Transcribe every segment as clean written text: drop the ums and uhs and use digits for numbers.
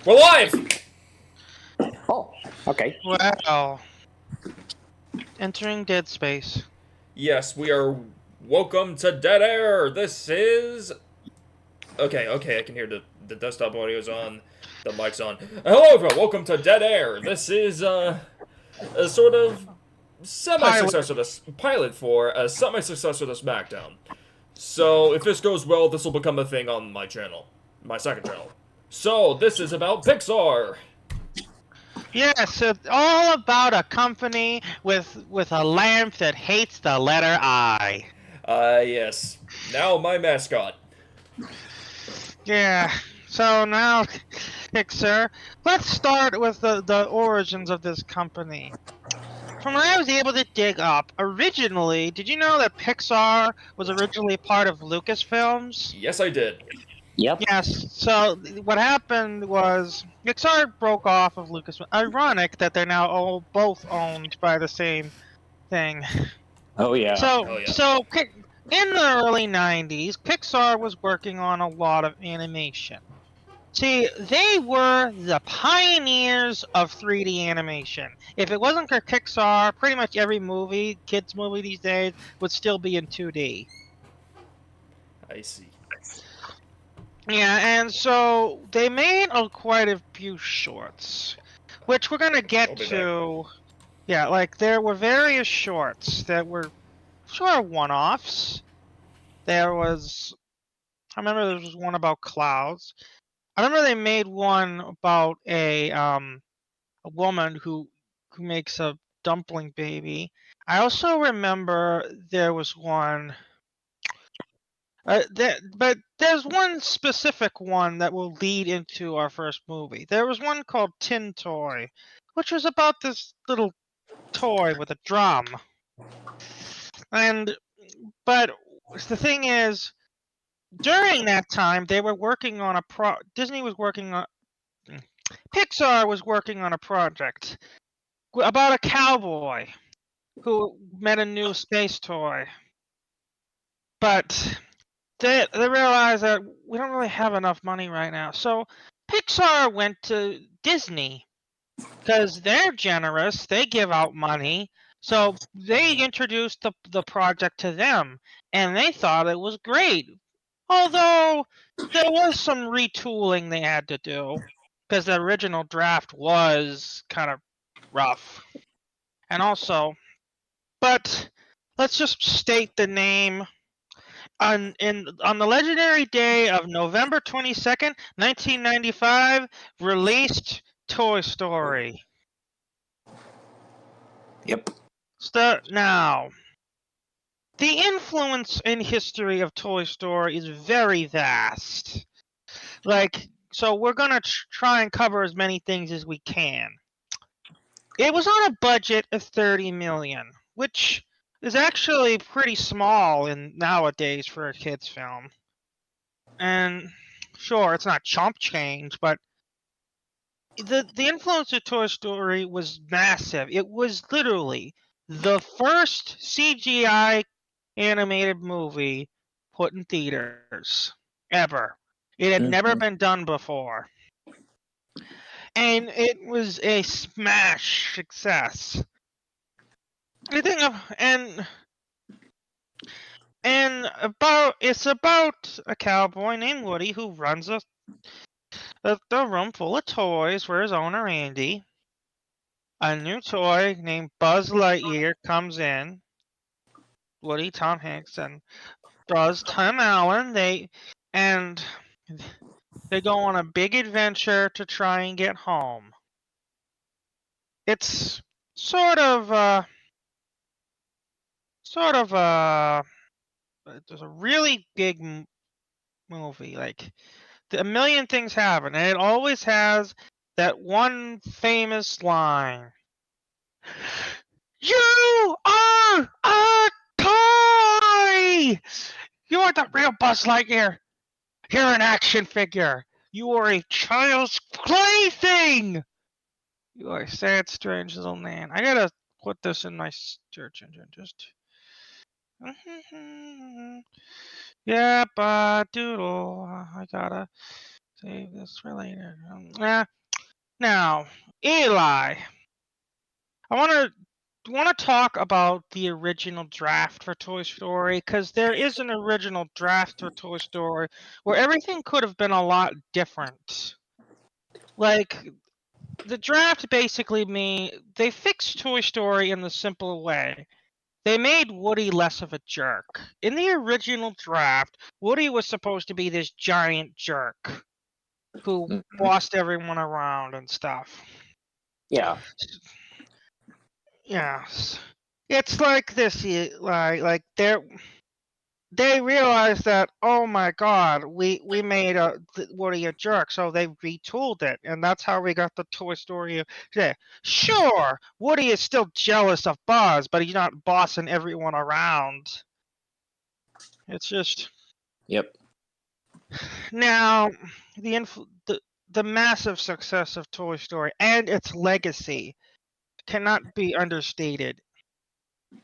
We're live! Oh, okay. Wow. Entering dead space. Yes, we are. Welcome to Dead Air! This is. Okay, I can hear the desktop audio's on, the mic's on. Hello, everyone, welcome to Dead Air! This is, a sort of semi Pilot. successor to pilot for a semi successor to SmackDown. So, if this goes well, this will become a thing on my channel, my second channel. So, this is about Pixar! Yes, it's all about a company with a lamp that hates the letter I. Yes. Now, my mascot. Yeah. So now, Pixar, let's start with the origins of this company. From what I was able to dig up, originally, did you know that Pixar was originally part of Lucasfilms? Yes, I did. Yep. Yes. So what happened was Pixar broke off of Lucasfilm. Ironic that they're now all both owned by the same thing. Oh yeah. Oh, yeah. In the early '90s, Pixar was working on a lot of animation. See, they were the pioneers of 3D animation. If it wasn't for Pixar, pretty much every kids movie these days, would still be in 2D. I see. Yeah, and so they made quite a few shorts, which we're gonna I'll get be back. to. Yeah, like there were various shorts that were sort of one-offs. There was, I remember there was one about clouds. I remember they made one about a woman who makes a dumpling baby. I also remember there was one. But there's one specific one that will lead into our first movie. There was one called Tin Toy, which was about this little toy with a drum. But the thing is, during that time, they were working on Disney was working on. Pixar was working on a project about a cowboy who met a new space toy. But they realized that we don't really have enough money right now. So Pixar went to Disney because they're generous. They give out money. So they introduced the project to them, and they thought it was great. Although there was some retooling they had to do because the original draft was kind of rough. And also, but let's just state the name. On the legendary day of November 22nd, 1995, released Toy Story. Yep. Start now. The influence in history of Toy Story is very vast. So we're gonna try and cover as many things as we can. It was on a budget of 30 million, which is actually pretty small nowadays for a kids film. And sure, it's not chump change, but the influence of Toy Story was massive. It was literally the first CGI animated movie put in theaters ever. It had never been done before. And it was a smash success. It's about a cowboy named Woody who runs a room full of toys for his owner Andy. A new toy named Buzz Lightyear comes in. Woody, Tom Hanks, and Buzz, Tim Allen. They go on a big adventure to try and get home. It's sort of there's a really big movie. Like a million things happen, and it always has that one famous line. You are a toy! You are the real Buzz Lightyear. You're an action figure. You are a child's plaything. You are a sad, strange little man. I gotta put this in my search engine. Just. Yep, doodle. I gotta Save this for later. Now, Eli, I want to talk about the original draft for Toy Story, because there is an original draft for Toy Story where everything could have been a lot different. Like, the draft basically they fixed Toy Story in the simple way. They made Woody less of a jerk. In the original draft, Woody was supposed to be this giant jerk who bossed everyone around and stuff. Yeah. Yes. It's like this, like they realized that, oh my god, we made Woody a jerk, so they retooled it, and that's how we got the Toy Story today. Sure, Woody is still jealous of Buzz, but he's not bossing everyone around. It's just Yep. now the massive success of Toy Story and its legacy cannot be understated.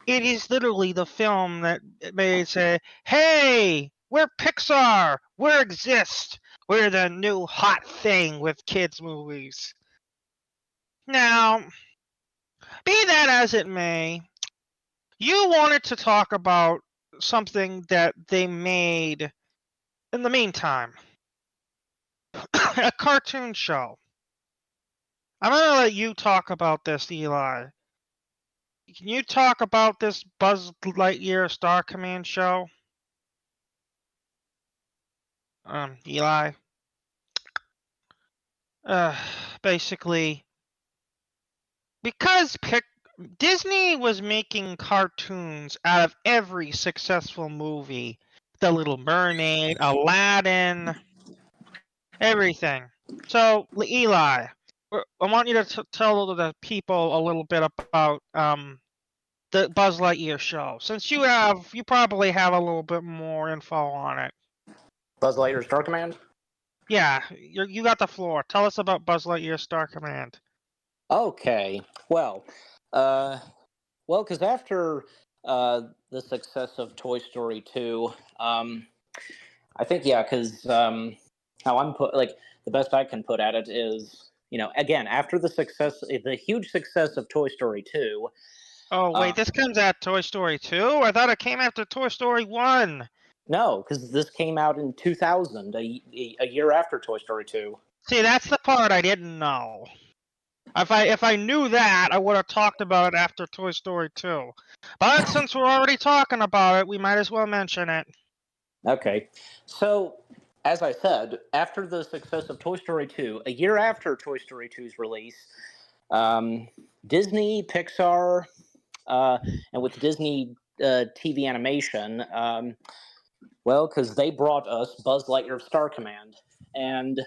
It is literally the film that made say, hey, we're Pixar, we exist, we're the new hot thing with kids' movies. Now, be that as it may, you wanted to talk about something that they made in the meantime. A cartoon show. I'm going to let you talk about this, Eli. Can you talk about this Buzz Lightyear Star Command show? Eli. Basically, because Disney was making cartoons out of every successful movie. The Little Mermaid, Aladdin, everything. So, Eli, I want you to tell the people a little bit about the Buzz Lightyear show, since you probably have a little bit more info on it. Buzz Lightyear Star Command? Yeah, you got the floor. Tell us about Buzz Lightyear Star Command. Okay. Well, because after the success of Toy Story 2, I think, because how I'm the best I can put at it is, again, after the huge success of Toy Story 2. Oh, wait, this comes at Toy Story 2? I thought it came after Toy Story 1. No, because this came out in 2000, a year after Toy Story 2. See, that's the part I didn't know. If I knew that, I would have talked about it after Toy Story 2. But since we're already talking about it, we might as well mention it. Okay. So, as I said, after the success of Toy Story 2, a year after Toy Story 2's release, Disney, Pixar, and with Disney TV animation, because they brought us Buzz Lightyear Star Command, and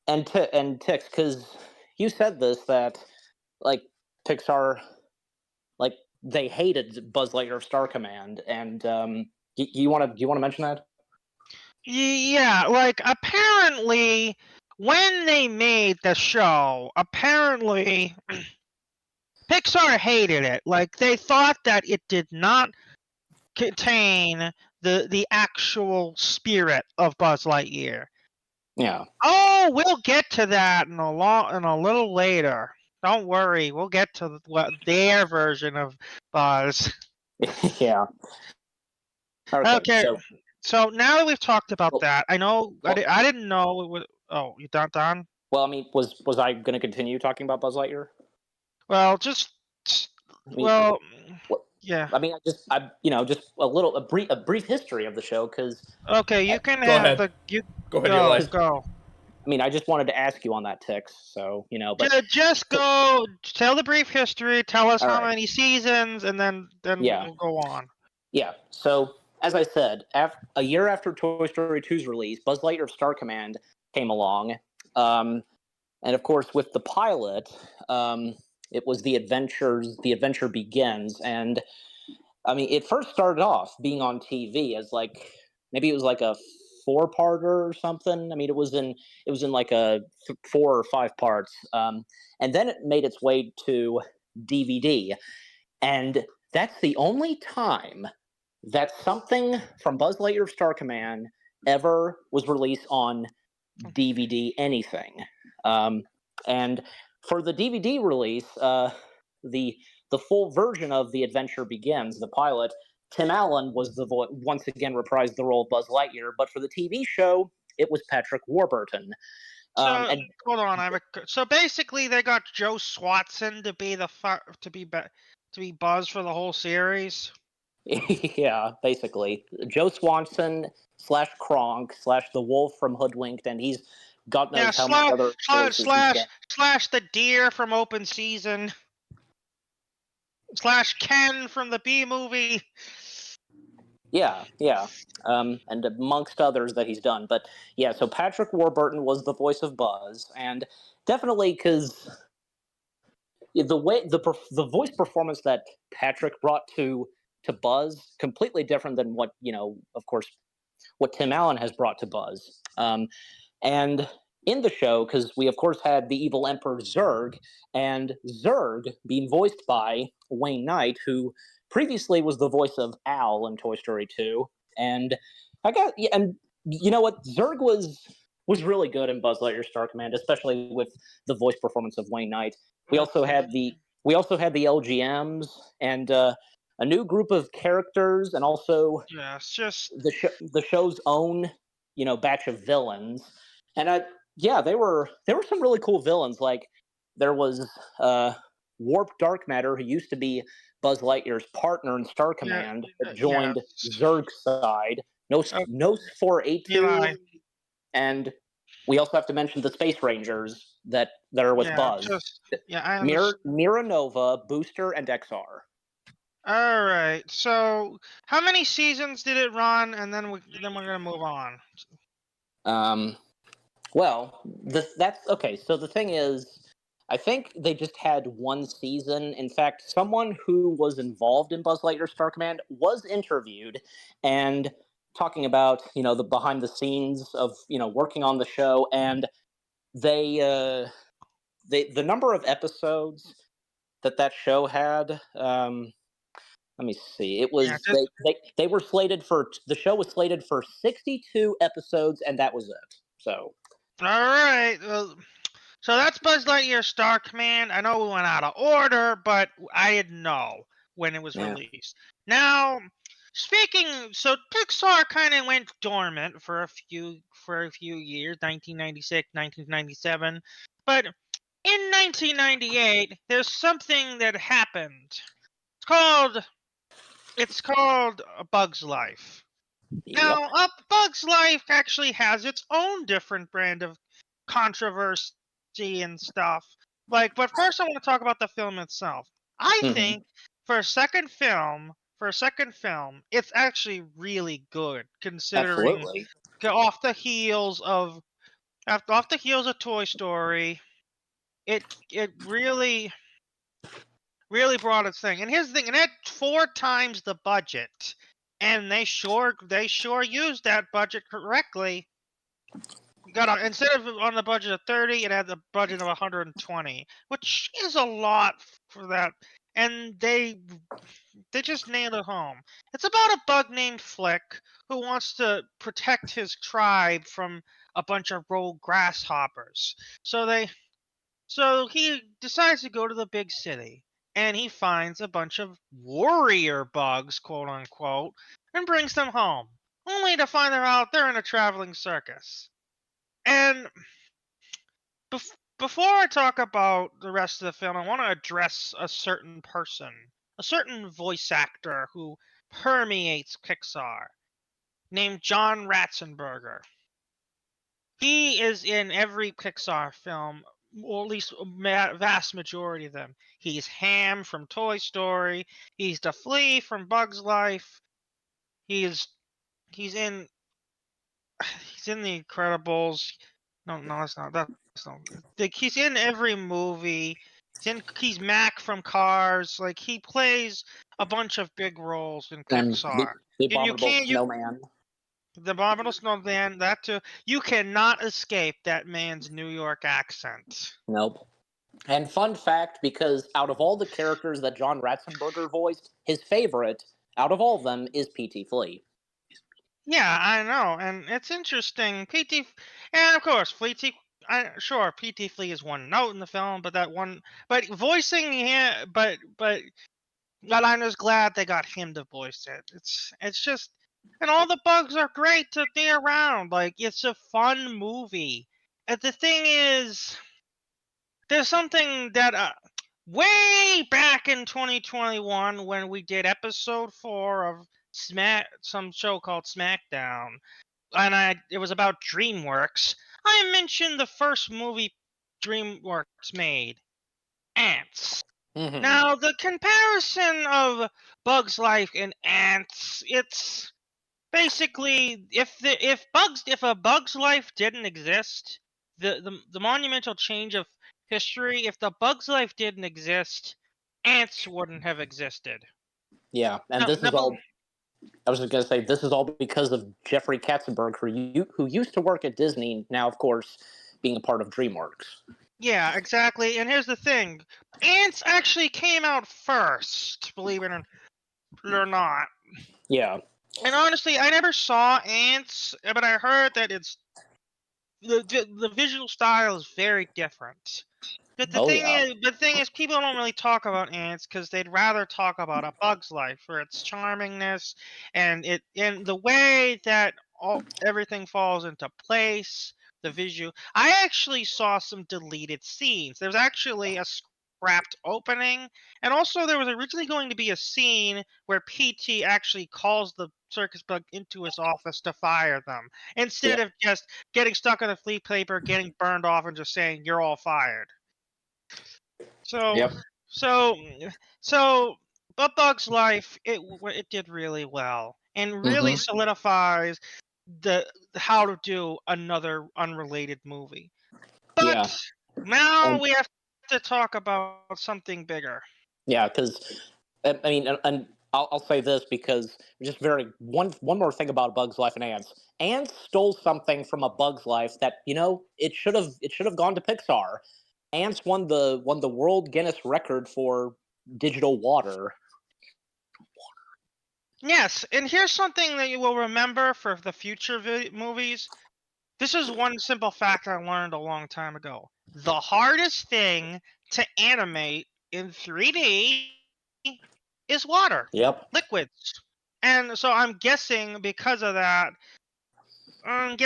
Tix, because you said this, that Pixar, they hated Buzz Lightyear Star Command, and you want to mention that? Yeah, apparently when they made the show, apparently Pixar hated it. They thought that it did not contain the actual spirit of Buzz Lightyear. Yeah. Oh, we'll get to that in a little later. Don't worry, we'll get to their version of Buzz. Yeah. Okay. So now that we've talked about that, I know I didn't know it was. Oh, you done? Well, I mean, was I going to continue talking about Buzz Lightyear? Well, yeah. I mean, just a brief history of the show, because. Okay, you can Go have ahead. Go ahead, Eli. go. I mean, I just wanted to ask you on that, Tix. So but just go. Tell the brief history. Tell us how many seasons, and then we'll go on. Yeah. So as I said, a year after Toy Story 2's release, Buzz Lightyear Star Command came along, and of course, with the pilot, it was the adventure begins, and I mean, it first started off being on TV as maybe it was a 4-parter or something. I mean, it was in a 4 or 5 parts, and then it made its way to DVD, and that's the only time that something from Buzz Lightyear Star Command ever was released on DVD anything. And for the DVD release, the full version of The Adventure Begins, the pilot, Tim Allen was the once again reprised the role of Buzz Lightyear, but for the TV show, it was Patrick Warburton. So And hold on, so basically they got Joe Swatson to be to be Buzz for the whole series. yeah, basically Joe Swanson / Kronk / the Wolf from Hoodwinked, and he's God knows how many other slash the Deer from Open Season / Ken from the B Movie. Yeah. And amongst others that he's done. But yeah, so Patrick Warburton was the voice of Buzz, and definitely because the way the voice performance that Patrick brought to Buzz completely different than what, of course, what Tim Allen has brought to Buzz. And in the show, because we of course had the evil Emperor Zurg, and Zurg being voiced by Wayne Knight, who previously was the voice of Al in Toy Story 2, and and you know what, Zurg was really good in Buzz Lightyear Star Command, especially with the voice performance of Wayne Knight. We also had the LGMs and a new group of characters, and also it's just the show's own batch of villains. And there were some really cool villains. Like there was Warp Dark Matter, who used to be Buzz Lightyear's partner in Star Command, that joined Zurg's side. Nos 482, and we also have to mention the Space Rangers that are with Buzz. Mira Nova, Booster, and XR. All right. So, how many seasons did it run? And then we're gonna move on. Well, that's okay. So the thing is, I think they just had one season. In fact, someone who was involved in Buzz Lightyear Star Command was interviewed and talking about the behind the scenes of working on the show, and the number of episodes that show had. Let me see. It was they were slated for, the show was slated for 62 episodes, and that was it. So. All right. So that's Buzz Lightyear Star Command. I know we went out of order, but I didn't know when it was released. Now, so Pixar kind of went dormant for a few years, 1996, 1997. But in 1998, there's something that happened. It's called A Bug's Life. Now, A Bug's Life actually has its own different brand of controversy and stuff. But first I want to talk about the film itself. I think for a second film, it's actually really good, considering off the heels of Toy Story. It really brought its thing. And here's the thing, it had 4 times the budget. And they sure used that budget correctly. Instead of on the budget of 30, it had the budget of 120, which is a lot for that. And they just nailed it home. It's about a bug named Flick who wants to protect his tribe from a bunch of rogue grasshoppers. So he decides to go to the big city, and he finds a bunch of warrior bugs, quote unquote, and brings them home, only to find out they're in a traveling circus. And before I talk about the rest of the film, I want to address a certain person, a certain voice actor who permeates Pixar, named John Ratzenberger. He is in every Pixar film, or at least a vast majority of them. He's Ham from Toy Story. He's the Flea from Bug's Life. He's in The Incredibles. No, it's not. That's not. He's in every movie. He's Mac from Cars. He plays a bunch of big roles in Pixar. The Abominable Snowman. The Abominable Snowman, that too. You cannot escape that man's New York accent. Nope. And fun fact, because out of all the characters that John Ratzenberger voiced, his favorite out of all of them is P.T. Flea. Yeah, I know, and it's interesting. And of course, sure, PT Flea is one note in the film, but voicing him, but I'm just glad they got him to voice it. It's just, and all the bugs are great to be around. Like, it's a fun movie. And the thing is, there's something that way back in 2021 when we did episode 4 of some show called SmackDown, and it was about DreamWorks. I mentioned the first movie DreamWorks made, Ants. Hmm. Now, the comparison of Bugs Life and Ants, it's basically if a Bug's Life didn't exist, the monumental change of history, if the Bug's Life didn't exist, Ants wouldn't have existed. Yeah, and No, this is all. I was just gonna say this is all because of Jeffrey Katzenberg, who used to work at Disney, now of course being a part of DreamWorks. yeah, exactly. And here's the thing: Ants actually came out first, believe it or not. Yeah. And honestly, I never saw Ants, but I heard that the visual style is very different. But Oh yeah. the thing is, people don't really talk about Ants because they'd rather talk about A Bug's Life for its charmingness and the way that everything falls into place. The visual. I actually saw some deleted scenes. There's actually a scrapped opening, and also there was originally going to be a scene where PT actually calls the circus bug into his office to fire them Yeah. instead of just getting stuck on the flea paper, getting burned off, and just saying you're all fired. So, Yep. so, so, but Bug's Life, it did really well and really Hmm. solidifies the how to do another unrelated movie. Yeah. But now And we have to talk about something bigger. yeah, because I mean, and I'll say this because just very one more thing about Bug's Life and Ants. Ants stole something from A Bug's Life that it should have gone to Pixar. Ants won the World Guinness record for digital water. Yes, and here's something that you will remember for the future movies. This is one simple fact I learned a long time ago. The hardest thing to animate in 3D is water, Yep. liquids. And so I'm guessing because of that, I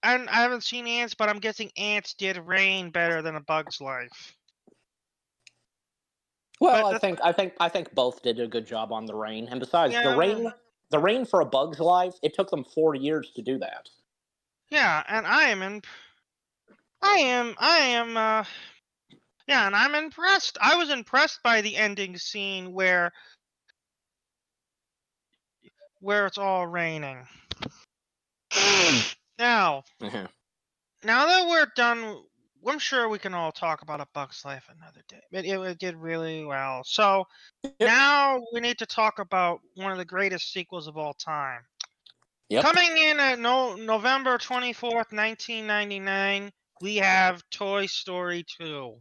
haven't seen Ants, but I'm guessing Ants did Rain better than A Bug's Life. Well, But I think both did a good job on the rain. And besides, the yeah, rain for A Bug's Life, it took them 4 years to do that. yeah, and I am, yeah, and I'm impressed. I was impressed by the ending scene where it's all raining. Now, Mhm. now that we're done, I'm sure we can all talk about A Bug's Life another day. But it did really well. So Yep. now we need to talk about one of the greatest sequels of all time. Yep. Coming in at November 24th, 1999, we have Toy Story 2.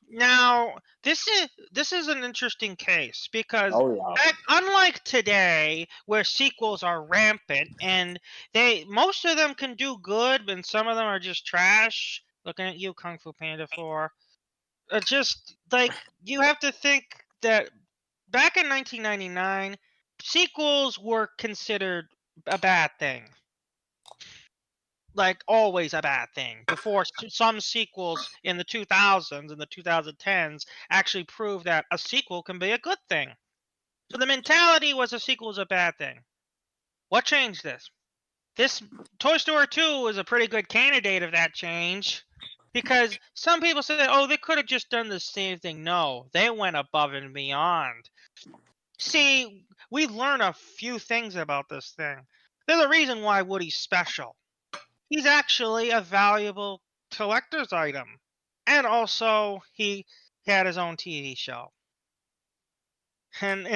Now, this is an interesting case because Oh yeah. unlike today, where sequels are rampant and most of them can do good, and some of them are just trash. Looking at you, Kung Fu Panda 4. Just like you have to think that back in 1999, sequels were considered a bad thing, like always a bad thing before some sequels in the 2000s and the 2010s actually proved that a sequel can be a good thing. So the mentality was a sequel is a bad thing. What changed this? This Toy Story 2 is a pretty good candidate of that change because some people say, oh, they could have just done the same thing. No, they went above and beyond. See, we learn a few things about this thing. There's a reason why Woody's special. He's actually a valuable collector's item. And also he had his own TV show. And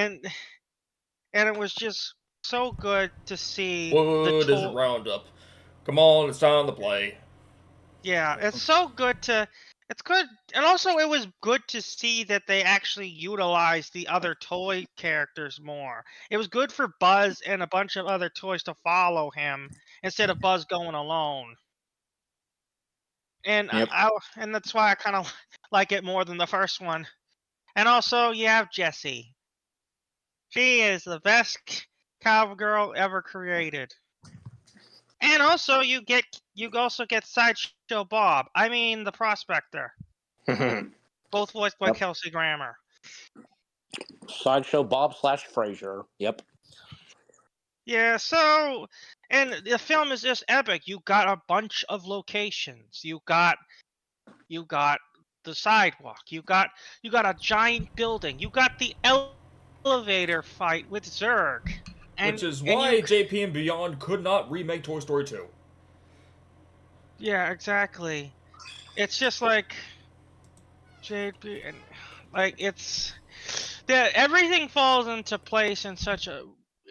it was just so good to see Wood is Roundup. Come on, it's time to play. yeah, it's so good to It's good, and also it was good to see that they actually utilized the other toy characters more. It was good for Buzz and a bunch of other toys to follow him instead of Buzz going alone. And Yep. and that's why I kind of like it more than the first one. And also, you have Jessie. She is the best cowgirl ever created. And also, you also get Sideshow Bob. I mean, the Prospector. Both voiced by Yep. Kelsey Grammer. Sideshow Bob / Frasier. Yep. Yeah, so and the film is just epic. You got a bunch of locations. You got the sidewalk. You got a giant building. You got the elevator fight with Zurg. Which is and why JP and Beyond could not remake Toy Story 2. Yeah, exactly. It's just like JP and like it's that everything falls into place in such a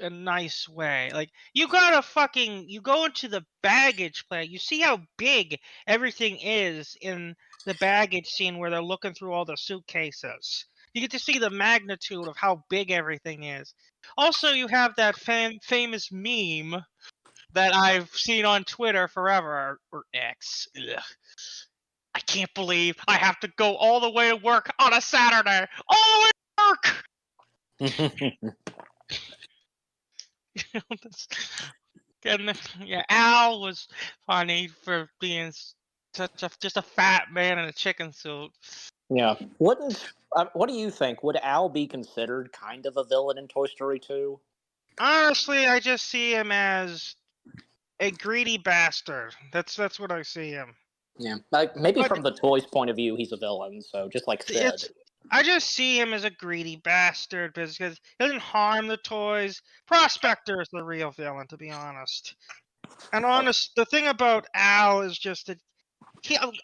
nice way. Like you go into the baggage play. You see how big everything is in the baggage scene where they're looking through all the suitcases. You get to see the magnitude of how big everything is. Also, you have that famous meme that I've seen on Twitter forever, or X. Ugh. I can't believe I have to go all the way to work on a Saturday. All the way to work! Yeah, Al was funny for being just a fat man in a chicken suit. Yeah. What do you think? Would Al be considered kind of a villain in Toy Story 2? Honestly, I just see him as a greedy bastard. That's what I see him. Yeah. Like maybe But from the toys' point of view, he's a villain. So just like Sid. I just see him as a greedy bastard because he doesn't harm the toys. Prospector is the real villain, to be honest. And the thing about Al is just that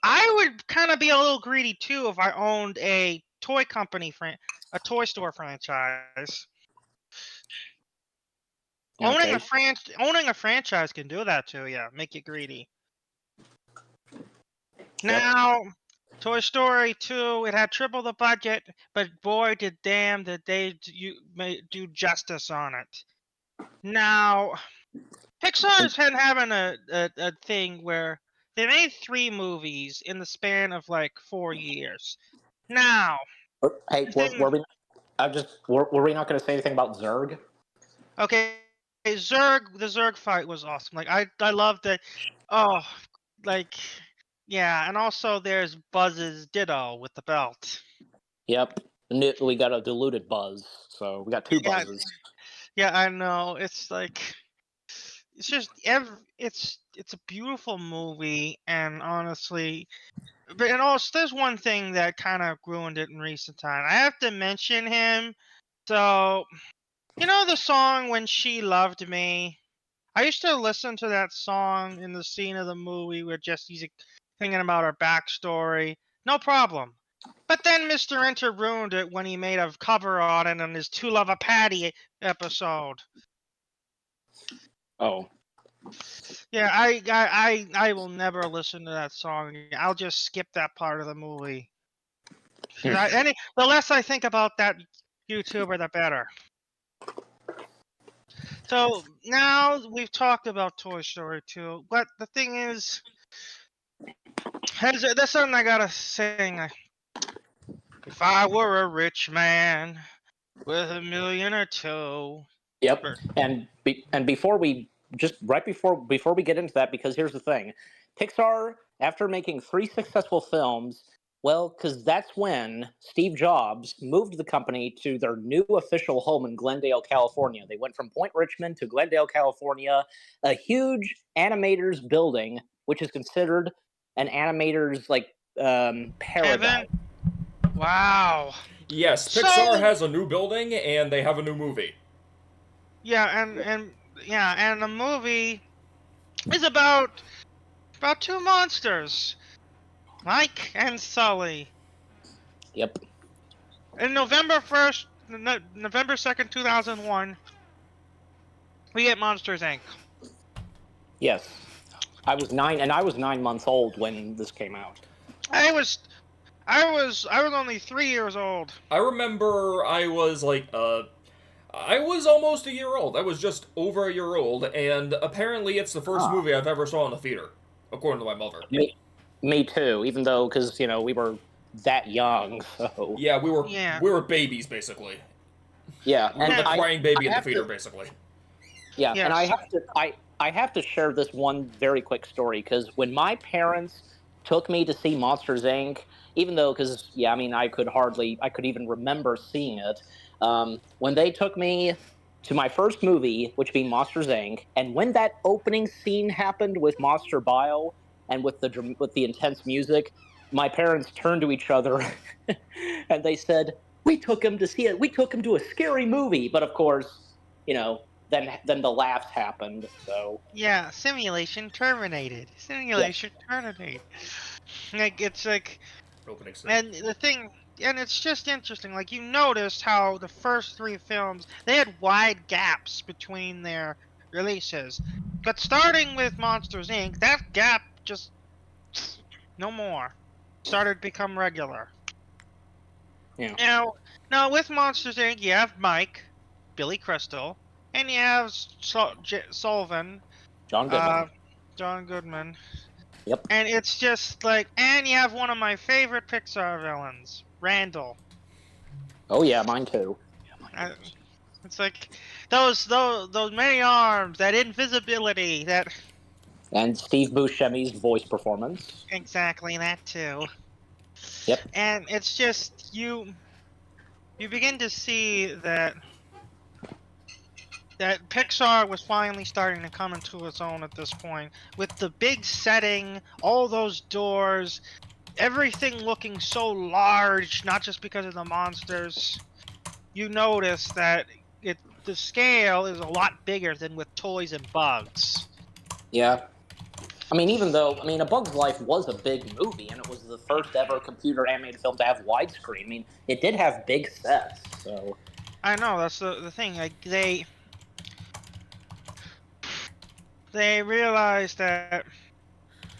I would kind of be a little greedy too if I owned a toy company, a toy store franchise. Okay. Owning a franchise can do that to you, make you greedy. Now, Toy Story 2, it had triple the budget, but boy, did they do justice on it. Now, Pixar's been having a thing where they made 3 movies in the span of like 4 years. Now, Hey, were we not going to say anything about Zurg? okay, the Zurg fight was awesome. Like I love that. Oh, like yeah, and also there's Buzz's Ditto with the belt. Yep. We got a diluted Buzz, so we got 2 Buzzes. Yeah, I know. It's like it's just it's a beautiful movie, and honestly, and also there's one thing that kind of ruined it in recent time. I have to mention him. So you know the song "When She Loved Me." I used to listen to that song in the scene of the movie where Jesse's thinking about her backstory. No problem. But then Mr. Enter ruined it when he made a cover on it on his To Love a Patty episode. Oh. Yeah, I will never listen to that song. I'll just skip that part of the movie. The less I think about that YouTuber, the better. So now we've talked about Toy Story 2, but the thing is, there's something I gotta sing. If I were a rich man with $1 million or 2. Yep. And before we get into that, because here's the thing, Pixar, after making 3 successful films, well, because that's when Steve Jobs moved the company to their new official home in Glendale, California. They went from Point Richmond to Glendale, California, a huge animators building, which is considered an animators paradise. Kevin? Wow. Yes, Pixar has a new building and they have a new movie. Yeah, and the movie is about 2 monsters, Mike and Sully. Yep. And November 2nd, 2001, we get Monsters, Inc. Yes. I was 9 months old when this came out. I was I was only 3 years old. I remember I was like, I was almost a year old. I was just over a year old, and apparently it's the first movie I've ever saw in the theater, according to my mother. Me too. Even though, because we were that young, so Yeah, we Yeah. were babies basically. yeah. We were And the crying baby in the have theater, to- basically. Yeah, Yes. and I have to share this one very quick story because when my parents took me to see Monsters Inc., even though because I mean I could even remember seeing it. When they took me to my first movie, which being Monsters Inc., and when that opening scene happened with Monster Bio and with the intense music, my parents turned to each other and they said, "We took him to see it. We took him to a scary movie." But of course, then the laughs happened. So Yeah, simulation terminated. Simulation terminated. Like it's like, Opening scene. and the thing, and it's just interesting. Like you noticed how the first 3 films they had wide gaps between their releases, but starting with Monsters Inc., that gap just no more. Started to become regular. yeah, Now with Monsters Inc., you have Mike, Billy Crystal, and you have Sullivan, John Goodman. John Goodman. Yep. And it's just like, and you have one of my favorite Pixar villains, Randall. Oh yeah, mine too. Uh, It's like those many arms, that invisibility, that And Steve Buscemi's voice performance. exactly that too. Yep. And it's just you begin to see that Pixar was finally starting to come into its own at this point, with the big setting, all those doors, everything looking so large, not just because of the monsters. You notice that the scale is a lot bigger than with Toys and Bugs. Yeah. I mean, even though A Bug's Life was a big movie, and it was the first ever computer animated film to have widescreen. I mean, it did have big sets. So I know, that's the thing. Like they realized that,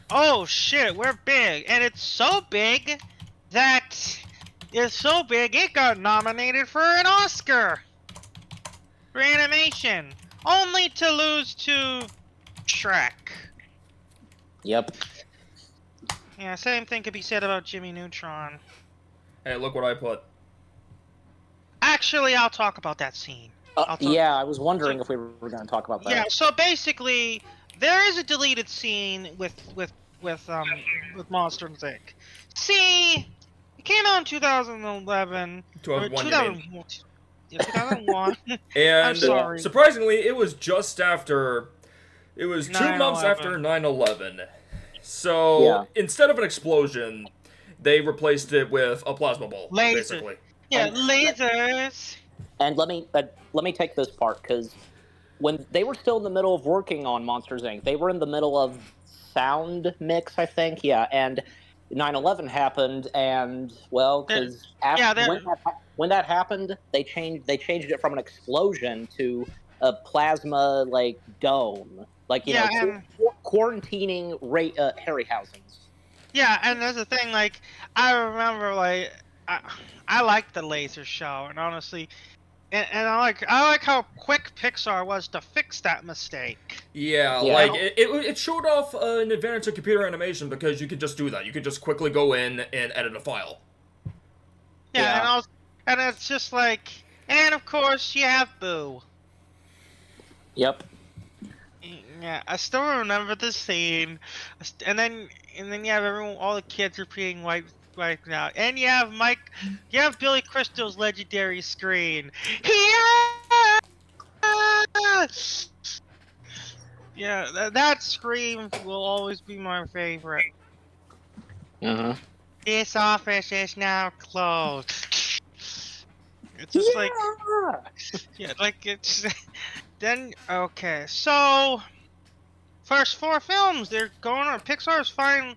oh shit, we're big, and it's so big that it got nominated for an Oscar for animation, only to lose to Shrek. yep. Yeah, same thing could be said about Jimmy Neutron. Hey, look what I put. Actually, I'll talk about that scene. Yeah, I was wondering if we were going to talk about that. Yeah, so basically, there is a deleted scene with Monsters Inc. See, it came out in 2011. 2001. 2001. And I'm sorry. surprisingly, it was just after. It was 2 months 9/11. after 9/11. So Yeah. instead of an explosion, they replaced it with a plasma ball, Laser. basically. Yeah, And- lasers. And let me take this part because when they were still in the middle of working on Monsters Inc., they were in the middle of sound mix, I think. Yeah, and 9/11 happened, and well, because when that happened, they changed it from an explosion to a plasma like dome, like Yeah, and- quarantining Harryhausen's. Yeah, and there's the thing, like, I remember, like, I liked the laser show, and honestly, and I like how quick Pixar was to fix that mistake. Yeah, Yeah. like it showed off an advantage of computer animation because you could just do that. You could just quickly go in and edit a file. Yeah, and it's just like, and of course you have Boo. Yep. Yeah, I still remember the scene, and then you have all the kids repeating white now, and you have Billy Crystal's legendary scream. Yeah, that scream will always be my favorite. Uh-huh. This office is now closed. It's just like, yeah, like it's. Then okay, so first 4 films they're going on. Pixar's finally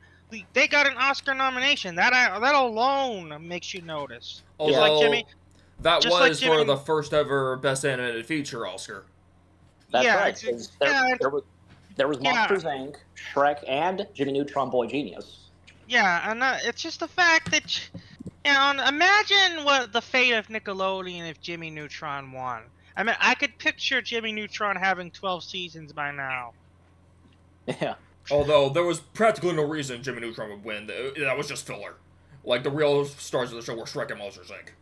they got an Oscar nomination. That alone makes you notice. Although Just like Jimmy, that just was like for Jimmy- the first ever Best Animated Feature Oscar. That's Yeah, right. it's- 'Cause yeah, there was yeah. Monsters Inc., Shrek, and Jimmy Neutron Boy Genius. Yeah, and it's just the fact that, imagine what the fate of Nickelodeon if Jimmy Neutron won. I mean, I could picture Jimmy Neutron having 12 seasons by now. Yeah. Although there was practically no reason Jimmy Neutron would win. That was just filler. Like, the real stars of the show were Shrek and Monsters, Inc.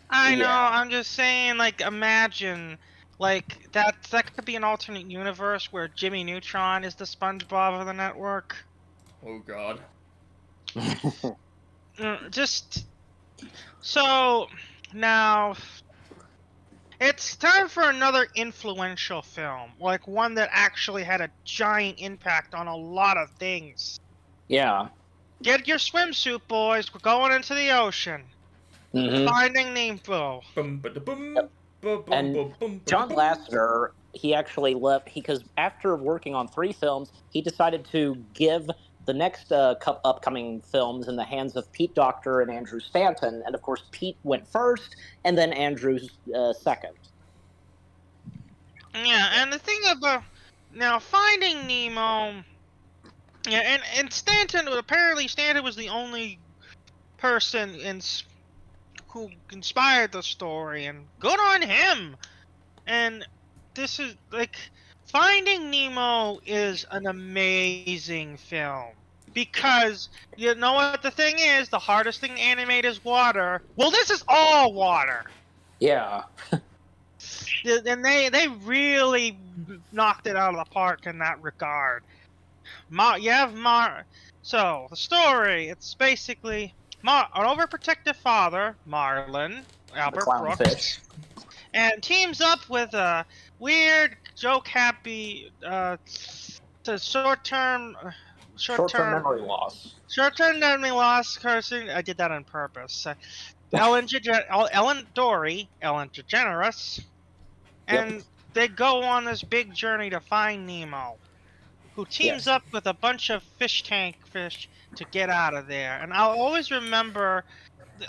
I know, Yeah. I'm just saying, like, imagine, like, that could be an alternate universe where Jimmy Neutron is the SpongeBob of the network. Oh, God. Just, so, now, it's time for another influential film, like one that actually had a giant impact on a lot of things. Yeah. Get your swimsuit, boys, we're going into the ocean. Mm-hmm. Finding Nemo. Bum, ba, da, bum, Yep. ba, bum, And ba, bum, ba, da, John bum. Lasseter, he actually left because after working on 3 films, he decided to give the next upcoming films in the hands of Pete Docter and Andrew Stanton, and of course Pete went first, and then Andrew's second. Yeah, and the thing about now Finding Nemo, yeah, and Stanton, apparently Stanton was the only person who inspired the story, and good on him. And this is like Finding Nemo is an amazing film because you know what the thing is, the hardest thing to animate is water. Well, this is all water. Yeah. And they really knocked it out of the park in that regard. So the story, it's basically an overprotective father, Marlin, Albert Brooks, clownfish. and teams up with a weird, joke-happy, short-term Short-term memory loss. cursing. I did that on purpose. Ellen DeGeneres, and Yep. they go on this big journey to find Nemo, who teams Yes. up with a bunch of fish tank fish to get out of there. And I'll always remember,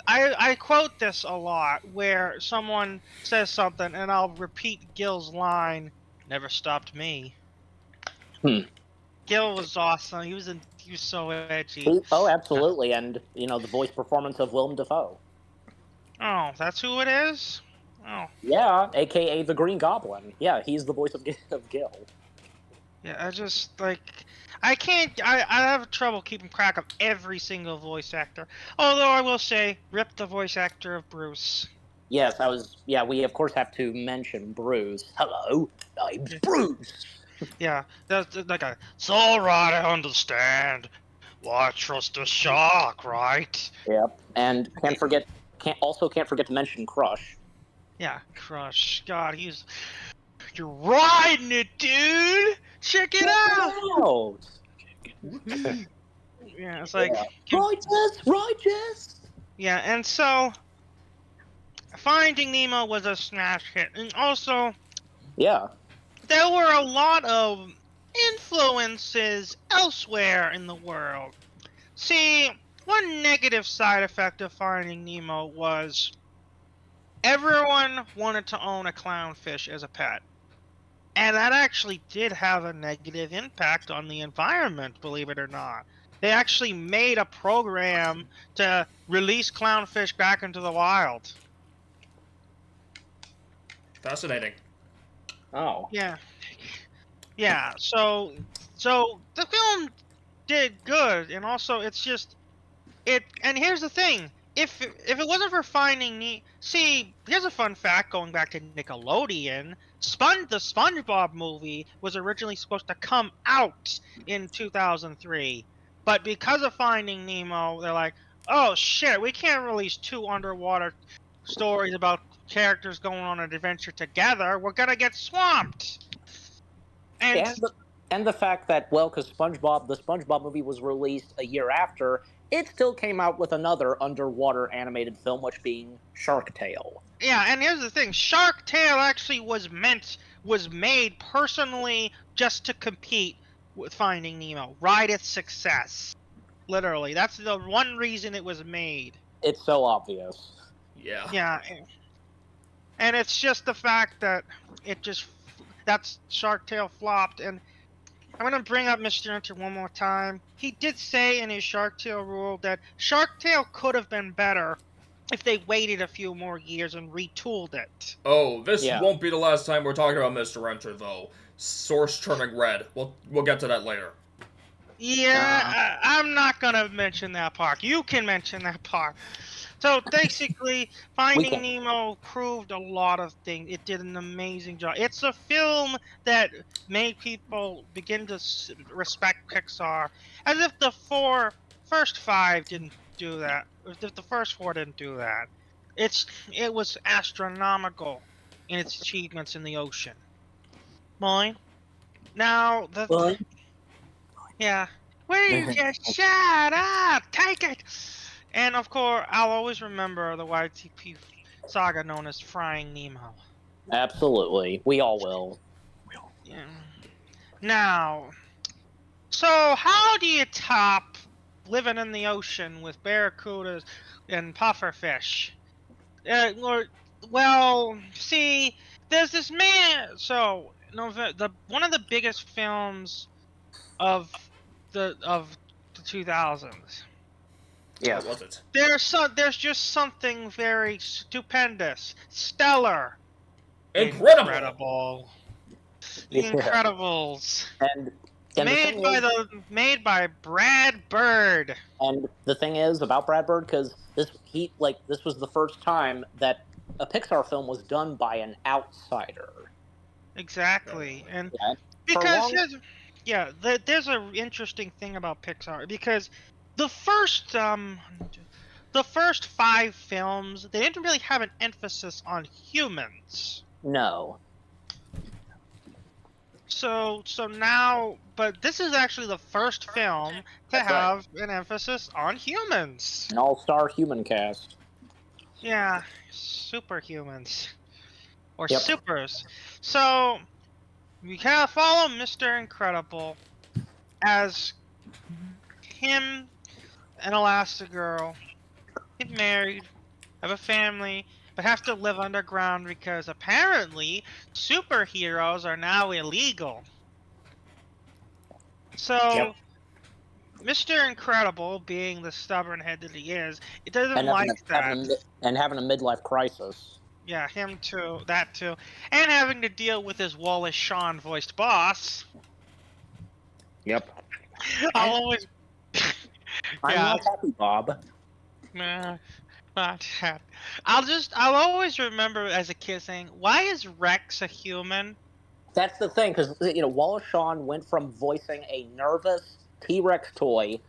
I quote this a lot, where someone says something, and I'll repeat Gil's line, "Never stopped me." Gil was awesome. He was so edgy. Oh, absolutely, and the voice performance of Willem Dafoe. Oh, that's who it is? Oh. Yeah, aka the Green Goblin. Yeah, he's the voice of Gil. Yeah, I can't, I have trouble keeping track of every single voice actor. Although I will say, rip the voice actor of Bruce. Yes, we of course have to mention Bruce. Hello, I'm Bruce. Yeah, that's like it's alright, I understand. Why trust a shark, right? Yep, and can't forget to mention Crush. Yeah, Crush. God, you're riding it, dude! Check it out! Yeah, it's like... Righteous! Yeah, and so... Finding Nemo was a smash hit. And also... Yeah. There were a lot of influences elsewhere in the world. See, one negative side effect of Finding Nemo was... everyone wanted to own a clownfish as a pet. And that actually did have a negative impact on the environment, believe it or not. They actually made a program to release clownfish back into the wild. Fascinating. Oh. Yeah. Yeah, so the film did good, and also it's just... and here's the thing. If it wasn't for Finding Nemo... See, here's a fun fact going back to Nickelodeon. The SpongeBob movie was originally supposed to come out in 2003. But because of Finding Nemo, they're like, oh shit, we can't release 2 underwater stories about characters going on an adventure together. We're gonna get swamped. And the fact that, well, because the SpongeBob movie was released a year after, it still came out with another underwater animated film, which being Shark Tale. Yeah, and here's the thing: Shark Tale actually was made personally just to compete with Finding Nemo, ride its success. Literally, that's the one reason it was made. It's so obvious. Yeah. Yeah, and it's just the fact that that Shark Tale flopped, and I'm gonna bring up Mr. Enter one more time. He did say in his Shark Tale rule that Shark Tale could have been better if they waited a few more years and retooled it. Oh, this Yeah. won't be the last time we're talking about Mr. Enter, though. Source turning red. We'll get to that later. Yeah, I'm not gonna mention that part. You can mention that part. So basically, Finding can. Nemo proved a lot of things. It did an amazing job. It's a film that made people begin to respect Pixar, as if the first five didn't do that. If the first four didn't do that, it was astronomical in its achievements in the ocean. Mine. Now Well, yeah. We just shut up! Take it! And of course, I'll always remember the YTP saga known as Frying Nemo. absolutely. We all will. Yeah. Now, so how do you top living in the ocean with barracudas and pufferfish? Well, see, there's this man. So, one of the biggest films of the 2000s. Yeah. What was it? There's just something very stupendous, stellar, Incredible! The Yeah. Incredibles, And made by Brad Bird. And the thing is about Brad Bird, because this was the first time that a Pixar film was done by an outsider. Exactly, and Yeah. because there's an interesting thing about Pixar, because the first 5 films, they didn't really have an emphasis on humans. No. So now, but this is actually the first film to That's have an emphasis on humans. An all-star human cast. Yeah, superhumans. Or Yep. supers. So, we kind of follow Mr. Incredible as him and Elastigirl get married, have a family, but have to live underground because apparently superheroes are now illegal. So, Yep. Mr. Incredible, being the stubborn head that he is, it doesn't And like that. having a midlife crisis. Yeah, him too, that too. And having to deal with his Wallace Shawn voiced boss. Yep. I'll always... I'm not happy, Bob. Nah, not that. I'll always remember as a kid saying, why is Rex a human? That's the thing, because Wallace Shawn went from voicing a nervous T-Rex toy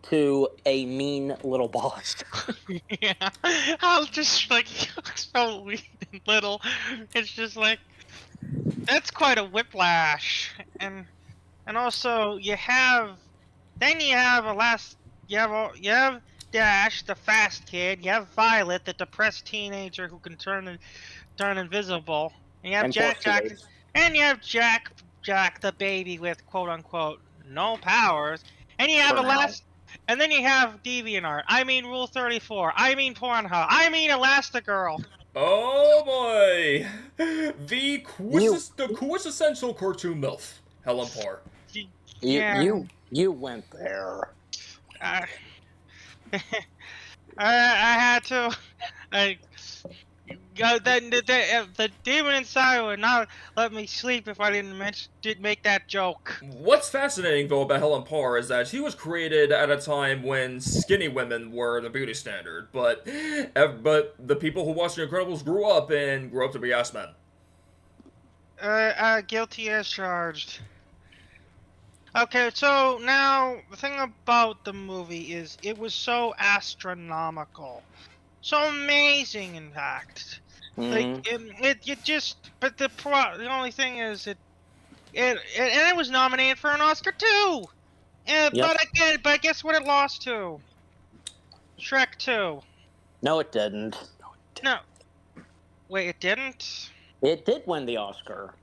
to a mean little boss. Yeah, I'll just like, he looks so weak and little. It's just like, that's quite a whiplash. And also you have Dash, the fast kid. You have Violet, the depressed teenager who can turn invisible. And you have and you have Jack, the baby with quote unquote no powers. And you have and then you have DeviantArt. I mean Rule 34. I mean Pornhub. I mean Elastigirl. Oh boy! The quintessential cartoon MILF, Helen Parr. You went there. I had to. The demon inside would not let me sleep if I didn't make that joke. What's fascinating, though, about Helen Parr is that she was created at a time when skinny women were the beauty standard, but the people who watched The Incredibles grew up to be ass men. Guilty as charged. Okay, so now the thing about the movie is it was so astronomical, so amazing, in fact. Like but the only thing is it was nominated for an Oscar too. But guess what it lost to? Shrek 2. No, it didn't. No. Wait, it didn't? It did win the Oscar.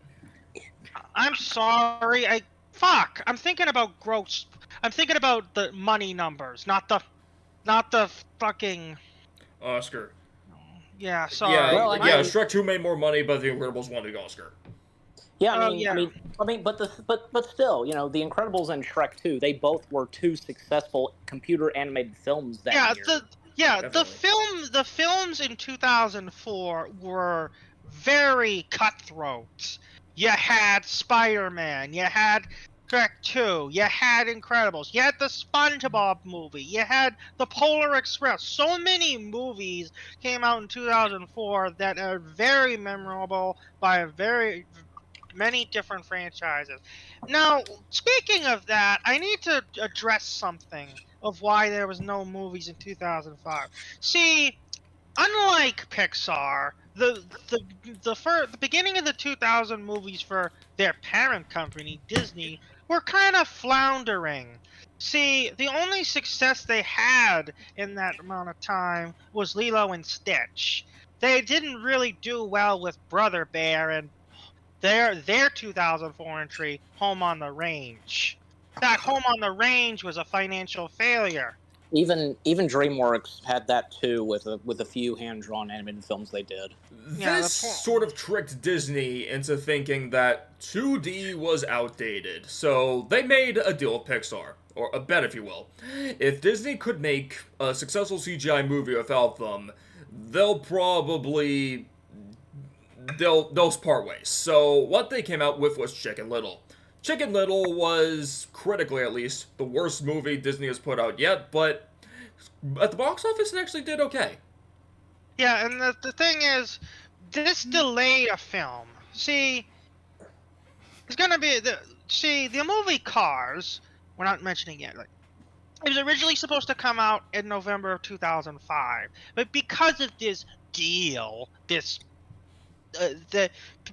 I'm sorry. Fuck. I'm thinking about gross. I'm thinking about the money numbers, not the fucking Oscar. Yeah, sorry. Yeah, Shrek 2 made more money, but The Incredibles won the Oscar. Yeah, Oh yeah. but still, The Incredibles and Shrek 2, they both were two successful computer animated films that Yeah, year. Definitely. the films in 2004 were very cutthroat. You had Spider-Man, you had Shrek 2, you had Incredibles, you had the SpongeBob movie, you had the Polar Express. So many movies came out in 2004 that are very memorable by very many different franchises. Now, speaking of that, I need to address something of why there was no movies in 2005. See, unlike Pixar, the beginning of the 2000 movies for their parent company Disney were kind of floundering. See, the only success they had in that amount of time was Lilo and Stitch. They didn't really do well with Brother Bear and their 2004 entry, Home on the Range. In fact, Home on the Range was a financial failure. Even DreamWorks had that too with a few hand drawn animated films they did. Yeah, This sort of tricked Disney into thinking that 2D was outdated, so they made a deal with Pixar, or a bet, if you will. If Disney could make a successful CGI movie without them, they'll probably they'll part ways. So what they came out with was Chicken Little. Chicken Little was, critically at least, the worst movie Disney has put out yet, but at the box office it actually did okay. Yeah, and the thing is, this delayed a film. See, it's gonna be the movie Cars. We're not mentioning yet. Like, it was originally supposed to come out in November of 2005, but because of this deal, the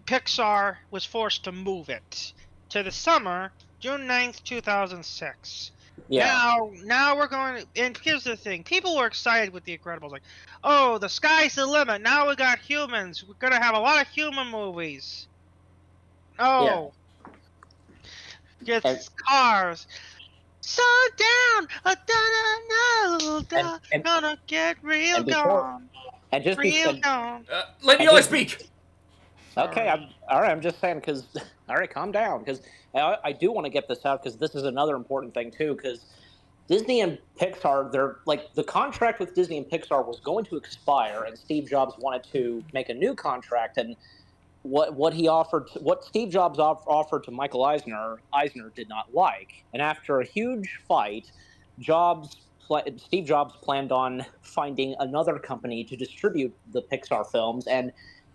Pixar was forced to move it to the summer, June 9th, 2006. Yeah. Now we're going to, and here's the thing. People were excited with The Incredibles. Like, oh, the sky's the limit. Now we got humans. We're going to have a lot of human movies. Oh, And, it's Cars. Slow down. and Gonna get real and before gone. and just be Real and, gone. Let me and just speak! Okay, Sorry. all right. I'm just saying because all right, calm down because I do want to get this out because this is another important thing too because Disney and Pixar, they're like the contract with Disney and Pixar was going to expire, and Steve Jobs wanted to make a new contract, and what Steve Jobs offered to Michael Eisner did not like, and after a huge fight, Steve Jobs planned on finding another company to distribute the Pixar films, and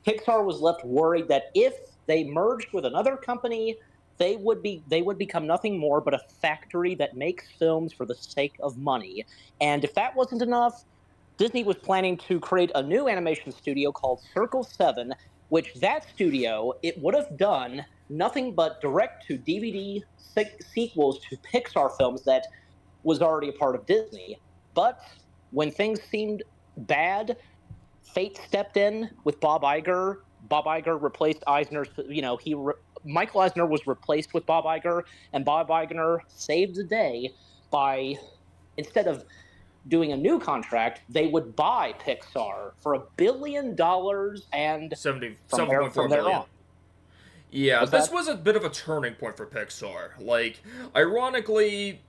Pixar was left worried that if they merged with another company, they would become nothing more but a factory that makes films for the sake of money. And if that wasn't enough, Disney was planning to create a new animation studio called Circle 7, which that studio it would have done nothing but direct to DVD sequels to Pixar films that was already a part of Disney. But when things seemed bad, fate stepped in with Bob Iger. Bob Iger replaced Eisner's. Michael Eisner was replaced with Bob Iger, and Bob Iger saved the day by instead of doing a new contract, they would buy Pixar for $1 billion, and 77.4 from there million. on. Yeah, Was this that? was a bit of a turning point for Pixar. Like, ironically,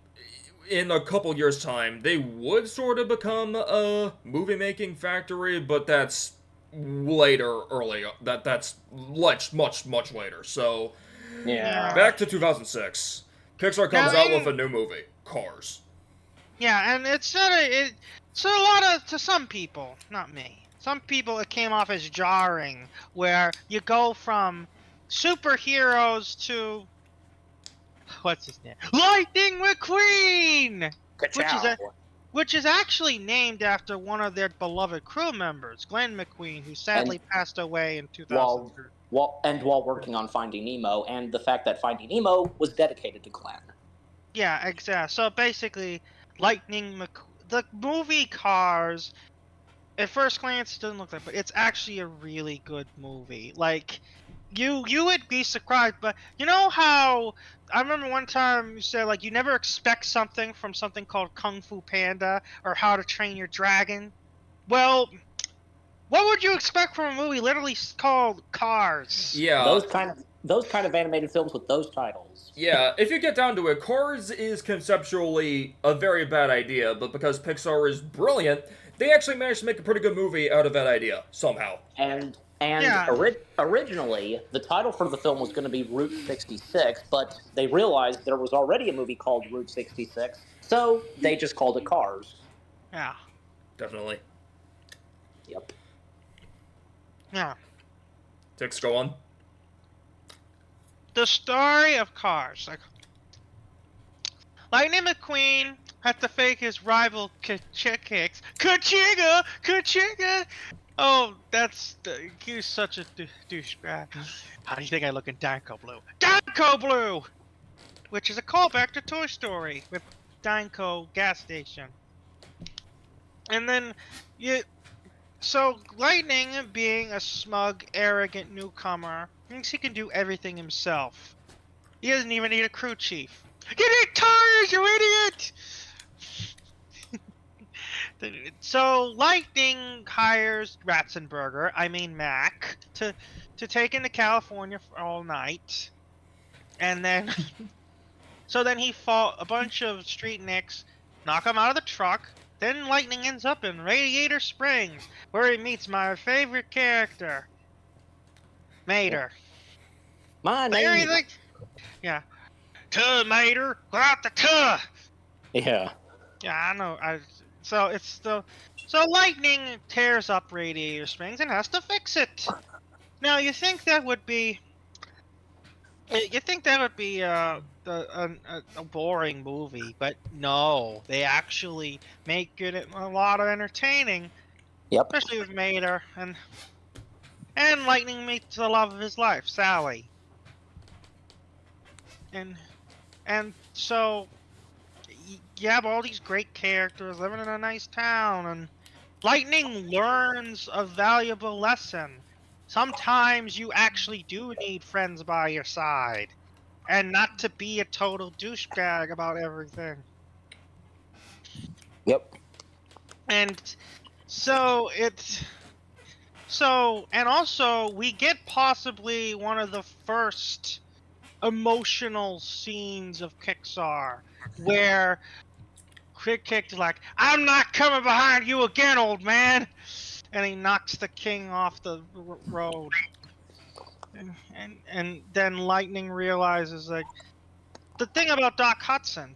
in a couple years' time, they would sort of become a movie-making factory, but that's early. That's much later. So, Yeah. back to 2006. Pixar comes out with a new movie, Cars. Yeah, and it's a lot to some people, not me. Some people it came off as jarring, where you go from superheroes to what's his name, Lightning McQueen, Ka-chow. which is actually named after one of their beloved crew members, Glenn McQueen, who sadly passed away in 2003. While working on Finding Nemo, and the fact that Finding Nemo was dedicated to Glenn. Yeah, exactly. So basically, the movie Cars, at first glance, it doesn't look like, but it's actually a really good movie. Like, you would be surprised, but you know how I remember one time you said like you never expect something from something called Kung Fu Panda or How to Train Your Dragon. Well, what would you expect from a movie literally called Cars? Yeah, Those kind of those kind of animated films with those titles. Yeah, if you get down to it, Cars is conceptually a very bad idea, but because Pixar is brilliant, they actually managed to make a pretty good movie out of that idea, somehow. And Yeah. originally, the title for the film was going to be Route 66, but they realized there was already a movie called Route 66, so they just called it Cars. Yeah. Definitely. Yep. Yeah. Tix, go on. The story of Cars. Like, Lightning McQueen had to fake his rival Kachiga. Oh, he was such a douchebag. How do you think I look in Danko Blue? Danko Blue! Which is a callback to Toy Story with Danko gas station. And then, so Lightning, being a smug, arrogant newcomer, thinks he can do everything himself. He doesn't even need a crew chief. You need tires, you idiot! So Lightning hires Mac, to take into California for all night, and then so then a bunch of street nicks knock him out of the truck. Then Lightning ends up in Radiator Springs, where he meets my favorite character, Mater. My name. Yeah. Tuh, Mater, go out the tuh. Yeah. Yeah, I know. So Lightning tears up Radiator Springs and has to fix it. Now you think that would be a boring movie, but no, they actually make it a lot of entertaining. Yep. Especially with Mater and Lightning meets the love of his life, Sally. And so you have all these great characters living in a nice town, and Lightning learns a valuable lesson. Sometimes you actually do need friends by your side, and not to be a total douchebag about everything. Yep. And and also we get possibly one of the first emotional scenes of Pixar, where Quick Kick's like, "I'm not coming behind you again, old man," and he knocks the king off the road. And then Lightning realizes, like, the thing about Doc Hudson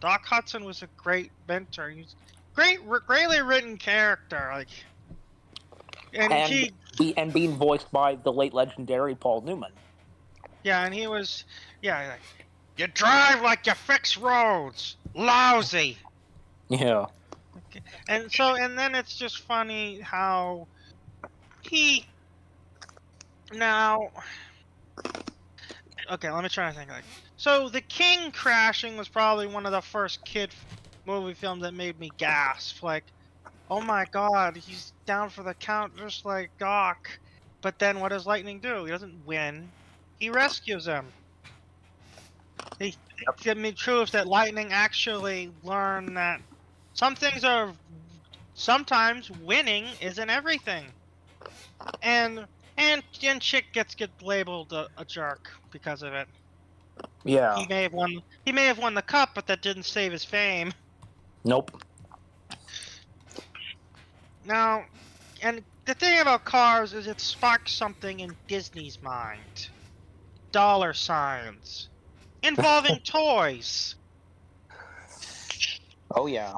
was a great mentor. He's greatly written character, like, and being voiced by the late legendary Paul Newman. Yeah, and he was, like, you drive like you fix roads, lousy. Yeah. Okay. And then it's just funny how okay, let me try to think. Like, so The King crashing was probably one of the first kid movie films that made me gasp. Like, oh my God, he's down for the count just like Doc. But then what does Lightning do? He doesn't win. He rescues him. He proves that Lightning actually learned that sometimes winning isn't everything. And Chick gets labeled a jerk because of it. Yeah. He may have won the cup, but that didn't save his fame. Nope. Now, and the thing about Cars is it sparks something in Disney's mind. Dollar signs. Involving toys. Oh, yeah.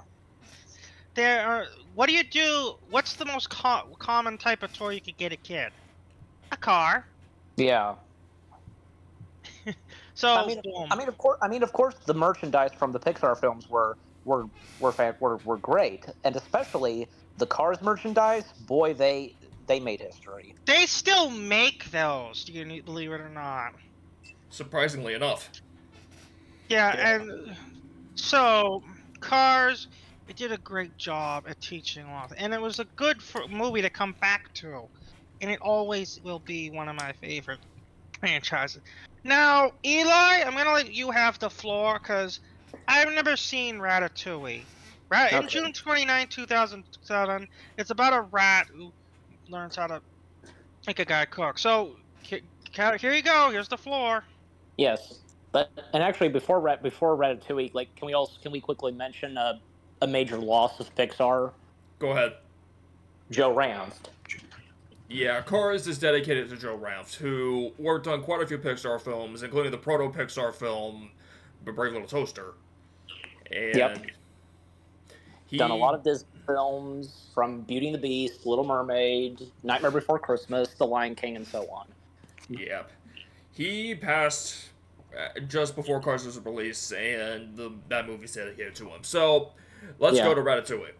What do you do? What's the most common type of toy you could get a kid? A car. Yeah. So I mean, of course, the merchandise from the Pixar films were great, and especially the Cars merchandise. Boy, they made history. They still make those. Do you believe it or not? Surprisingly enough. Yeah, and so Cars, it did a great job at teaching a lot, and it was a good movie to come back to, and it always will be one of my favorite franchises. Now, Eli, I'm gonna let you have the floor because I've never seen Ratatouille. In June 29, 2007, it's about a rat who learns how to make a guy cook. So here you go. Here's the floor. Yes, and actually before Ratatouille, like, can we quickly mention a major loss of Pixar? Go ahead. Joe Ranft. Yeah, Cars is dedicated to Joe Ranft, who worked on quite a few Pixar films, including the proto-Pixar film, The Brave Little Toaster. Yep, And done a lot he, of Disney films from Beauty and the Beast, Little Mermaid, Nightmare Before Christmas, The Lion King, and so on. yep, he passed just before Cars was released, and that movie's dedicated to him. So, let's go Yeah, to Ratatouille.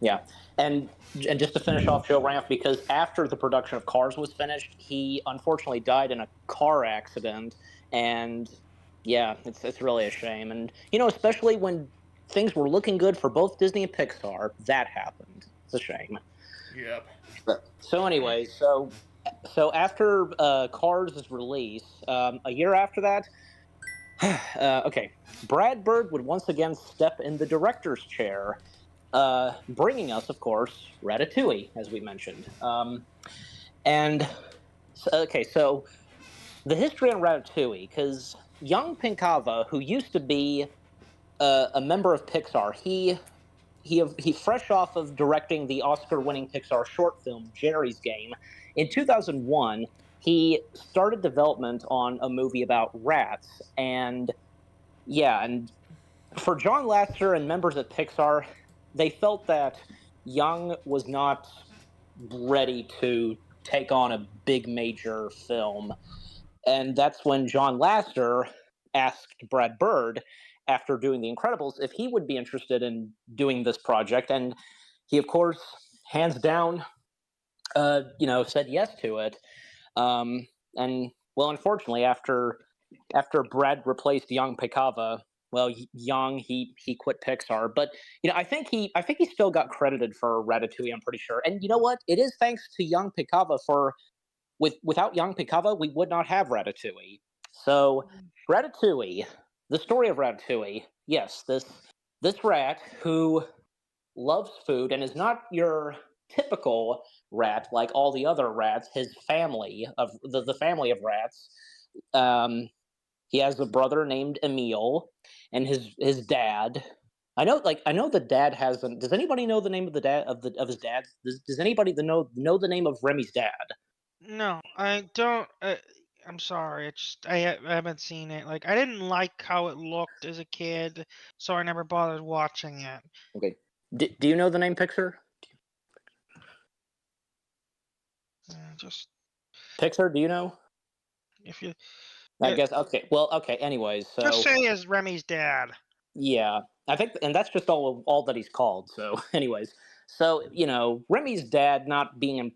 yeah, and just to finish off Joe Ranft, because after the production of Cars was finished, he unfortunately died in a car accident, and yeah, it's really a shame. And especially when things were looking good for both Disney and Pixar, that happened. It's a shame. Yep. So anyway, so after Cars' release, a year after that, okay, Brad Bird would once again step in the director's chair, bringing us, of course, Ratatouille, as we mentioned. And okay, so the history on Ratatouille, because young Pinkava, who used to be a member of Pixar, he fresh off of directing the Oscar-winning Pixar short film Jerry's Game. In 2001, he started development on a movie about rats, and yeah, and for John Lasseter and members at Pixar, they felt that Young was not ready to take on a big major film, and that's when John Lasseter asked Brad Bird, after doing The Incredibles, if he would be interested in doing this project. And he, of course, hands down, said yes to it. And well, unfortunately, after Brad replaced Young Picava, well, Young he quit Pixar. But I think he still got credited for Ratatouille. I'm pretty sure. And you know what? It is thanks to Young Picava for without Young Picava, we would not have Ratatouille. So Ratatouille, the story of Ratatouille, yes, this rat who loves food and is not your typical rat like all the other rats. His family of the family of rats. He has a brother named Emil, and his dad. I know the dad has. Does anybody know the name of the dad of his dad? Does anybody know the name of Remy's dad? No, I don't. I'm sorry. I haven't seen it. Like, I didn't like how it looked as a kid, so I never bothered watching it. Okay. Do you know the name Pixar? Just Pixar, do you know? if you I uh, guess okay. Well, okay. Anyways, just so say as Remy's dad. yeah, I think, and that's just all that he's called. So, anyways, so Remy's dad not being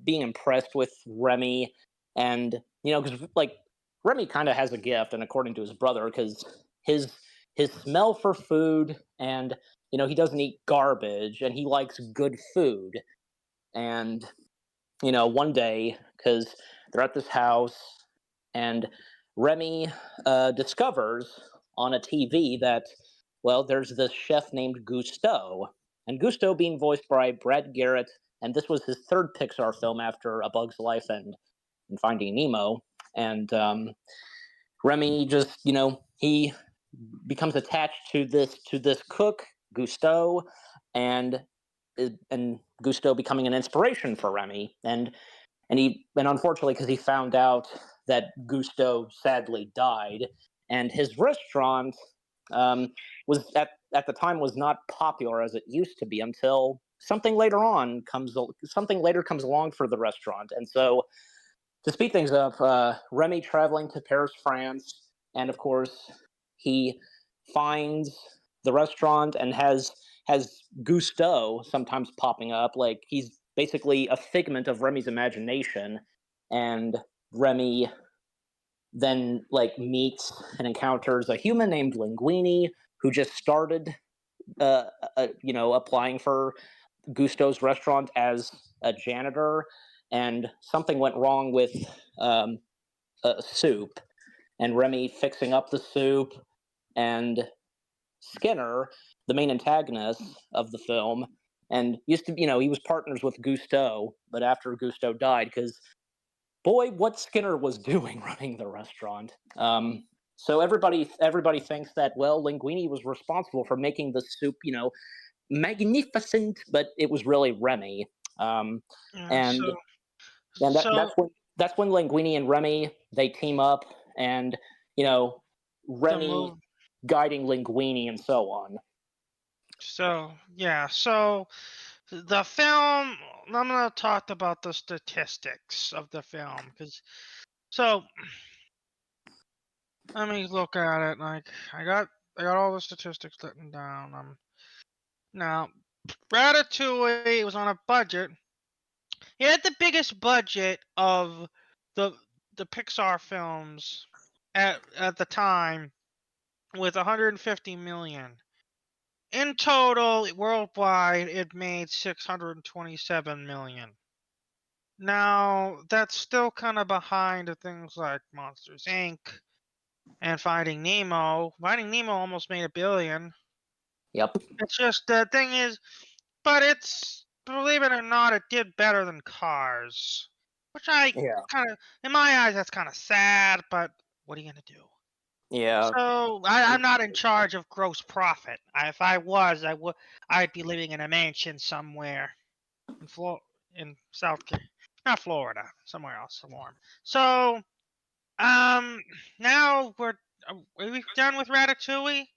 impressed with Remy, and because like Remy kind of has a gift, and according to his brother, because his smell for food, and he doesn't eat garbage, and he likes good food, and one day, because they're at this house, and Remy discovers on a TV that, well, there's this chef named Gusteau, and Gusteau being voiced by Brad Garrett, and this was his third Pixar film after A Bug's Life and Finding Nemo, and Remy just, he becomes attached to this cook, Gusteau, and and Gusteau becoming an inspiration for Remy, and unfortunately, because he found out that Gusteau sadly died, and his restaurant was at the time was not popular as it used to be until something later comes along for the restaurant. And so, to speed things up, Remy traveling to Paris, France, and of course he finds the restaurant and has Gusteau sometimes popping up, like he's basically a figment of Remy's imagination, and Remy then like meets and encounters a human named Linguini who just started applying for Gusto's restaurant as a janitor, and something went wrong with um, soup, and Remy fixing up the soup, and Skinner, the main antagonist of the film, and used to, he was partners with Gusteau, but after Gusteau died, because boy, what Skinner was doing running the restaurant. So everybody thinks that, well, Linguini was responsible for making the soup, magnificent, but it was really Remy. Um, Yeah, and so and so that's when Linguini and Remy, they team up, and you know the Remy move. guiding Linguini and so on. So yeah, so the film. I'm gonna talk about the statistics of the film because so let me look at it. Like I got all the statistics written down. Now Ratatouille was on a budget. It had the biggest budget of the the Pixar films at the time with 150 million. In total, worldwide, it made 627 million. Now, that's still kind of behind the things like Monsters Inc. and Finding Nemo. Finding Nemo almost made $1 billion. Yep. It's just the thing is, but it's, believe it or not, it did better than Cars. Which I Yeah. kind of, in my eyes, that's kind of sad, but what are you going to do? Yeah. So I'm not in charge of gross profit. If I was, I'd be living in a mansion somewhere in in not Florida, somewhere else warm. So now are we done with Ratatouille?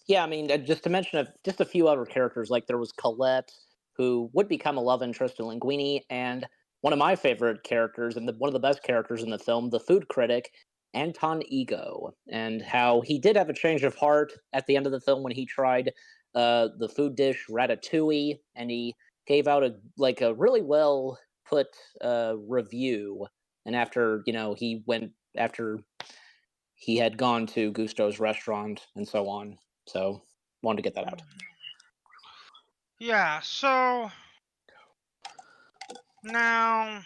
Yeah, I mean, just to mention just a few other characters, like there was Colette, who would become a love interest in Linguini, and one of my favorite characters, and one of the best characters in the film, the food critic, Anton Ego, and how he did have a change of heart at the end of the film when he tried the food dish ratatouille, and he gave out a really well put review. And after after he had gone to Gusto's restaurant and so on. So wanted to get that out. Yeah. So now,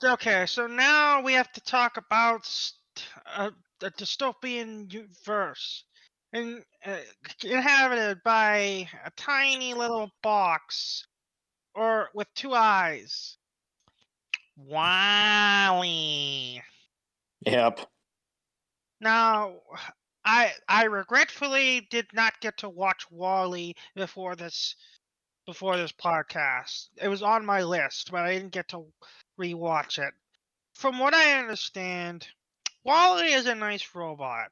okay. So now we have to talk about a dystopian verse. And inhabited by a tiny little box or with two eyes. Wally. Yep. Now, I regretfully did not get to watch Wally before this podcast. It was on my list, but I didn't get to rewatch it. From what I understand, Wally is a nice robot.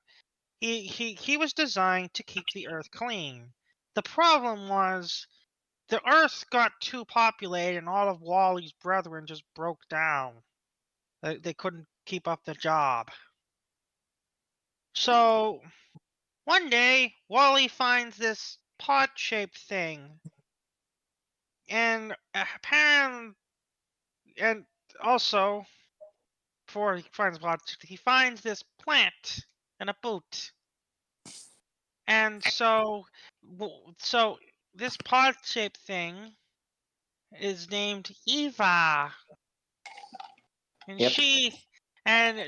He was designed to keep the Earth clean. The problem was the Earth got too populated and all of Wally's brethren just broke down. They couldn't keep up the job. So one day, Wally finds this pod-shaped thing, and apparently, and also before he finds pod, he finds this plant in a boot, and so this pod-shaped thing is named Eva, and Yep.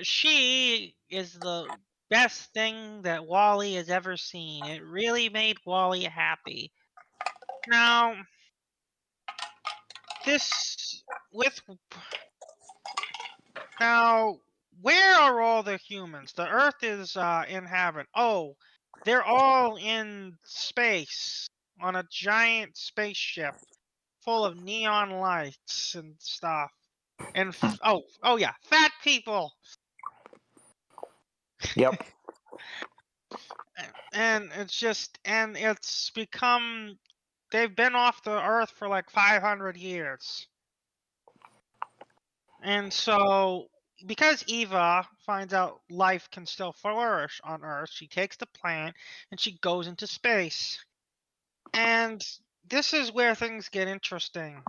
she is the best thing that Wally has ever seen. It really made Wally happy. Now, this with now, where are all the humans? The Earth is inhabited. Oh, they're all in space on a giant spaceship full of neon lights and stuff. And oh yeah, fat people. Yep. And it's become they've been off the Earth for like 500 years. And so, because Eva finds out life can still flourish on Earth, she takes the plant and she goes into space. And this is where things get interesting.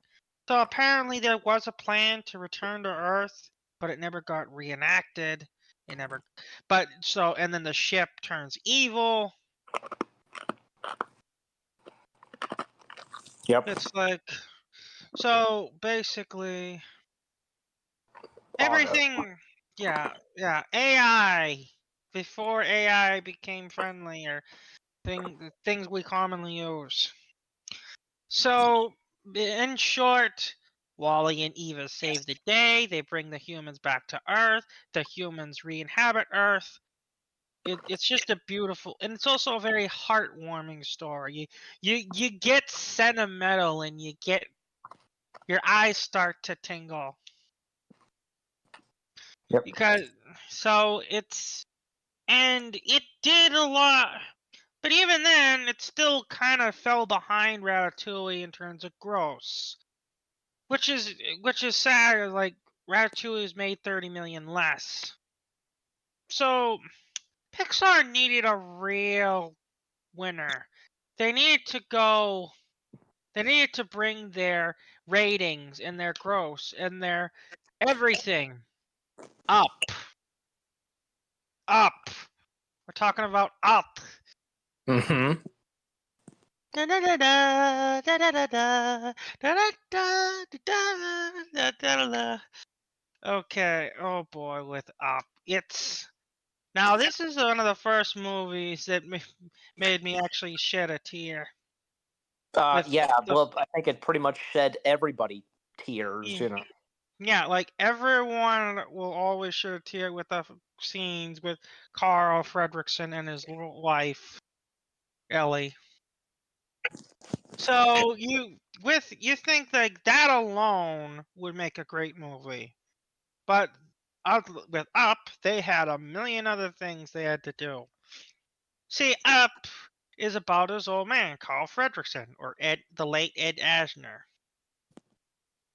So, apparently, there was a plan to return to Earth, but it never got reenacted. It never. And then the ship turns evil. Yep. It's like. So, basically. Everything, yeah. AI before AI became friendly or things we commonly use. So in short, Wally and Eva save the day. They bring the humans back to Earth. The humans re-inhabit Earth. It's just a beautiful, and it's also a very heartwarming story. You get sentimental, and you get your eyes start to tingle. Yep. Because it did a lot, but even then, it still kind of fell behind Ratatouille in terms of gross, which is sad. Like Ratatouille has made 30 million less, so Pixar needed a real winner. They needed to go. They needed to bring their ratings and their gross and their everything up. Up. We're talking about up. Mm-hmm. Da da da da da da da da da da da da da. Okay. Oh boy, with up. It's now this is one of the first movies that made me actually shed a tear. Yeah, The well, I think it pretty much shed everybody tears, you know. yeah, like everyone will always shed a tear with the scenes with Carl Fredricksen and his wife Ellie. So you think like that alone would make a great movie, but with Up they had a million other things they had to do. See, Up is about his old man Carl Fredricksen, or the late Ed Asner,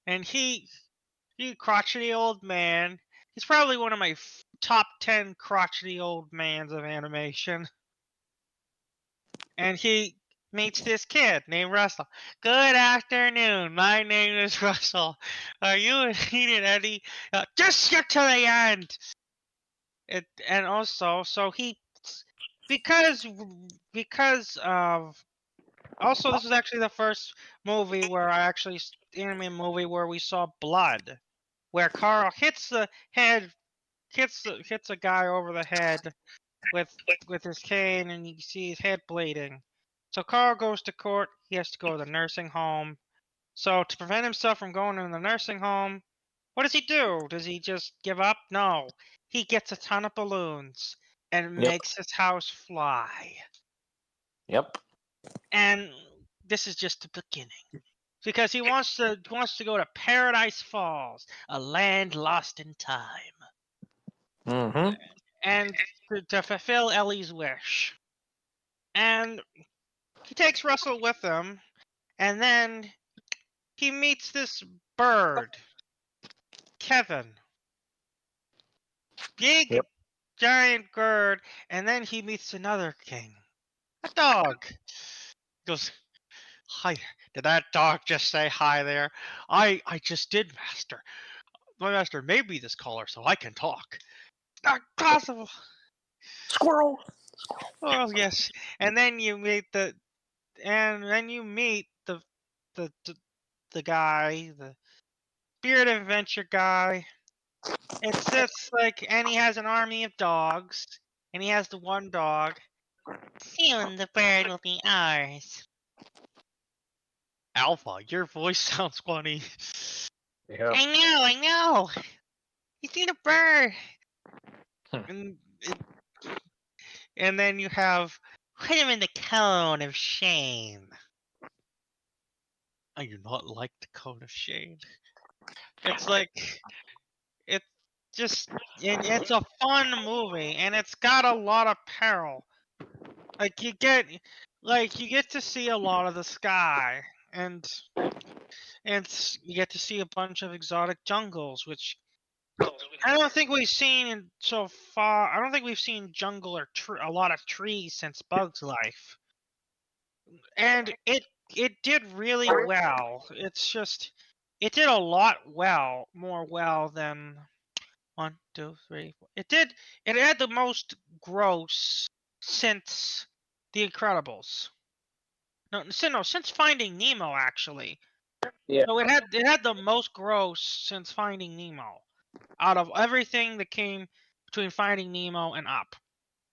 and he crotchety old man. He's probably one of my top 10 crotchety old mans of animation. And he meets this kid named Russell. Good afternoon. My name is Russell. Are you needed Eddie? Just get to the end. And also, so he because of also this was actually the first movie where I actually anime movie where we saw blood, where Carl hits the head hits a guy over the head with his cane, and you see his head bleeding. So Carl goes to court. He has to go to the nursing home. So to prevent himself from going to the nursing home, what does he do? Does he just give up? No. He gets a ton of balloons and Yep. makes his house fly. Yep. And this is just the beginning. Because he wants to go to Paradise Falls, a land lost in time. Mm-hmm. And to fulfill Ellie's wish. And he takes Russell with him, and then he meets this bird, Kevin. Big, Yep. giant bird, and then he meets another king, a dog. He goes, hi, did that dog just say hi there? I just did, master. My master made me this color so I can talk. Not possible. Squirrel. Oh yes. And then you meet the the the guy, the Spirit Adventure guy. It's just like, and he has an army of dogs, and he has the one dog. Soon the bird will be ours. Alpha, your voice sounds funny. Yeah. I know. You see the bird. and, and then you have put him in the cone of shame. I do not like the cone of shame. It's like it's just it's a fun movie, and it's got a lot of peril. Like you get to see a lot of the sky, and you get to see a bunch of exotic jungles, which I don't think we've seen so far. I don't think we've seen jungle or a lot of trees since Bug's Life, and it did really well. It's just it did a lot more well than 1, 2, 3, 4. It had the most gross since The Incredibles. No, since Finding Nemo, actually. Yeah. No, it had the most gross since Finding Nemo, out of everything that came between Finding Nemo and Up.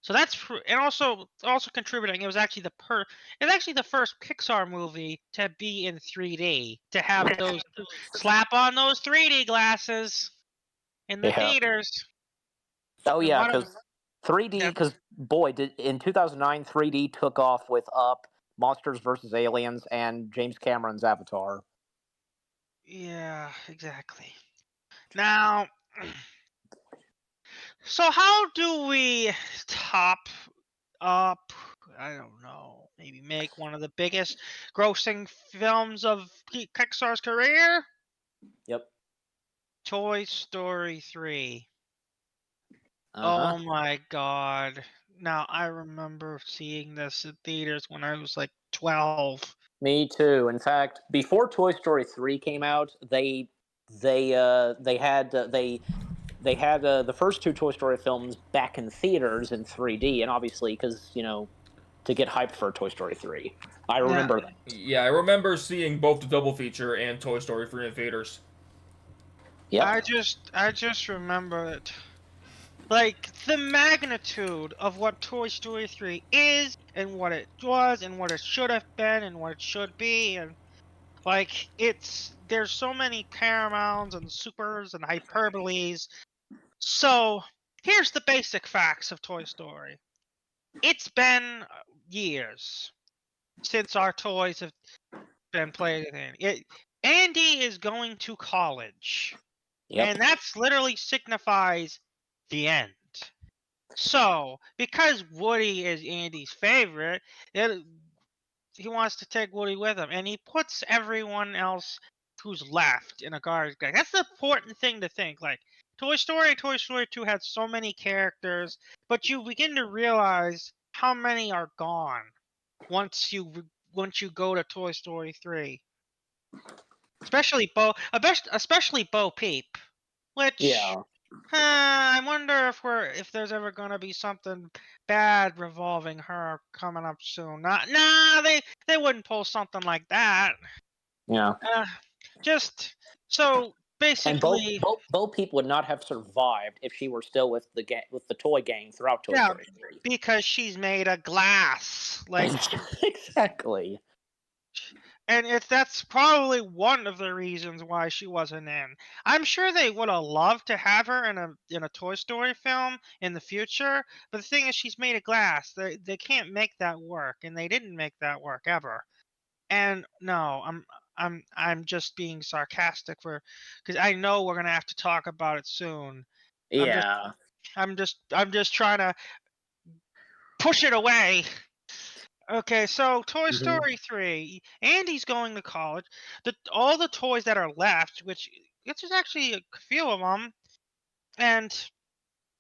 So and also contributing. It was actually the first Pixar movie to be in 3D, to have those slap on those 3D glasses in the Yeah. theaters. Oh And yeah, one of because 3D. yeah, Because boy, did in 2009 3D took off with Up, Monsters vs Aliens, and James Cameron's Avatar. yeah, exactly. Now, so how do we top up? I don't know. Maybe make one of the biggest grossing films of Pixar's career. Yep. Toy Story 3. Uh huh. Oh my god. Now I remember seeing this in theaters when I was like 12. Me too. In fact, before Toy Story 3 came out, they had the first two Toy Story films back in theaters in 3D, and obviously because to get hyped for Toy Story 3. I Yeah, remember that. Yeah, I remember seeing both the double feature and Toy Story 3 in theaters. Yep. I just remember it. Like the magnitude of what Toy Story 3 is and what it was and what it should have been and what it should be, and like there's so many paramounts and supers and hyperboles. So here's the basic facts of Toy Story. It's been years since our toys have been played in. Andy is going to college, Yep. and that's literally signifies the end. So, because Woody is Andy's favorite, he wants to take Woody with him, and he puts everyone else who's left in a garbage bag. That's the important thing to think. Like Toy Story, Toy Story 2 had so many characters, but you begin to realize how many are gone once you go to Toy Story 3. Especially Bo Peep, which Yeah. I wonder if there's ever gonna be something bad revolving her coming up soon. Nah, they wouldn't pull something like that. Yeah. Uh, just so And Bo, basically, Bo, Bo Peep would not have survived if she were still with the toy gang throughout Toy yeah, Story 3. because she's made of glass, like, Exactly. and that's probably one of the reasons why she wasn't in. I'm sure they would have loved to have her in a Toy Story film in the future, but the thing is, she's made of glass. They can't make that work, and they didn't make that work ever. And no, I'm just being sarcastic because I know we're gonna have to talk about it soon. I'm just Yeah. I'm just trying to push it away. Okay, so Toy Hmm. Story 3, Andy's going to college. All the toys that are left, which it's just actually a few of them, and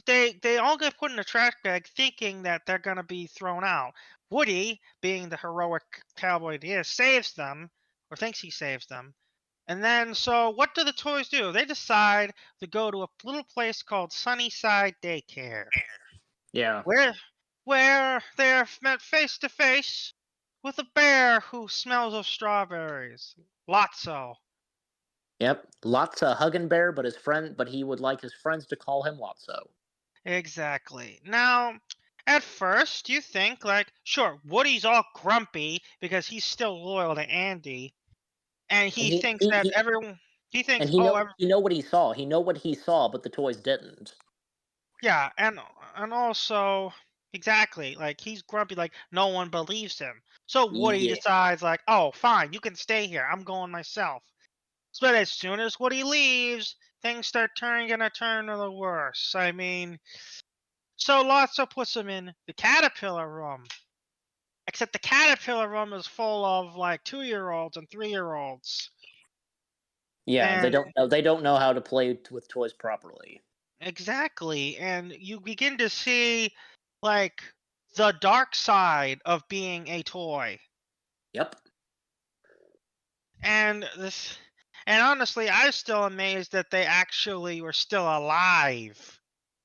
they all get put in a trash bag thinking that they're going to be thrown out. Woody, being the heroic cowboy he is, saves them, or thinks he saves them. And then, so what do the toys do? They decide to go to a little place called Sunnyside Daycare, Yeah. where they're met face to face with a bear who smells of strawberries. Lotso. Yep. Lotsa hugging bear, but he would like his friends to call him Lotso. Exactly. Now, at first, you think like, sure, Woody's all grumpy because he's still loyal to Andy, and And he thinks that everyone. He thinks, oh, he know what he saw. He know what he saw, but the toys didn't. yeah, and also exactly like he's grumpy, like no one believes him. So Woody Yeah. decides like, oh, fine, you can stay here. I'm going myself. But as soon as Woody leaves, things start gonna turn to the worse. I mean, so Lotso puts him in the caterpillar room. Except the caterpillar room is full of like 2-year-olds and 3-year-olds. Yeah, And they don't know how to play with toys properly. exactly. And you begin to see like the dark side of being a toy. Yep. And honestly, I'm still amazed that they actually were still alive.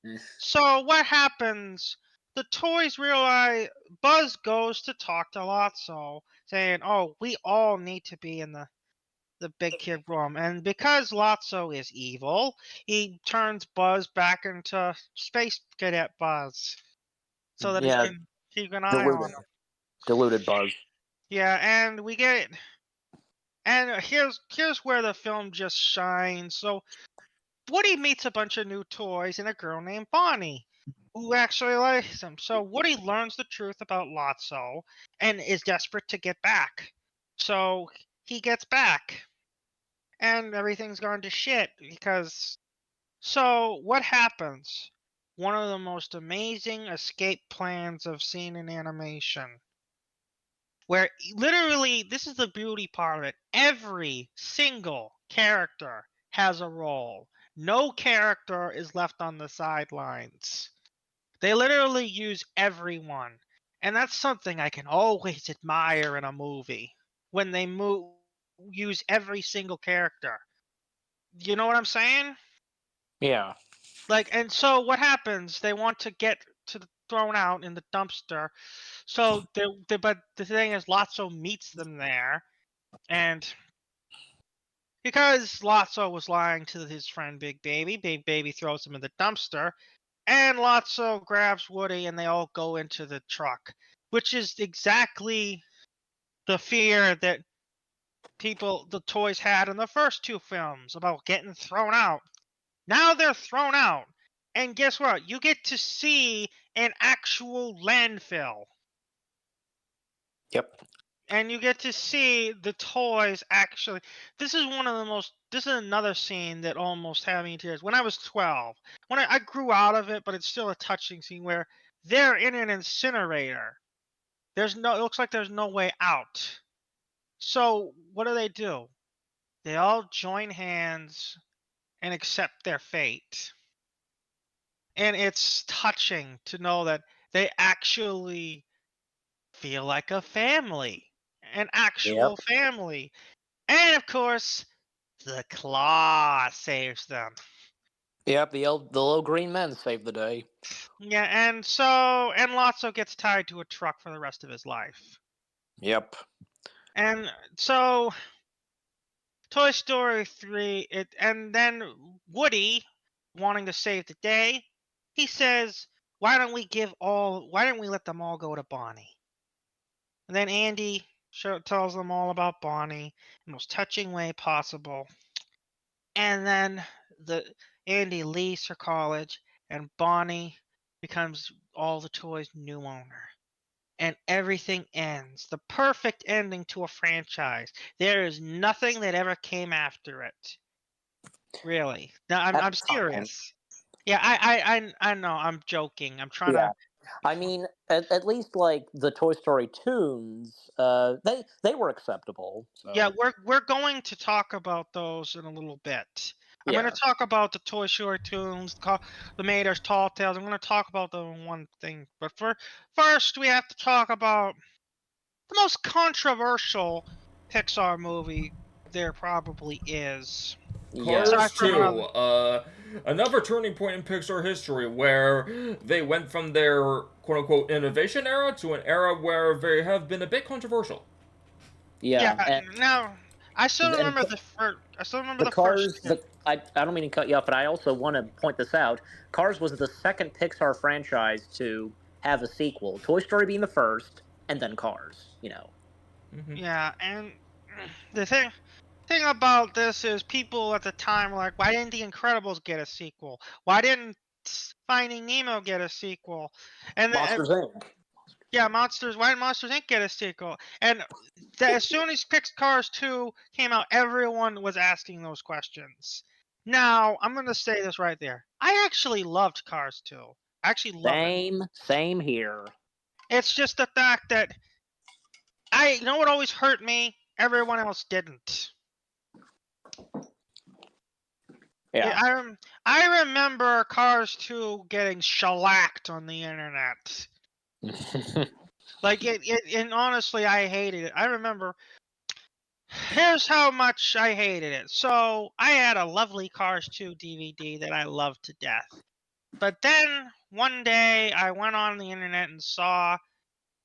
Mm. So what happens? The toys realize Buzz goes to talk to Lotso, saying, "Oh, we all need to be in the big kid room." And because Lotso is evil, he turns Buzz back into Space Cadet Buzz. so that he Yeah, can keep an eye on him. diluted Buzz. Yeah, and we get, and here's where the film just shines. So Woody meets a bunch of new toys and a girl named Bonnie, who actually likes him. So Woody learns the truth about Lotso and is desperate to get back. So he gets back, and everything's gone to shit because. So what happens? One of the most amazing escape plans I've seen in animation. Where literally, this is the beauty part of it. Every single character has a role. No character is left on the sidelines. They literally use everyone. And that's something I can always admire in a movie. When they use every single character. You know what I'm saying? Yeah. Like, and so what happens? They want to get to thrown out in the dumpster. So but the thing is, Lotso meets them there, and because Lotso was lying to his friend Big Baby throws him in the dumpster, and Lotso grabs Woody, and they all go into the truck, which is exactly the fear that the toys had in the first two films about getting thrown out. Now they're thrown out. And guess what? You get to see an actual landfill. Yep. And you get to see the toys actually. This is another scene that almost had me in tears. When I was 12, when I grew out of it, but it's still a touching scene where they're in an incinerator. It looks like there's no way out. So what do? They all join hands and accept their fate. And it's touching to know that they actually feel like a family, an Yep. actual family. And of course, the claw saves them. Yep. The little green men saved the day. Yeah, and Lotso gets tied to a truck for the rest of his life. Yep. And so Toy Story 3, and then Woody, wanting to save the day, he says, why don't we let them all go to Bonnie? And then Andy tells them all about Bonnie in the most touching way possible. And then Andy leaves for college, and Bonnie becomes all the toys' new owner. And everything ends. The perfect ending to a franchise. There is nothing that ever came after it. Really. No, I'm serious. Yeah, I know. I'm joking. I'm trying Yeah. to. I mean, at least like the Toy Story tunes, they were acceptable. So Yeah, we're going to talk about those in a little bit. I'm going yeah. to talk about the Toy Story tunes, the Mater's Tall Tales. I'm going to talk about the one thing, but first we have to talk about the most controversial Pixar movie there probably is. Yeah. Aside Cars from 2, another turning point in Pixar history where they went from their quote unquote innovation era to an era where they have been a bit controversial. Yeah. yeah. Now I still And remember the first. I still remember the the first Cars, two. I don't mean to cut you off, but I also want to point this out. Cars was the second Pixar franchise to have a sequel. Toy Story being the first, and then Cars. Mm-hmm. Yeah, and the thing about this is people at the time were like, why didn't The Incredibles get a sequel? Why didn't Finding Nemo get a sequel? And Monsters Inc. yeah, why didn't Monsters Inc. get a sequel? And as soon as Cars 2 came out, everyone was asking those questions. Now, I'm going to say this right there. I actually loved Cars 2. I actually love it. Same here. It's just the fact that you know what always hurt me? Everyone else didn't. Yeah. I remember Cars 2 getting shellacked on the internet. Like and honestly, I hated it. I remember. Here's how much I hated it. So I had a lovely Cars 2 DVD that I loved to death. But then one day I went on the internet and saw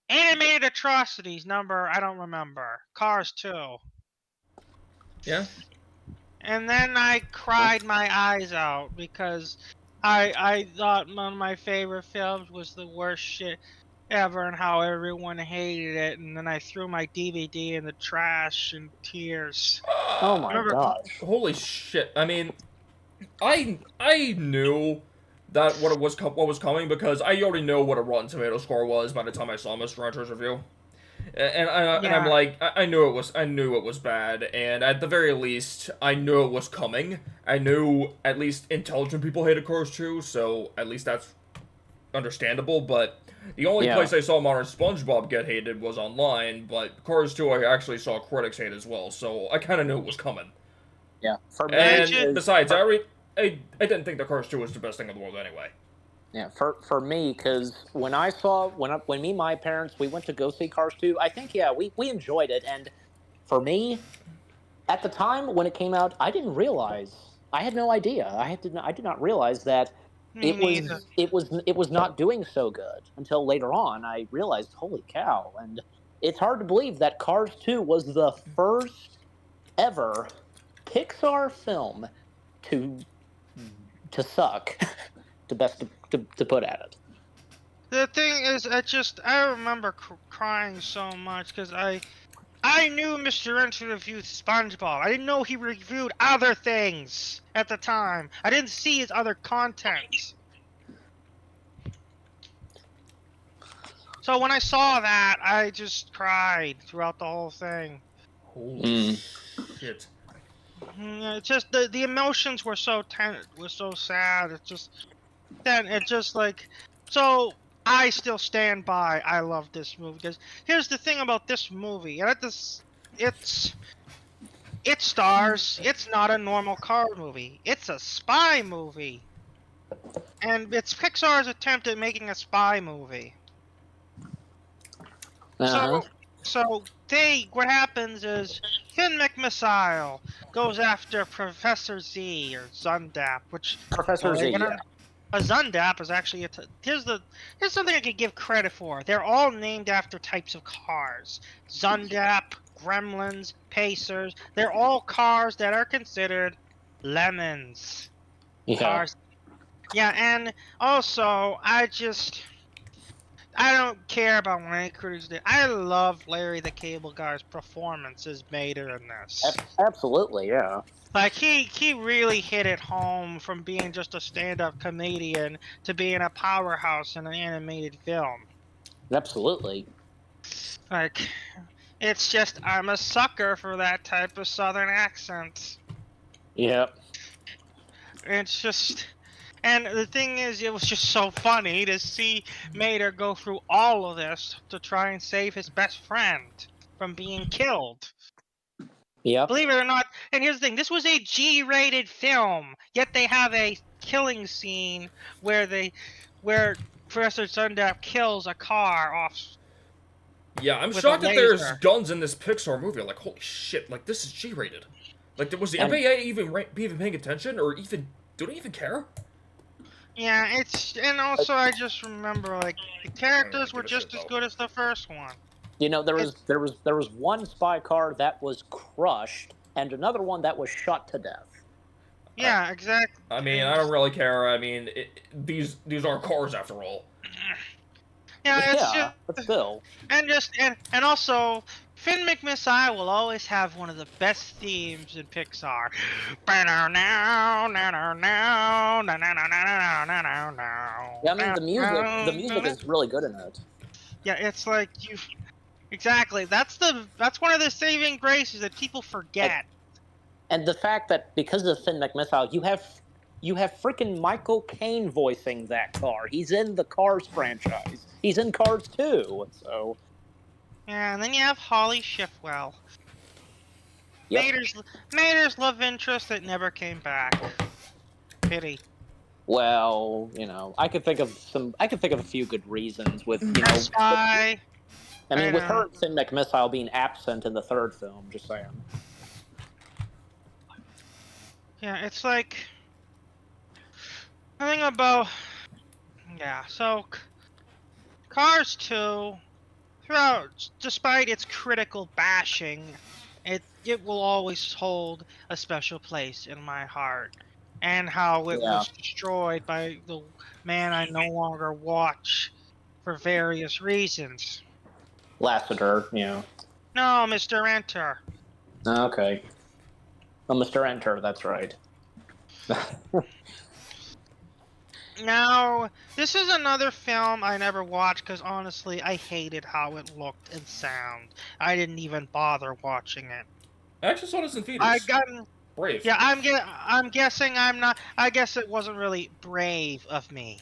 animated atrocities number I don't remember Cars 2. Yeah. And then I cried my eyes out because I thought one of my favorite films was the worst shit ever, and how everyone hated it, and then I threw my DVD in the trash in tears. Oh my Remember? gosh. Holy shit! I mean, I knew that what was coming because I already know what a Rotten Tomato score was by the time I saw Mr. Rancher's review. And I'm Yeah. like, I knew it was bad, and at the very least, I knew it was coming. I knew at least intelligent people hated Cars 2, so at least that's understandable. But the only Yeah. place I saw modern SpongeBob get hated was online. But Cars 2, I actually saw critics hate as well, so I kind of knew it was coming. Yeah. For me, And Imagine- besides, I didn't think the Cars 2 was the best thing in the world anyway. yeah, for me, because when me and my parents we went to go see Cars 2, I think we enjoyed it, and for me, at the time when it came out, I didn't realize, I had no idea, I did not realize that Me neither. it was not doing so good until later on. I realized, holy cow! And it's hard to believe that Cars 2 was the first ever Pixar film to suck, to put at it. The thing is, I remember crying so much because I knew Mr. Rancher reviewed SpongeBob. I didn't know he reviewed other things at the time. I didn't see his other content. So when I saw that, I just cried throughout the whole thing. Holy shit. It's just the emotions were so sad. It just like, so I still stand by. I love this movie because here's the thing about this movie. It stars. It's not a normal car movie. It's a spy movie, and it's Pixar's attempt at making a spy movie. Uh-huh. So what happens is Finn McMissile goes after Professor Z or Zundap, which Professor Z. Yeah. a Zundap is actually here's something I can give credit for. They're all named after types of cars. Zundap, Gremlins, Pacers. They're all cars that are considered lemons. Yeah. Cars. Yeah, and also I don't care about what any critics did. I love Larry the Cable Guy's performance as Mater in this. Absolutely, yeah. Like he really hit it home from being just a stand-up comedian to being a powerhouse in an animated film. Absolutely. Like, it's just I'm a sucker for that type of Southern accent. Yep. It's just, and the thing is, it was just so funny to see Mater go through all of this to try and save his best friend from being killed. Yep. Believe it or not, and here's the thing, this was a G-rated film, yet they have a killing scene where Professor Sundap kills a car off. Yeah, I'm With shocked a that there's laser. guns in this Pixar movie. Like, holy shit! Like, this is G-rated. Like, was the And- NBA even paying attention, or even do they even care? Yeah, and also I just remember, like, the characters give were a just shit, as though. good as the first one. You know, there was one spy car that was crushed, and another one that was shot to death. Yeah, exactly. I mean, I don't really care. I mean, these are cars after all. Yeah, it's Yeah, but still. and also Finn McMissile will always have one of the best themes in Pixar. Yeah, I mean the music is really good in it. Yeah, it's like exactly. That's one of the saving graces that people forget. And the fact that because of Finn McMissile, you have freaking Michael Caine voicing that car. He's in the Cars franchise. He's in Cars 2. So Yeah, and then you have Holly Shifwell. Yep. Mater's love interest that never came back. Pity. well, you know, I could think of a few good reasons with, you know, Spy. I mean, I with know. her and Finn McMissile being absent in the third film, just saying. Yeah, it's like the thing about so Cars 2 throughout, despite its critical bashing, it will always hold a special place in my heart. and how it Yeah. was destroyed by the man I no longer watch for various reasons. Lassiter, yeah. No, Mr. Enter. Okay. Oh, Mr. Enter, that's right. Now, this is another film I never watched because honestly, I hated how it looked and sound. I didn't even bother watching it. I actually saw this in I theaters. got Brave. Yeah, I'm guessing I'm not. I guess it wasn't really brave of me.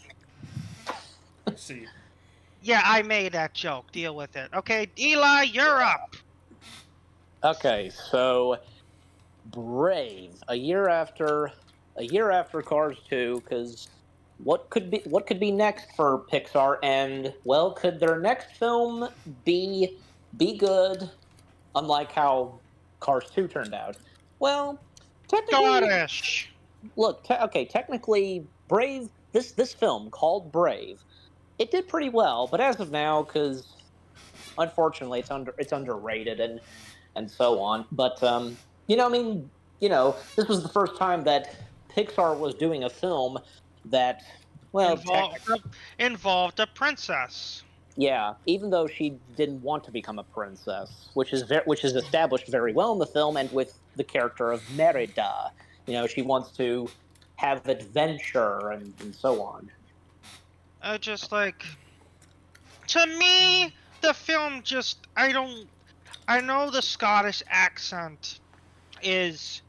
I see. Yeah, I made that joke. Deal with it. Okay, Eli, you're up. Okay, so Brave, a year after Cars 2, because what could be next for Pixar? And well, could their next film be good, unlike how Cars 2 turned out? Well, technically, Scottish. look, okay, technically, Brave, this film called Brave, it did pretty well, but as of now, because unfortunately it's underrated and so on. But I mean, this was the first time that Pixar was doing a film that, well, Involved involved a princess. yeah, even though she didn't want to become a princess, which is established very well in the film, and with the character of Merida, she wants to have adventure and so on. I just like to me the film just I don't I know the Scottish accent is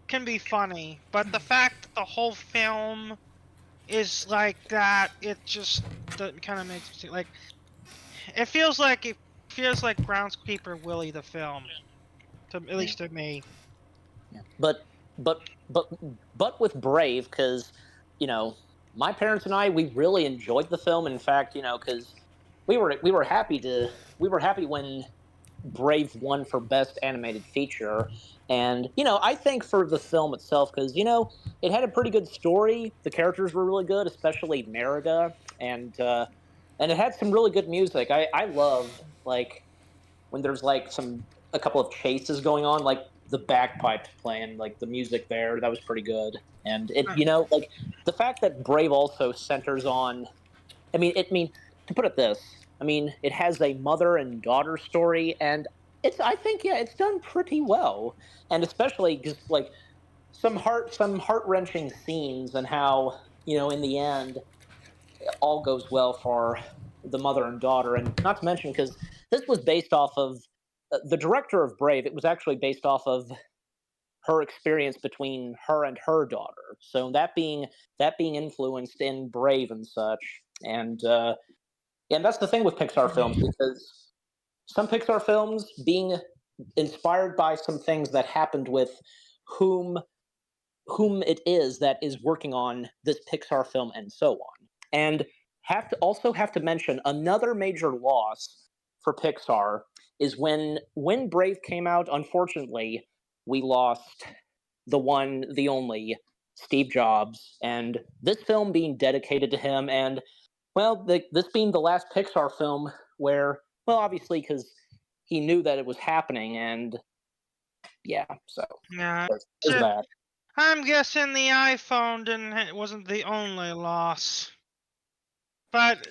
can be funny, but the fact that the whole film is like that, it just kind of makes me think, like it feels like Groundskeeper Willie the film, at Yeah. least to me. Yeah. But but with Brave, because you know my parents and I, we really enjoyed the film. In fact, because we were happy when Brave won for Best Animated Feature, and I think for the film itself, because it had a pretty good story. The characters were really good, especially Merida, and it had some really good music. I love, like, when there's like a couple of chases going on, like the bagpipes playing, like the music there, that was pretty good. And it, Uh, like the fact that Brave also centers on, I mean, to put it this, it has a mother and daughter story, and I think, yeah, it's done pretty well, and especially just like some heart wrenching scenes, and how in the end all goes well for the mother and daughter. And not to mention, because this was based off of the director of Brave, it was actually based off of her experience between her and her daughter. So that being influenced in Brave and such. And that's the thing with Pixar films, because some Pixar films being inspired by some things that happened with whom it is that is working on this Pixar film and so on. And have to mention another major loss for Pixar is when Brave came out, unfortunately, we lost the one, the only Steve Jobs, and this film being dedicated to him, and well, this being the last Pixar film where, well, obviously, because he knew that it was happening, and yeah, so yeah, there's that. I'm guessing the iPhone wasn't the only loss, but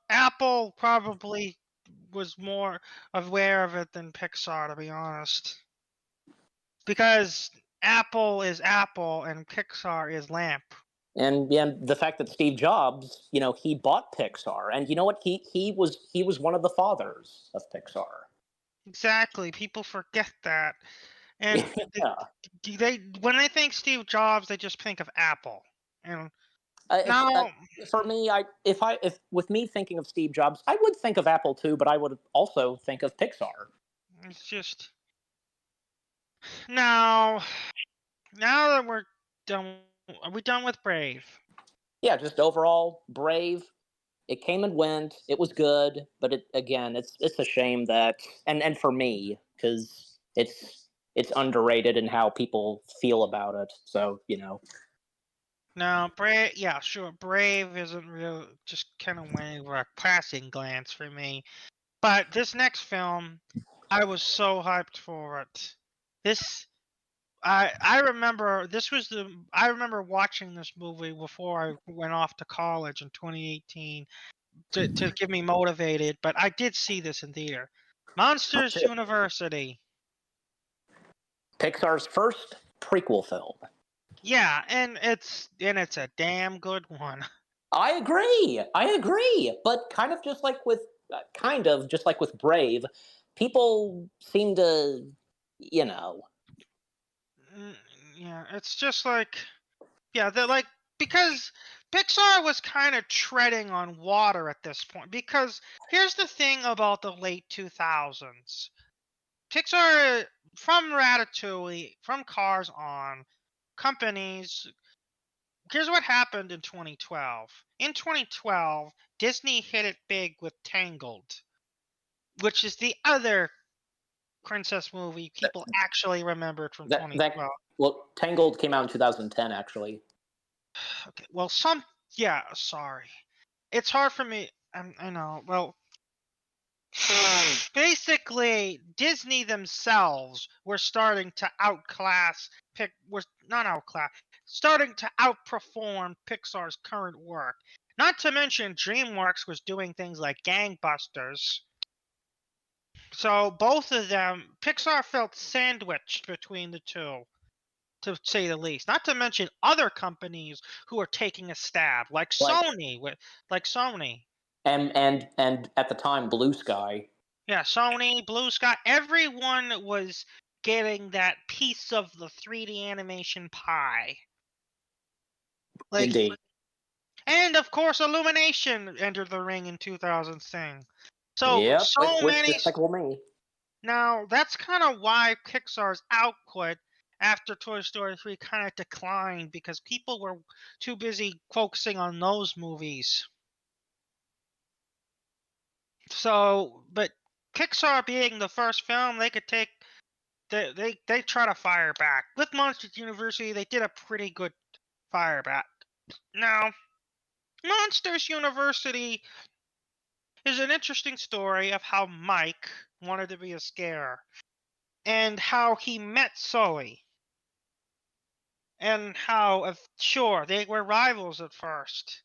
Apple probably was more aware of it than Pixar, to be honest, because Apple is Apple and Pixar is Lamp. And yeah, the fact that Steve Jobs, he bought Pixar, and you know what? He was one of the fathers of Pixar. Exactly, people forget that, and Yeah. they when they think Steve Jobs, they just think of Apple. And If, now, for me, if with me thinking of Steve Jobs, I would think of Apple too, but I would also think of Pixar. it's just now now that we're done, are we done with Brave? Yeah, just overall, Brave. It came and went. It was good, but it's a shame that, and for me, because it's underrated in how people feel about it. So Now, Brave, yeah, sure, Brave isn't real, just kind of went over a passing glance for me. But this next film, I was so hyped for it. This I remember I remember watching this movie before I went off to college in 2018 to get me motivated, but I did see this in theater. Monsters Shit. University. Pixar's first prequel film. Yeah, and it's a damn good one. I agree. But kind of just like with Brave, people seem to, you know, Mm, yeah, it's just like they're like because Pixar was kind of treading on water at this point because here's the thing about the late 2000s. Pixar from Ratatouille, from Cars on, companies here's what happened in 2012. In 2012, Disney hit it big with Tangled, which is the other princess movie that people actually remembered from that 2012. well, Tangled came out in 2010 actually. Okay, well, sorry. It's hard for me. I know. Well, basically, Disney themselves were starting to starting to outperform Pixar's current work. Not to mention, DreamWorks was doing things like Gangbusters. So both of them, Pixar felt sandwiched between the two, to say the least. Not to mention other companies who are taking a stab, like Like Sony. and at the time Blue Sky. Yeah, Sony, Blue Sky, everyone was getting that piece of the 3D animation pie. Like, Indeed. and of course, Illumination entered the ring in 2006. So, Yep, so with many. Despicable Me. Now, that's kind of why Pixar's output after Toy Story 3 kind of declined because people were too busy focusing on those movies. So, but Pixar being the first film, they could take they try to fire back. With Monsters University, they did a pretty good fire back. Now, Monsters University is an interesting story of how Mike wanted to be a scarer and how he met Sully. And how, sure, they were rivals at first,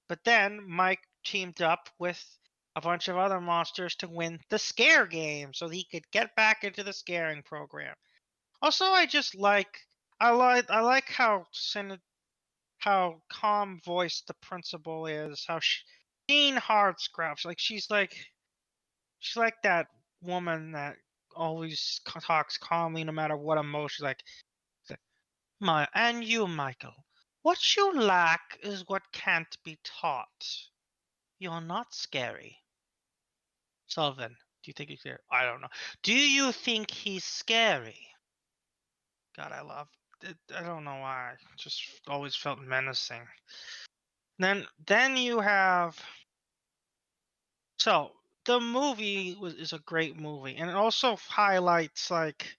but then Mike teamed up with a bunch of other monsters to win the scare game so he could get back into the scaring program. Also, I like how calm voiced the principal is. How Jean Hardscrabs, she's like that woman that always talks calmly no matter what emotion. Like, and you, Michael, what you lack is what can't be taught. You're not scary. Sullivan, do you think he's scary? I don't know. Do you think he's scary? God, I love it. I don't know why. Just always felt menacing. Then you have so the movie is a great movie, and it also highlights like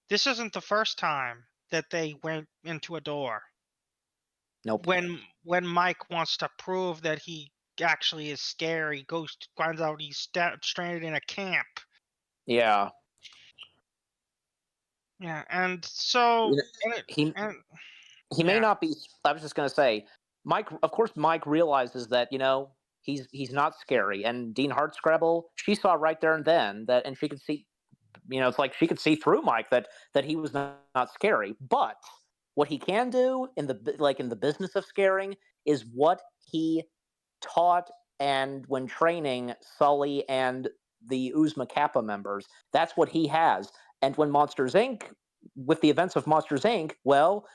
this isn't the first time that they went into a door. Nope. When Mike wants to prove that he actually is scary, finds out he's stranded in a camp. Yeah. Yeah, and so You know, he may yeah, not be. I was just going to say, Mike. Of course, Mike realizes that he's not scary, and Dean Hardscrabble, she saw right there and then that, and she could see. It's like she could see through Mike that he was not scary. But what he can do in the business of scaring is what he taught and when training Sully and the Uzma Kappa members. That's what he has. And when Monsters Inc. with the events of Monsters Inc., well,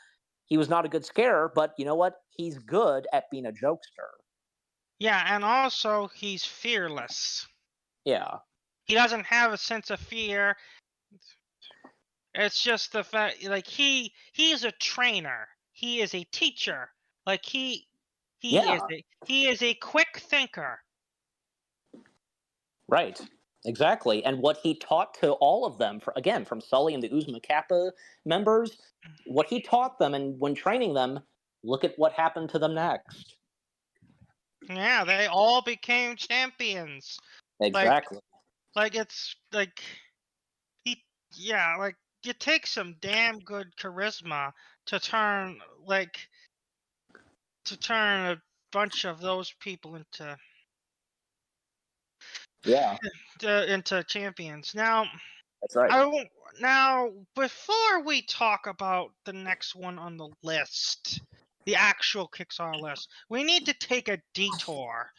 he was not a good scarer, but you know what? He's good at being a jokester. yeah, and also he's fearless. Yeah. He doesn't have a sense of fear. It's just the fact, like he's a trainer. He is a teacher. Like Yeah. he is a quick thinker. Right. Exactly. And what he taught to all of them, from Sully and the Uzma Kappa members, what he taught them and when training them, look at what happened to them next. Yeah, they all became champions. Exactly. Like it's like he yeah, like it takes some damn good charisma to turn a bunch of those people Yeah, into champions. Now, that's right. now before we talk about the next one on the list, the actual Pixar list, we need to take a detour.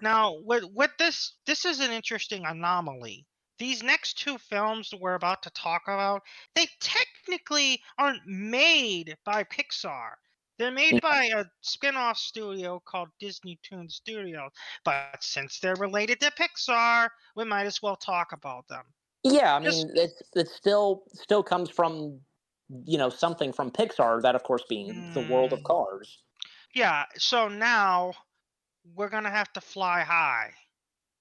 Now, with this is an interesting anomaly. These next two films that we're about to talk about, they technically aren't made by Pixar. They're made by a spin-off studio called Disney Toon Studios. But since they're related to Pixar, we might as well talk about them. Yeah, I Just mean, it still comes from, something from Pixar, that of course being the world of Cars. yeah, so now we're gonna have to fly high.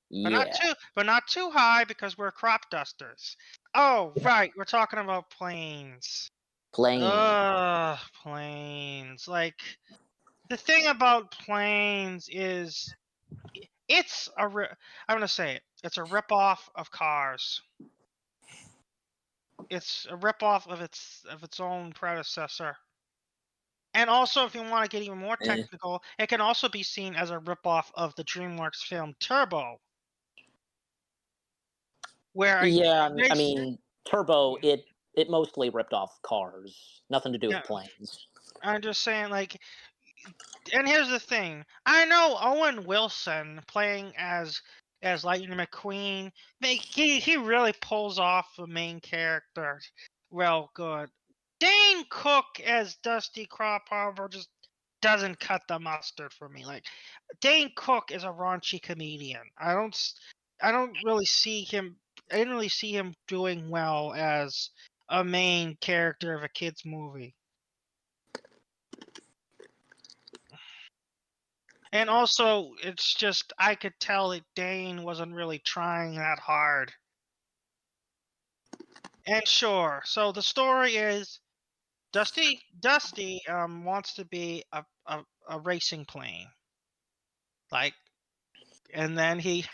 Yeah, But not too high because we're crop dusters. Oh, right, we're talking about planes. plane. Ugh, planes. Like the thing about planes is it's I'm gonna say it. It's a ripoff of Cars. It's a ripoff of its own predecessor. And also, if you want to get even more Eh. technical, it can also be seen as a ripoff of the DreamWorks film Turbo, where Yeah, I they mean, Turbo. It mostly ripped off Cars. Nothing to do yeah, with planes. I'm just saying, like, and here's the thing: I know Owen Wilson playing as Lightning McQueen. He really pulls off the main character well good. Dane Cook as Dusty Crop Harbor just doesn't cut the mustard for me. Like Dane Cook is a raunchy comedian. I don't really see him. I didn't really see him doing well as a main character of a kids movie. And also, it's just I could tell that Dane wasn't really trying that hard. And sure, so the story is Dusty wants to be a racing plane, like, and then he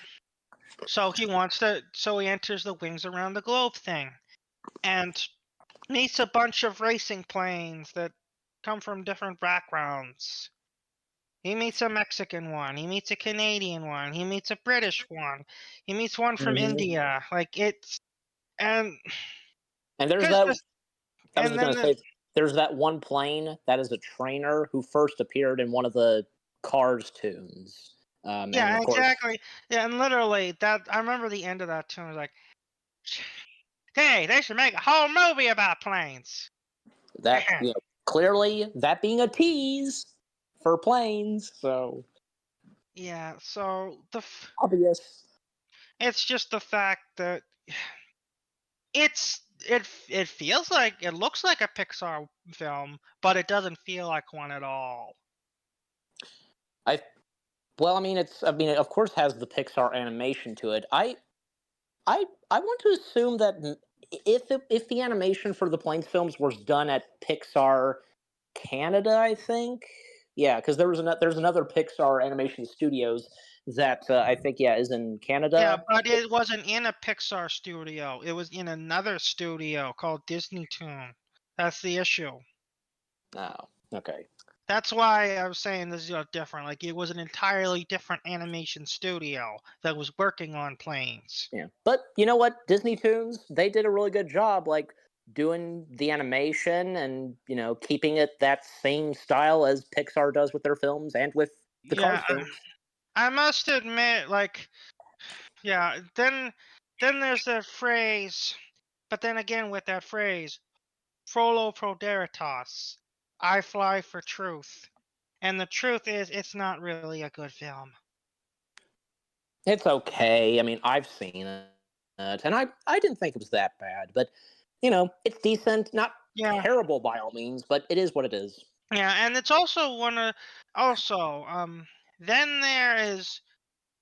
he enters the Wings Around the Globe thing, and meets a bunch of racing planes that come from different backgrounds. He meets a Mexican one. He meets a Canadian one. He meets a British one. He meets one from Hmm. India. Like it's and And there's because that. this I was and just then gonna the say, there's that one plane that is a trainer who first appeared in one of the Cars tunes. And yeah, of course, exactly. Yeah, and literally that I remember the end of that tune was like, hey, they should make a whole movie about planes. that clearly that being a tease for planes, so Yeah, so obvious. it's just the fact that it feels like it looks like a Pixar film, but it doesn't feel like one at all. I Well, I mean, I mean, it of course has the Pixar animation to it. I want to assume that if the animation for the Planes films was done at Pixar Canada, I think, yeah, because there's another Pixar animation studios that I think is in Yeah, Canada. but it wasn't in a Pixar studio. It was in another studio called Disney Toon. That's the issue. Oh, okay. That's why I was saying this is different. Like it was an entirely different animation studio that was working on planes. Yeah, but you know what? Disney Toons, they did a really good job, like doing the animation and keeping it that same style as Pixar does with their films and with the Yeah, Cars films. I must admit, like, yeah. Then there's that phrase, but then again with that phrase, "Frollo proderitas," I fly for truth, and the truth is, it's not really a good film. It's okay. I mean, I've seen it, and I didn't think it was that bad, but it's decent. Not Yeah, terrible by all means, but it is what it is. yeah, and it's also one of also then there is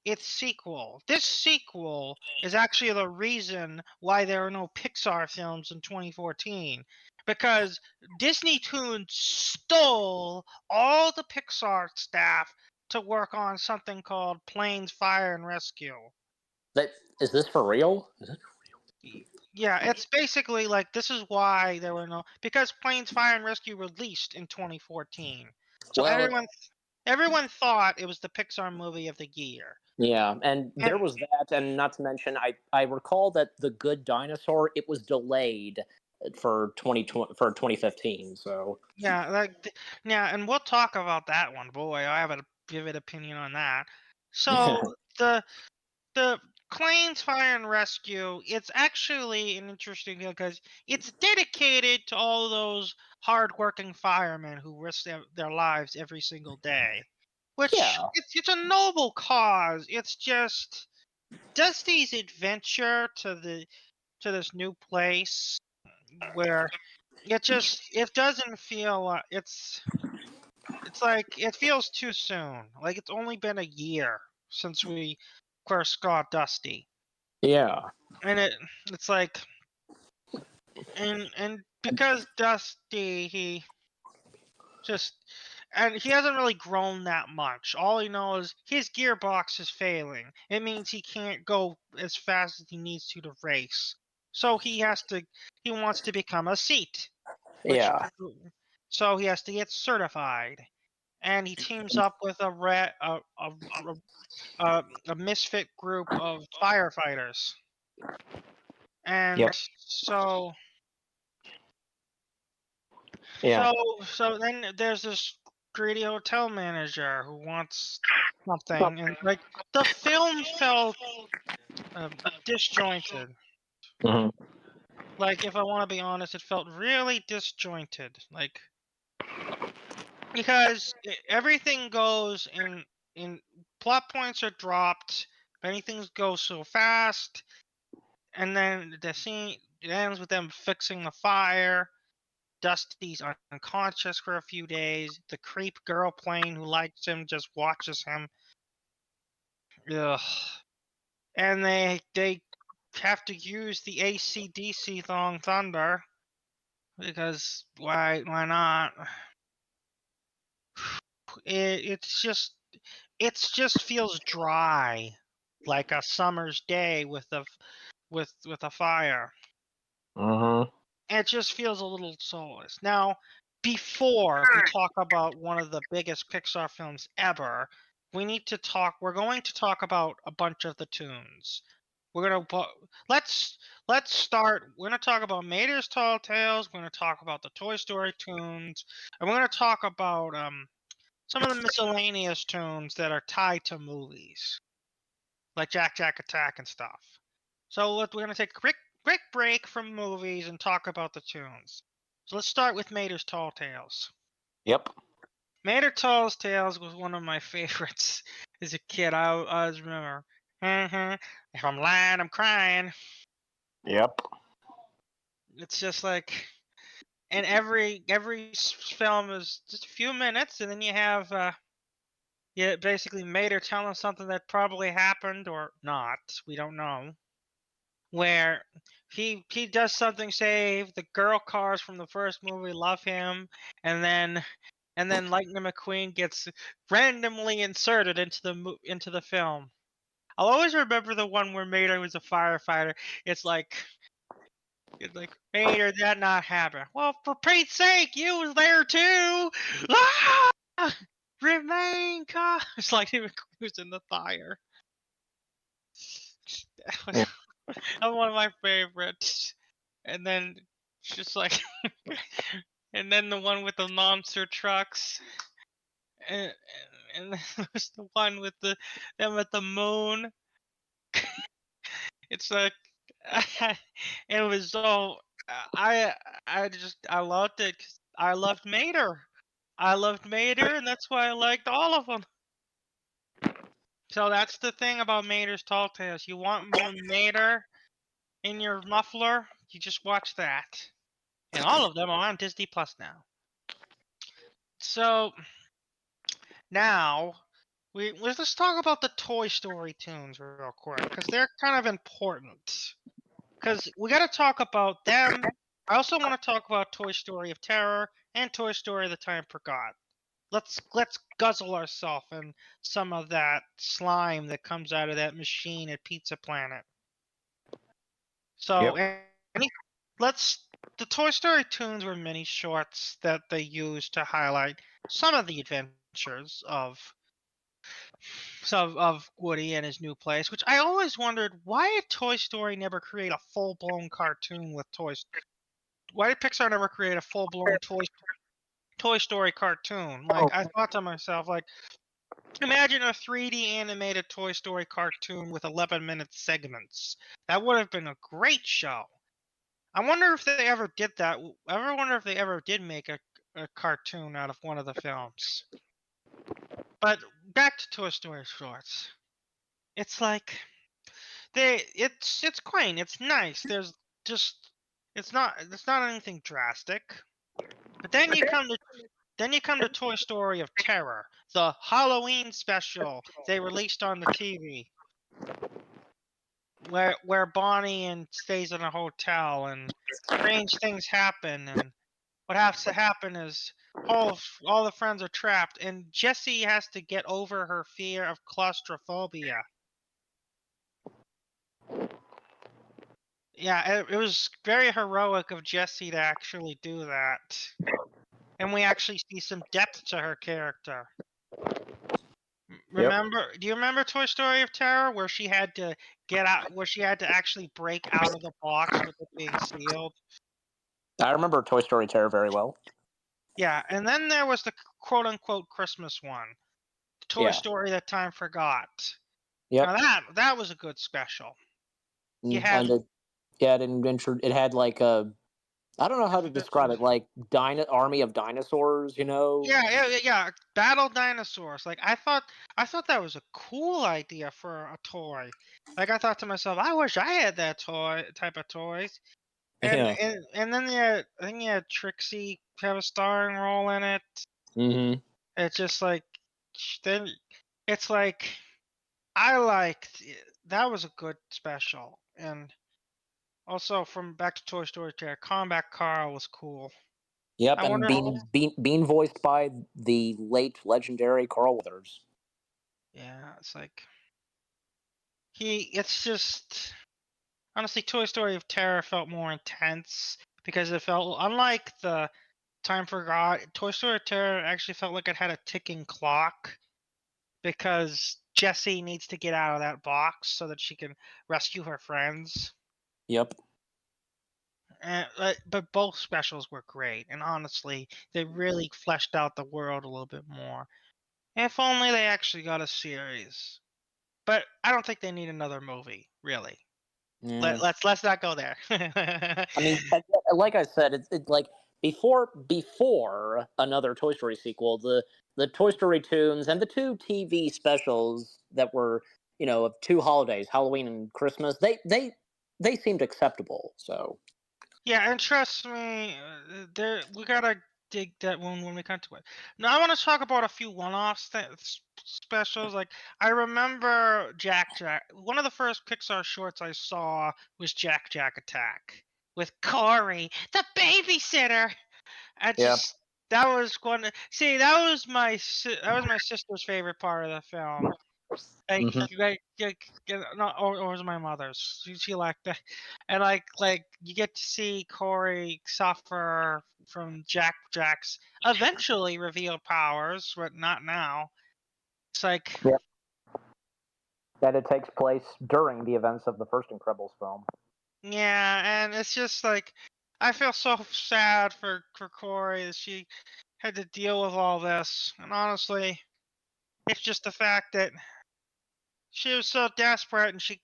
its sequel. This sequel is actually the reason why there are no Pixar films in 2014 because Disney Toon stole all the Pixar staff to work on something called Planes, Fire and Rescue. That is this for real? Is it for real? Yeah, it's basically like this is why there were no because Planes Fire and Rescue released in 2014. So Well, everyone thought it was the Pixar movie of the year. yeah, and And there was that, and not to mention, I recall that The Good Dinosaur, it was delayed for 2015. So yeah, yeah, and we'll talk about that one. Boy, I have a vivid opinion on that. So the Planes Fire and Rescue, it's actually an interesting deal because it's dedicated to all those hardworking firemen who risk their lives every single day. Which yeah, it's a noble cause. It's just Dusty's adventure to this new place where it doesn't feel it's like it feels too soon. Like it's only been a year since we first got Dusty. yeah, And it's like and because Dusty just and he hasn't really grown that much. All he knows is his gearbox is failing. It means he can't go as fast as he needs to race. So he wants to become a seat, which yeah, so he has to get certified. And he teams up with a misfit group of firefighters. And yep, yeah, so so then there's this greedy hotel manager who wants something, and like the film felt disjointed. hmm, Like if I want to be honest, it felt really disjointed. Like because everything goes in plot points are dropped, many things go so fast, and then the scene it ends with them fixing the fire. Dusty's unconscious for a few days. The creep girl plane who likes him just watches him. Ugh. And they have to use the AC/DC song Thunder because why not? It's just feels dry, like a summer's day with a fire. hmm, It just feels a little soulless. Now, before we talk about one of the biggest Pixar films ever, we're going to talk about a bunch of the tunes. We're gonna let's start. We're gonna talk about Mater's Tall Tales. We're gonna talk about the Toy Story tunes, and we're gonna talk about some of the miscellaneous tunes that are tied to movies, like Jack Jack Attack and stuff. So we're gonna take a quick break from movies and talk about the tunes. So let's start with Mater's Tall Tales. yep, Mater Tall's Tales was one of my favorites as a kid. I always remember. If I'm lying, I'm crying. yep, It's just like, and every film is just a few minutes, and then you have basically Mater telling something that probably happened or not. We don't know. Where he does something, say the girl cars from the first movie love him, and then Lightning McQueen gets randomly inserted into the film. I'll always remember the one where Mater was a firefighter. It's like Mater, that not happen. Well, for Pete's sake, you was there too. Ah! Remain calm. It's like he was in the fire. That was yeah, one of my favorites. And then just like, and then the one with the monster trucks, and and then there's the one with them at the moon. It's like, it was so I loved it 'cause I loved Mater. I loved Mater, and that's why I liked all of them. So that's the thing about Mater's Tall Tales. You want more Mater in your muffler? You just watch that. And all of them are on Disney Plus now. So now let's talk about the Toy Story tunes real quick because they're kind of important. Because we got to talk about them. I also want to talk about Toy Story of Terror and Toy Story The Time Forgot. Let's guzzle ourselves in some of that slime that comes out of that machine at Pizza Planet. So yep, The Toy Story tunes were mini shorts that they used to highlight some of the adventures of Woody and his new place, which I always wondered why did Toy Story never create a full blown cartoon with toys? Why did Pixar never create a full blown Toy Story cartoon? Like I thought to myself, like imagine a 3D animated Toy Story cartoon with 11-minute segments. That would have been a great show. I wonder if they ever did that. I wonder if they ever did make a cartoon out of one of the films. But back to Toy Story shorts. It's like it's quaint, it's nice. There's just it's not anything drastic. But then you come to Toy Story of Terror, the Halloween special they released on the TV, where Bonnie and stays in a hotel and strange things happen, and what has to happen is all the friends are trapped, and Jessie has to get over her fear of claustrophobia. Yeah, it was very heroic of Jessie to actually do that. And we actually see some depth to her character. Do you remember Toy Story of Terror where she had to where she had to actually break out of the box with it being sealed? I remember Toy Story Terror very well. Yeah, and then there was the quote unquote Christmas one. Toy Story That Time Forgot. Yep. Now that was a good special. You had And it had like a, I don't know how to describe it, like army of dinosaurs, you know? Yeah. Battle dinosaurs. Like I thought that was a cool idea for a toy. Like I thought to myself, I wish I had that type of toys. And Yeah. and then I think you had Trixie have a starring role in it. Mm-hmm. It's just like then it's like I liked that was a good special. And also from back to Toy Story 2, Combat Carl was cool. Yep, I and wonder. being voiced by the late legendary Carl Weathers. Yeah, it's like it's just honestly Toy Story of Terror felt more intense because it felt unlike the Time Forgot. Toy Story of Terror actually felt like it had a ticking clock because Jessie needs to get out of that box so that she can rescue her friends. Yep. And, but both specials were great, and honestly, they really fleshed out the world a little bit more. If only they actually got a series. But I don't think they need another movie, really. Yeah. Let's not go there. I mean, like I said, it's like before another Toy Story sequel, the Toy Story tunes and the two TV specials that were, of two holidays, Halloween and Christmas, they seemed acceptable. So Yeah, and trust me, we gotta dig that one when we come to it. Now I want to talk about a few one-off specials. Like I remember Jack Jack. One of the first Pixar shorts I saw was Jack Jack Attack with Corey, the babysitter. I yeah. just that was one. See, that was my sister's favorite part of the film. Like, Mhm. no, or was it my mother's? She liked that, and you get to see Corey suffer from Jack's eventually revealed powers, but not now. It's like, Yeah. That it takes place during the events of the first Incredibles film. yeah, and it's just like I feel so sad for Corey that she had to deal with all this, and honestly, it's just the fact that she was so desperate and she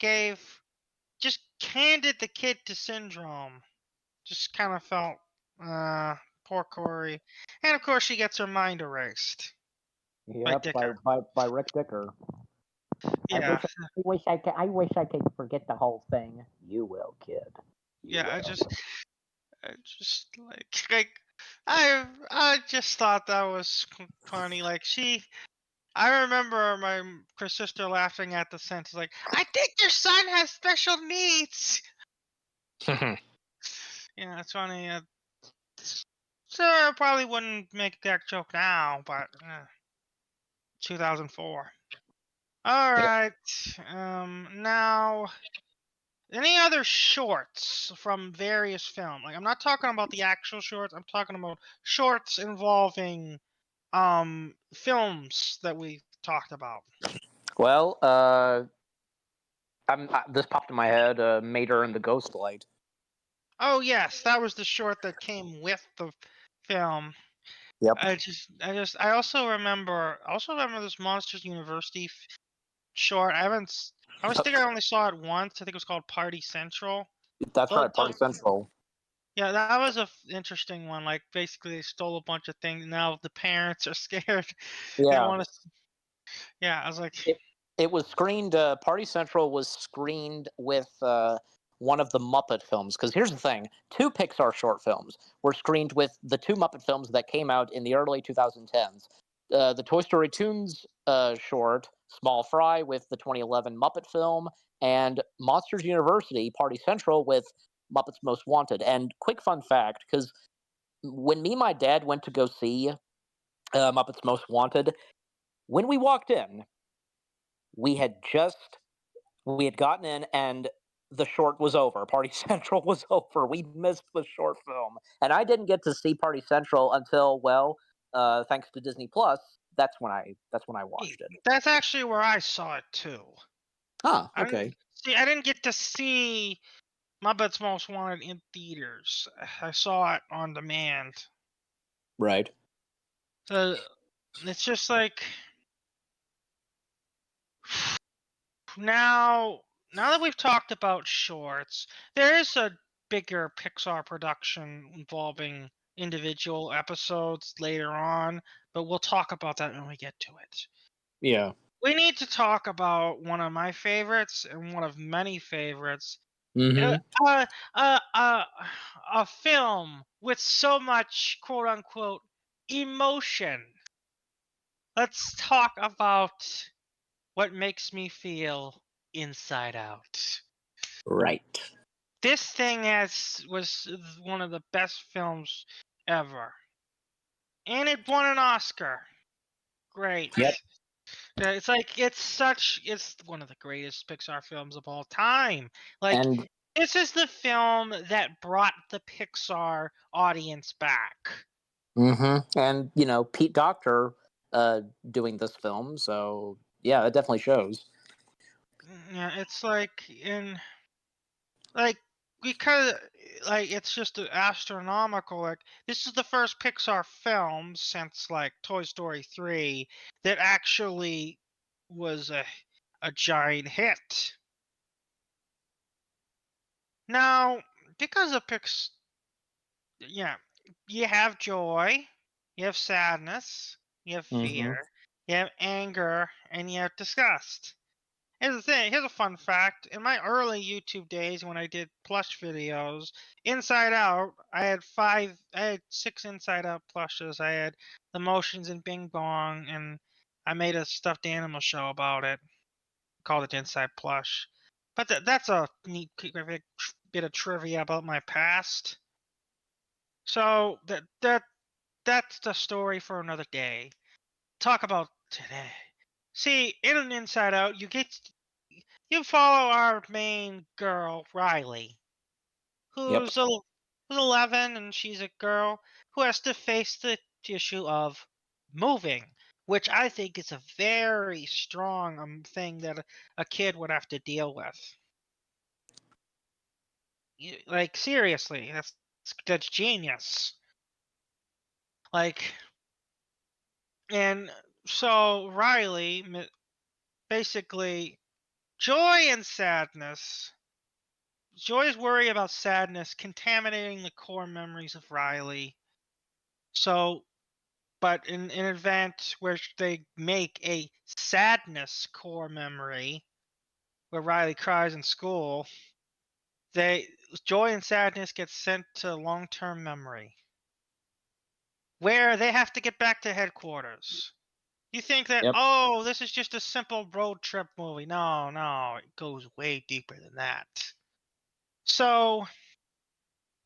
just handed the kid to Syndrome. Just kind of felt, poor Corey. And of course, she gets her mind erased by Yep, Dicker. by Rick Dicker. Yeah, I wish I could forget the whole thing. You will, kid. You yeah. will. I just I just thought that was funny. I remember my sister laughing at the sentence, like, "I think your son has special needs." Yeah, it's funny. So I probably wouldn't make that joke now, but 2004. All right. Now Any other shorts from various film? Like, I'm not talking about the actual shorts. I'm talking about shorts involving films that we talked about. Well, this popped in my head. Mater and the Ghostlight. Oh yes, that was the short that came with the film. Yep. I also remember this Monsters University short. I think I only saw it once. I think it was called Party Central. That's But right, Party Central. yeah, that was a interesting one. Like basically, they stole a bunch of things. Now the parents are scared. They Yeah. want to. Yeah, I was like, It was screened. Party Central was screened with one of the Muppet films. Because here's the thing: two Pixar short films were screened with the two Muppet films that came out in the early 2010s. The Toy Story Toons short, Small Fry, with the 2011 Muppet film, and Monsters University, Party Central, with Muppets Most Wanted. And quick fun fact: because when me and my dad went to go see Muppets Most Wanted, when we walked in, we had just we had gotten in and the short was over. Party Central was over. We missed the short film, and I didn't get to see Party Central until thanks to Disney Plus. That's when I watched it. that's actually where I saw it too. Ah, I didn't okay, see. I didn't get to see Muppets Most Wanted in theaters. I saw it on demand. right. So it's just like now. Now that we've talked about shorts, there is a bigger Pixar production involving individual episodes later on, but we'll talk about that when we get to it. Yeah. We need to talk about one of my favorites and one of many favorites. Uh, Mm-hmm. uh, uh, uh, a film with so much quote unquote emotion. Let's talk about what makes me feel Inside Out. Right. This thing was one of the best films ever, and it won an Oscar. Great. Yep. Yeah, it's one of the greatest Pixar films of all time. Like, And this is the film that brought the Pixar audience back. and Pete Docter doing this film, so yeah, that definitely shows. Yeah, it's like in like because like it's just astronomical. Like, this is the first Pixar film since like Toy Story 3 that actually was a giant hit. Now, because of yeah, you have joy, you have sadness, you have Mm-hmm. fear, you have anger, and you have disgust. Here's the thing. Here's a fun fact. In my early YouTube days, when I did plush videos, Inside Out, I had 6 Inside Out plushes. I had the Motions and Bing Bong, and I made a stuffed animal show about it. Called it Inside Plush. But that's a neat bit of trivia about my past. So that's the story for another day. Talk about today. See, in an Inside Out, you follow our main girl, Riley, Yep. who's 11, and she's a girl who has to face the issue of moving, which I think is a very strong thing that a kid would have to deal with. Like, seriously, that's genius. Like, and so Riley, basically, joy and sadness. Joy's worry about sadness contaminating the core memories of Riley. So, but in an event where they make a sadness core memory, where Riley cries in school, they joy and sadness get sent to long-term memory, where they have to get back to headquarters. You think that, Yep. oh, this is just a simple road trip movie. No, no, it goes way deeper than that. So,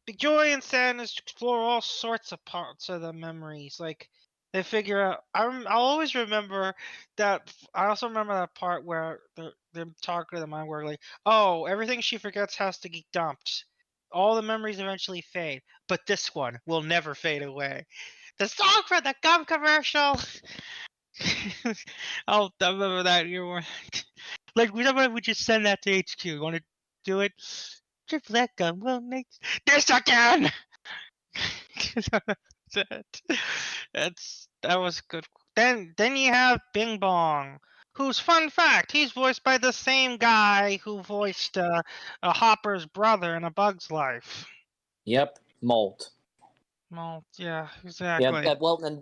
the joy and sadness explore all sorts of parts of the memories. Like, they figure out. I'll always remember that. I also remember that part where them talking to the mind where like, oh, everything she forgets has to get dumped. All the memories eventually fade, but this one will never fade away. The song for the gum commercial. I remember that. You were like, somebody would just send that to HQ. You want to do it? Triple that gum will make this again. That was good. Then you have Bing Bong, who's fun fact, he's voiced by the same guy who voiced Hopper's brother in A Bug's Life. Yep, Molt. Well, yeah, Yeah, exactly.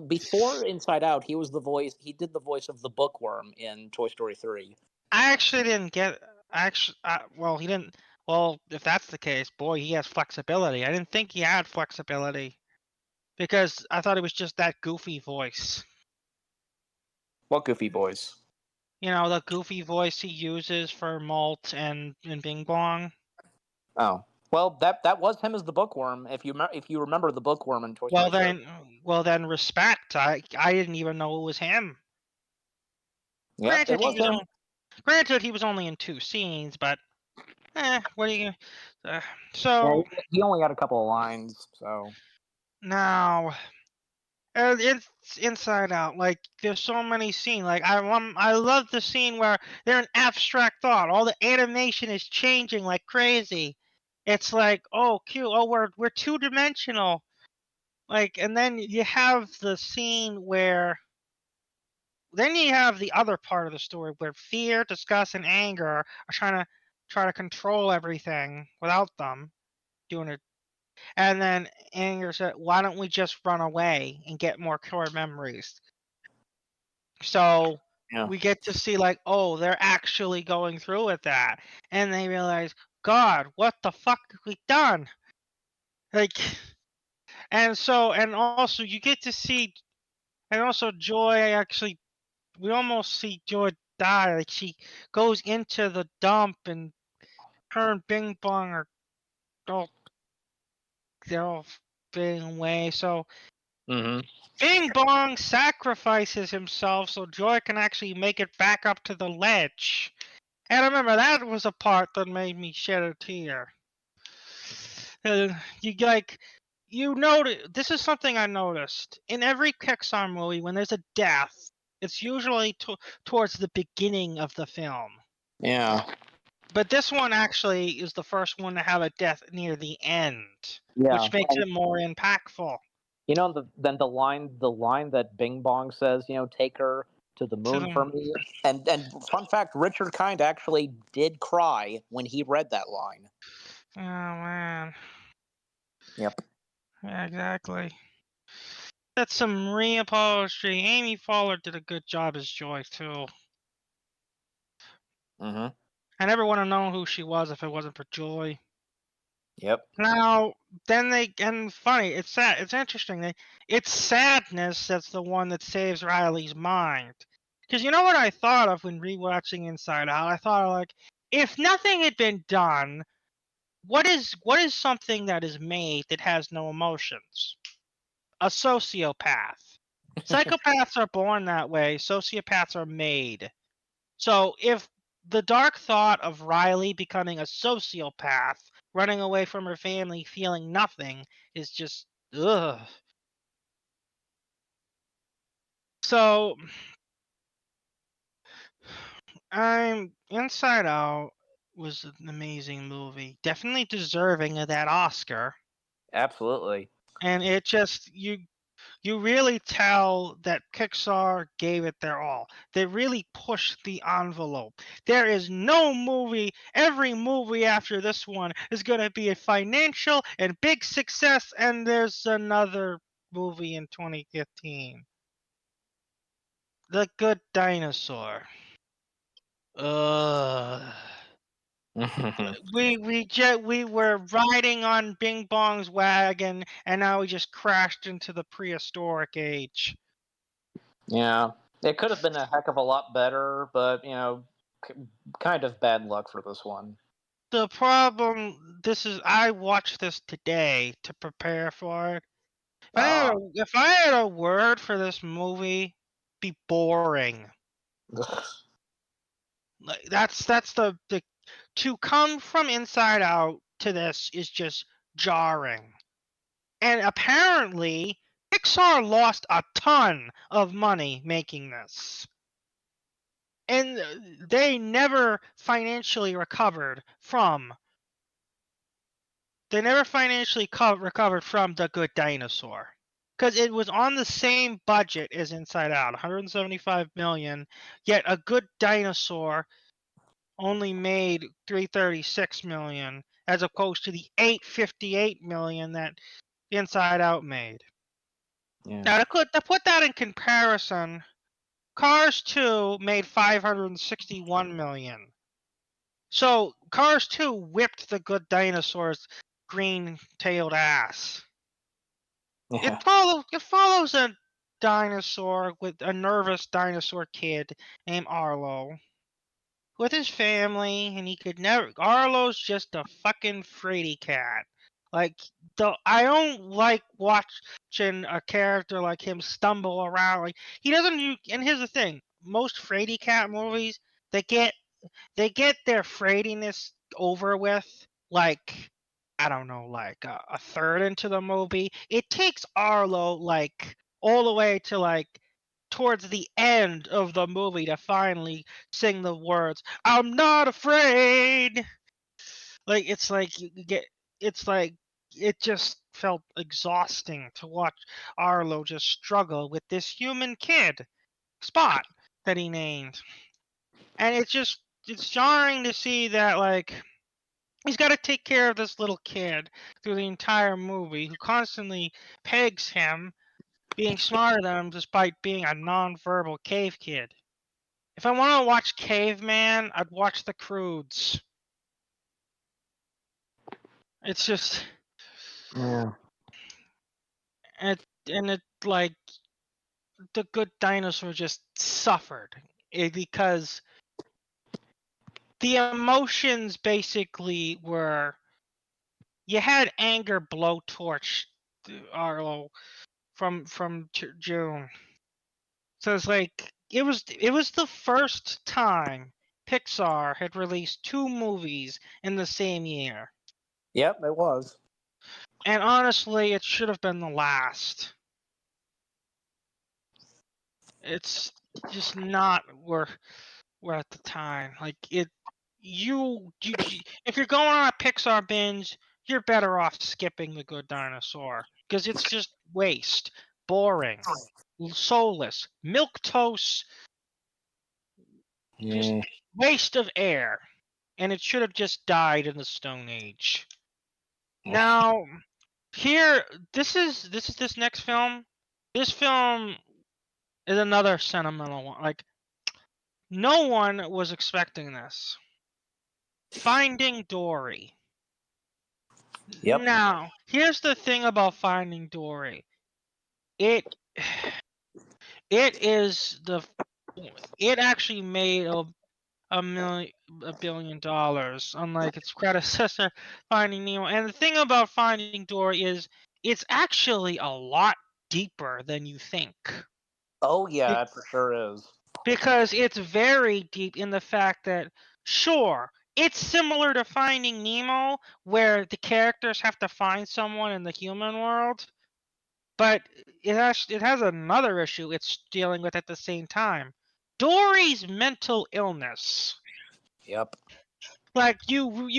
before Inside Out, he was the voice. He did the voice of the bookworm in Toy Story 3. I actually didn't get. Well, he didn't. Well, if that's the case, boy, he has flexibility. I didn't think he had flexibility because I thought it was just that goofy voice. What goofy voice? You know, the goofy voice he uses for Molt and Bing Bong. Oh, well, that was him as the bookworm. If you remember the bookworm in Toy Story 3. Well then, respect. I didn't even know it was him. Yeah, it was him. Granted, he was only in 2 scenes, but what are you? So Yeah, he only had a couple of lines. So now, it's Inside Out. Like, there's so many scenes. Like, I love the scene where they're an abstract thought. All the animation is changing like crazy. It's like, oh, cute. Oh, we're 2-dimensional. Like, and then you have the scene where. Then you have the other part of the story where fear, disgust, and anger are trying to control everything without them doing it. And then anger said, "Why don't we just run away and get more core memories?" So yeah, we get to see like, oh, they're actually going through with that, and they realize, God, what the fuck have we done? Like, and also you get to see, and also Joy actually. We almost see Joy die. Like, she goes into the dump, and her and Bing Bong are all they're all fading away. So Bing Bong sacrifices himself so Joy can actually make it back up to the ledge. And I remember that was a part that made me shed a tear. You notice this is something I noticed in every Pixar movie. When there's a death, it's usually towards the beginning of the film. yeah. But this one actually is the first one to have a death near the end, Yeah, which makes it more impactful. You know, the line that Bing Bong says, take her to the moon for me. And fun fact, Richard Kind actually did cry when he read that line. Oh man. Yep. Yeah, exactly. That's some real poetry. Amy Poehler did a good job as Joy too. I never would have known who she was if it wasn't for Joy. Yep. Now, and funny, it's sad. It's interesting. It's sadness that's the one that saves Riley's mind. Because you know what I thought of when rewatching Inside Out? I thought like, if nothing had been done, what is something that is made that has no emotions? A sociopath. Psychopaths are born that way. Sociopaths are made. So if the dark thought of Riley becoming a sociopath, running away from her family, feeling nothing, is just ugh. So Inside Out was an amazing movie. Definitely deserving of that Oscar. Absolutely. And it just you really tell that Pixar gave it their all. They really pushed the envelope. There is no movie, every movie after this one is going to be a financial and big success, and there's another movie in 2015. The Good Dinosaur. We were riding on Bing Bong's wagon, and now we just crashed into the prehistoric age. Yeah, it could have been a heck of a lot better, but kind of bad luck for this one. The problem, I watched this today to prepare for it. If I had a word for this movie, be boring. Like, that's the to come from Inside Out to this is just jarring. And apparently, Pixar lost a ton of money making this. And they never financially recovered from. They never financially recovered from The Good Dinosaur. Because it was on the same budget as Inside Out, 175 million, yet A Good Dinosaur only made 336 million, as opposed to the 858 million that Inside Out made. Yeah. Now, to put that in comparison, Cars 2 made 561 million. So Cars 2 whipped The Good Dinosaur's green-tailed ass. Yeah. It follows a dinosaur with a nervous dinosaur kid named Arlo with his family, and he could never. Arlo's just a fucking fraidy cat. Like, I don't like watching a character like him stumble around. Like, he doesn't. And here's the thing: most fraidy cat movies, they get their fraidiness over with, like, I don't know, like a third into the movie. It takes Arlo like all the way to like towards the end of the movie to finally sing the words, "I'm not afraid." Like, it's like you get, it's like it just felt exhausting to watch Arlo just struggle with this human kid, Spot, that he named. And it's jarring to see that, like, he's got to take care of this little kid through the entire movie who constantly pegs him being smarter than him despite being a non-verbal cave kid. If I want to watch Caveman, I'd watch The Croods. It's just, Yeah. and it like The Good Dinosaur just suffered because the emotions basically were, you had anger blowtorch Arlo from June. So it's like it was the first time Pixar had released 2 movies in the same year. Yep, it was. And honestly, it should have been the last. It's just not where we're at the time. Like, it you if you're going on a Pixar binge, you're better off skipping The Good Dinosaur because it's just waste, boring, soulless, milquetoast, just Yeah. waste of air, and it should have just died in the Stone Age. Now, here, this next film. This film is another sentimental one. Like, no one was expecting this. Finding Dory. Yep. Now, here's the thing about Finding Dory. It is it actually made $1 billion, unlike its predecessor, Finding Nemo. And the thing about Finding Dory is it's actually a lot deeper than you think. Oh yeah, it for sure is. Because it's very deep in the fact that, sure, it's similar to Finding Nemo, where the characters have to find someone in the human world, but it has another issue it's dealing with at the same time. Dory's mental illness. Yep. Like, you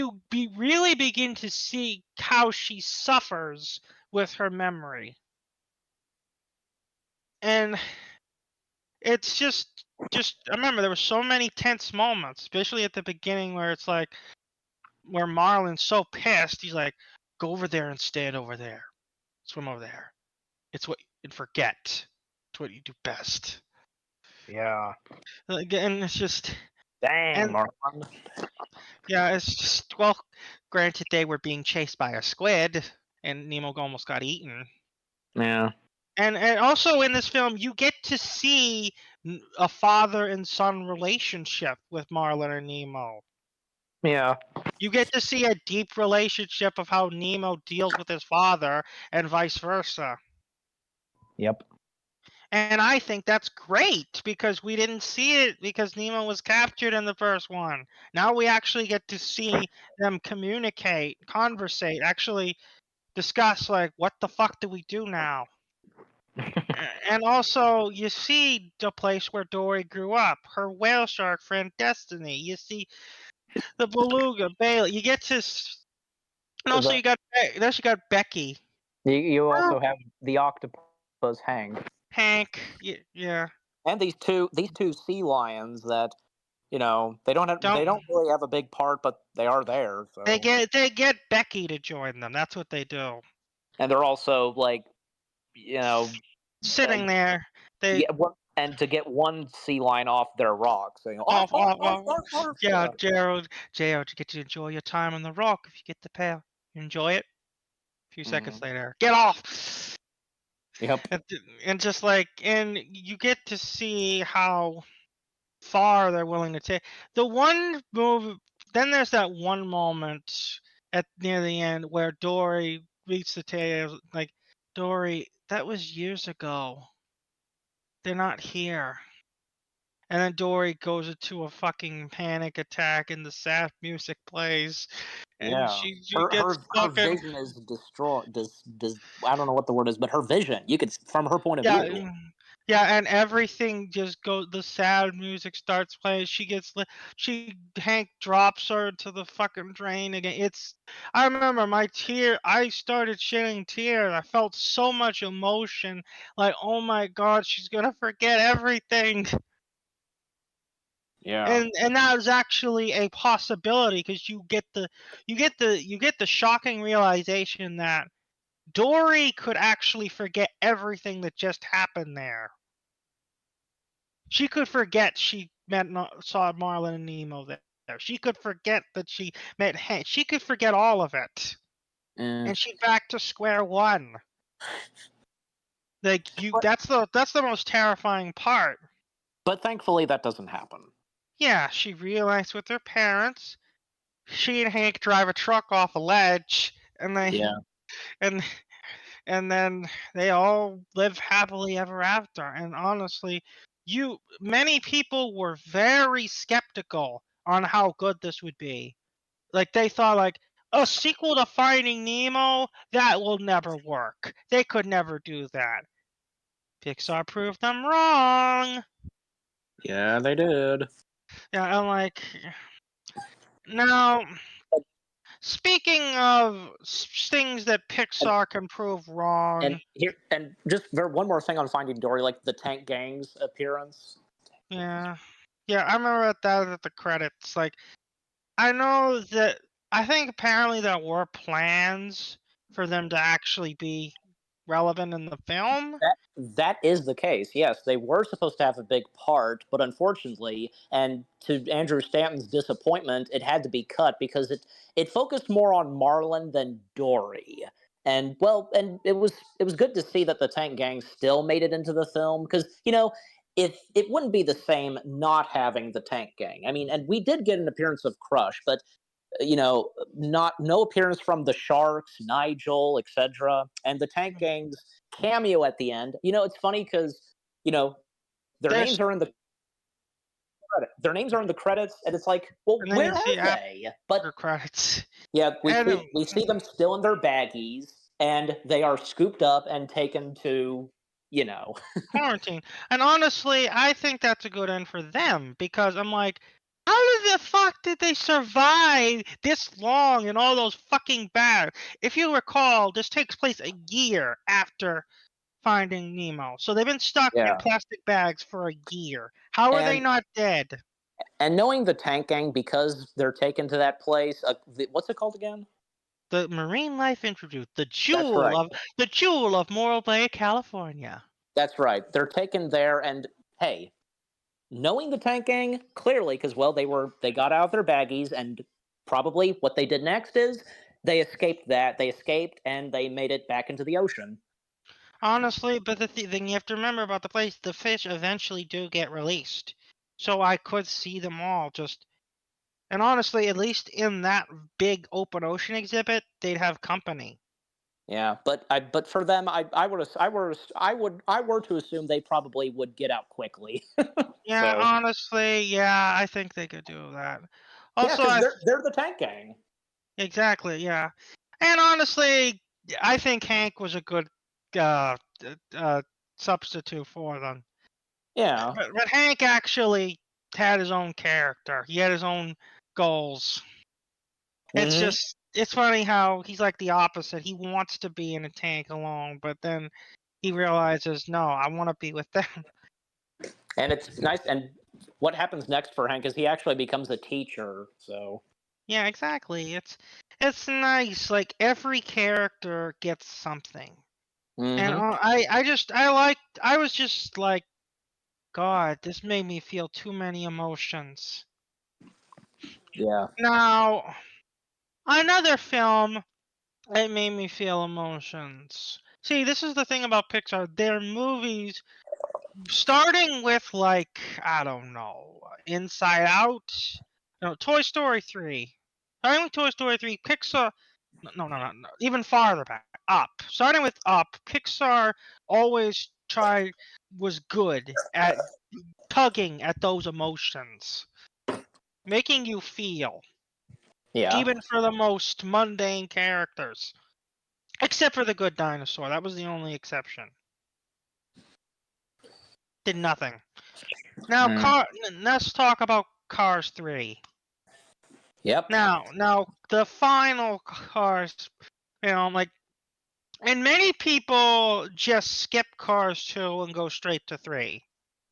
really begin to see how she suffers with her memory. And it's just I remember there were so many tense moments, especially at the beginning where it's like where Marlin's so pissed, he's like, "Go over there and stand over there. Swim over there. And forget. It's what you do best." Yeah. And it's just, Dang, and Marlon. yeah, it's just, well, granted they were being chased by a squid and Nemo almost got eaten. Yeah. And also in this film, you get to see a father and son relationship with Marlin and Nemo. Yeah. You get to see a deep relationship of how Nemo deals with his father and vice versa. Yep. And I think that's great because we didn't see it because Nemo was captured in the first one. Now we actually get to see them communicate, conversate, actually discuss like what the fuck do we do now? And also you see the place where Dory grew up, her whale shark friend Destiny. You see the beluga, Bailey. You get to and also The, you got Becky. you Oh. also have the octopus Hank, Hank, yeah. and these two sea lions that they don't Don't really have a big part, but they are there. they So get Becky to join them. That's what they do. and they're also like you know uh, Sitting there, they yeah, and to get one sea lion off their rock, saying arf, off, arf, off, arf, off. arf, arf. Yeah, Gerald, you get to enjoy your time on the rock if you get the pair. You enjoy it. A few seconds Mhm. later, get off. Yep. And just like, and you get to see how far they're willing to take. The one move, then there's that one moment at near the end where Dory reads the tail, like, Dory, that was years ago. They're not here. And then Dory goes into a fucking panic attack and the sad music plays and Yeah. she Her gets fucking vision is destroyed. I don't know what the word is, but her vision. You could from her point of yeah, view. yeah, and everything just goes. The sad music starts playing. Hank drops her to the fucking drain again. I remember I started shedding tears. I felt so much emotion. Like, oh my god, she's gonna forget everything. Yeah. And that was actually a possibility because you get the shocking realization that Dory could actually forget everything that just happened there. She could forget she saw Marlin and Nemo there. She could forget that she met Hank. She could forget all of it, Mm. and she's back to square one. Like But, that's the most terrifying part. but thankfully that doesn't happen. Yeah, she realized with her parents, she and Hank drive a truck off a ledge, and Yeah. and and then they all live happily ever after. And honestly, many people were very skeptical on how good this would be. Like they thought like a sequel to Finding Nemo, that will never work. They could never do that. Pixar proved them wrong. Yeah, they did. Yeah, and like now speaking of things that Pixar can prove wrong. And just one more thing on Finding Dory, like the Tank Gang's appearance. Yeah. Yeah, I remember that at the credits. Like, I know that I think apparently there were plans for them to actually be relevant in the film. That is the case. Yes, they were supposed to have a big part, but unfortunately, and to Andrew Stanton's disappointment, it had to be cut because it focused more on Marlin than Dory. And it was good to see that the Tank Gang still made it into the film because it wouldn't be the same not having the Tank Gang. I mean, and we did get an appearance of Crush, but not no appearance from the Sharks, Nigel, etc. And the Tank Gang's cameo at the end. It's funny because you know their There's names are in the credits, and it's like, well, and then where you see are they? But after credits. yeah, we And see we see them still in their baggies, and they are scooped up and taken to you know. quarantine. And honestly, I think that's a good end for them because I'm like, how the fuck did they survive this long and all those fucking bags? If you recall, this takes place a year after Finding Nemo. So they've been stuck in Yeah, plastic bags for a year. How are they and not dead? knowing the Tank Gang because they're taken to that place. What's it called again? The Marine Life Institute, That's right. the jewel of Morro Bay, California. That's right. They're taken there, and hey, knowing the Tank Gang clearly, because they got out of their baggies, and probably what they did next is they escaped that. They escaped and they made it back into the ocean. Honestly, but the thing you have to remember about the place, the fish eventually do get released. So I could see them all just. And honestly, at least in that big open ocean exhibit, they'd have company. Yeah, but for them, I were to assume they probably would get out quickly. Yeah, So honestly, yeah, I think they could do that. yeah, Also, because they're the tank gang. exactly, yeah. And honestly, I think Hank was a good uh, substitute for them. Yeah. But Hank actually had his own character. He had his own goals. Hmm. It's funny how he's like the opposite. He wants to be in a tank alone, but then he realizes, no, I want to be with them. And it's nice. And what happens next for Hank is he actually becomes a teacher. So Yeah, exactly. It's nice. Like every character gets something. And hmm. I was just like, God, this made me feel too many emotions. Yeah. Now, another film that made me feel emotions. See, this is the thing about Pixar. Their movies, starting with like, I don't know, Inside Out, no, Toy Story 3. Starting with Toy Story 3, Pixar, no, even farther back, Up. Starting with Up, Pixar always was good at tugging at those emotions, making you feel, Yeah. even for the most mundane characters. Except for the Good Dinosaur. That was the only exception. Did nothing. Now, Mm. let's talk about Cars 3. Yep. Now, the final Cars film, like, and many people just skip Cars 2 and go straight to 3.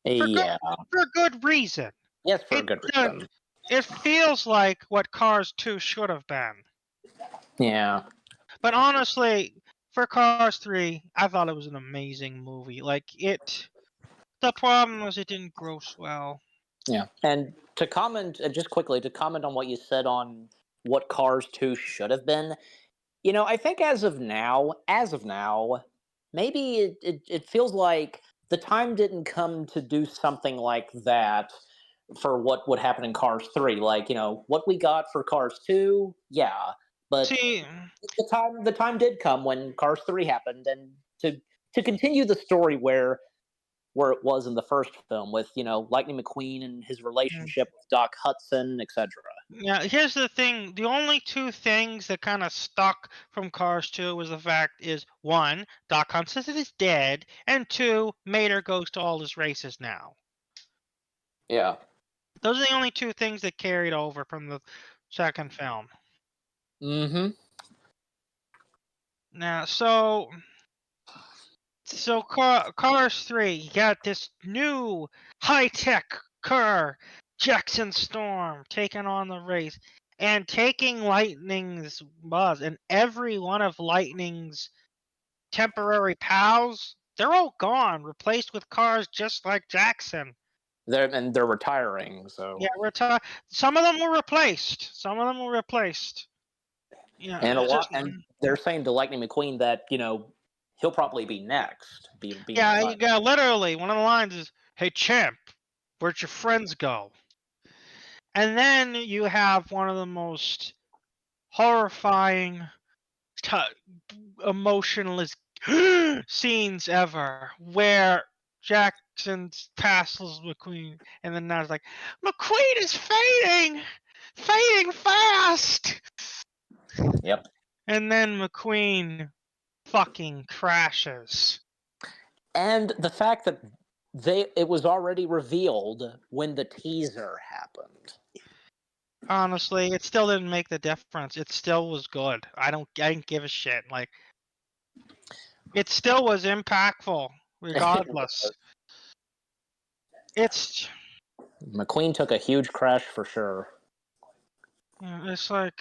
For good, Yeah. for good reason. Yes, for a It good uh, reason. it feels like what Cars 2 should have been. Yeah. But honestly, for Cars 3, I thought it was an amazing movie. Like, the problem was it didn't gross well. Yeah. And to comment, just quickly, to comment on what you said on what Cars 2 should have been, I think as of now, maybe it feels like the time didn't come to do something like that for what would happen in Cars 3. Like, what we got for Cars 2, yeah. But See, the time did come when Cars 3 happened, and to continue the story where it was in the first film with Lightning McQueen and his mm, relationship with Doc Hudson, etc. yeah, here's the thing. The only two things that kind of stuck from Cars 2 was the fact is, one, Doc Hudson is dead, and two, Mater goes to all his races now. Yeah. Those are the only two things that carried over from the second film. Mm-hmm. Now, Cars 3, you got this new high-tech car, Jackson Storm, taking on the race and taking Lightning's buzz, and every one of Lightning's temporary pals, they're all gone, replaced with cars just like Jackson. They're retiring, so Yeah, some of them were replaced. Some of them were replaced. Yeah, and a it's lot, just and they're saying to Lightning McQueen that he'll probably be next, being yeah, retired. yeah. Literally, one of the lines is, "Hey, champ, where'd your friends go?" And then you have one of the most horrifying, t- emotionless scenes ever, where Jackson passes McQueen, and then now it's like, McQueen is fading fast. Yep. And then McQueen fucking crashes. And the fact that it was already revealed when the teaser happened. Honestly, it still didn't make the difference. It still was good. I didn't give a shit. Like, it still was impactful, regardless. It's McQueen took a huge crash for sure. it's like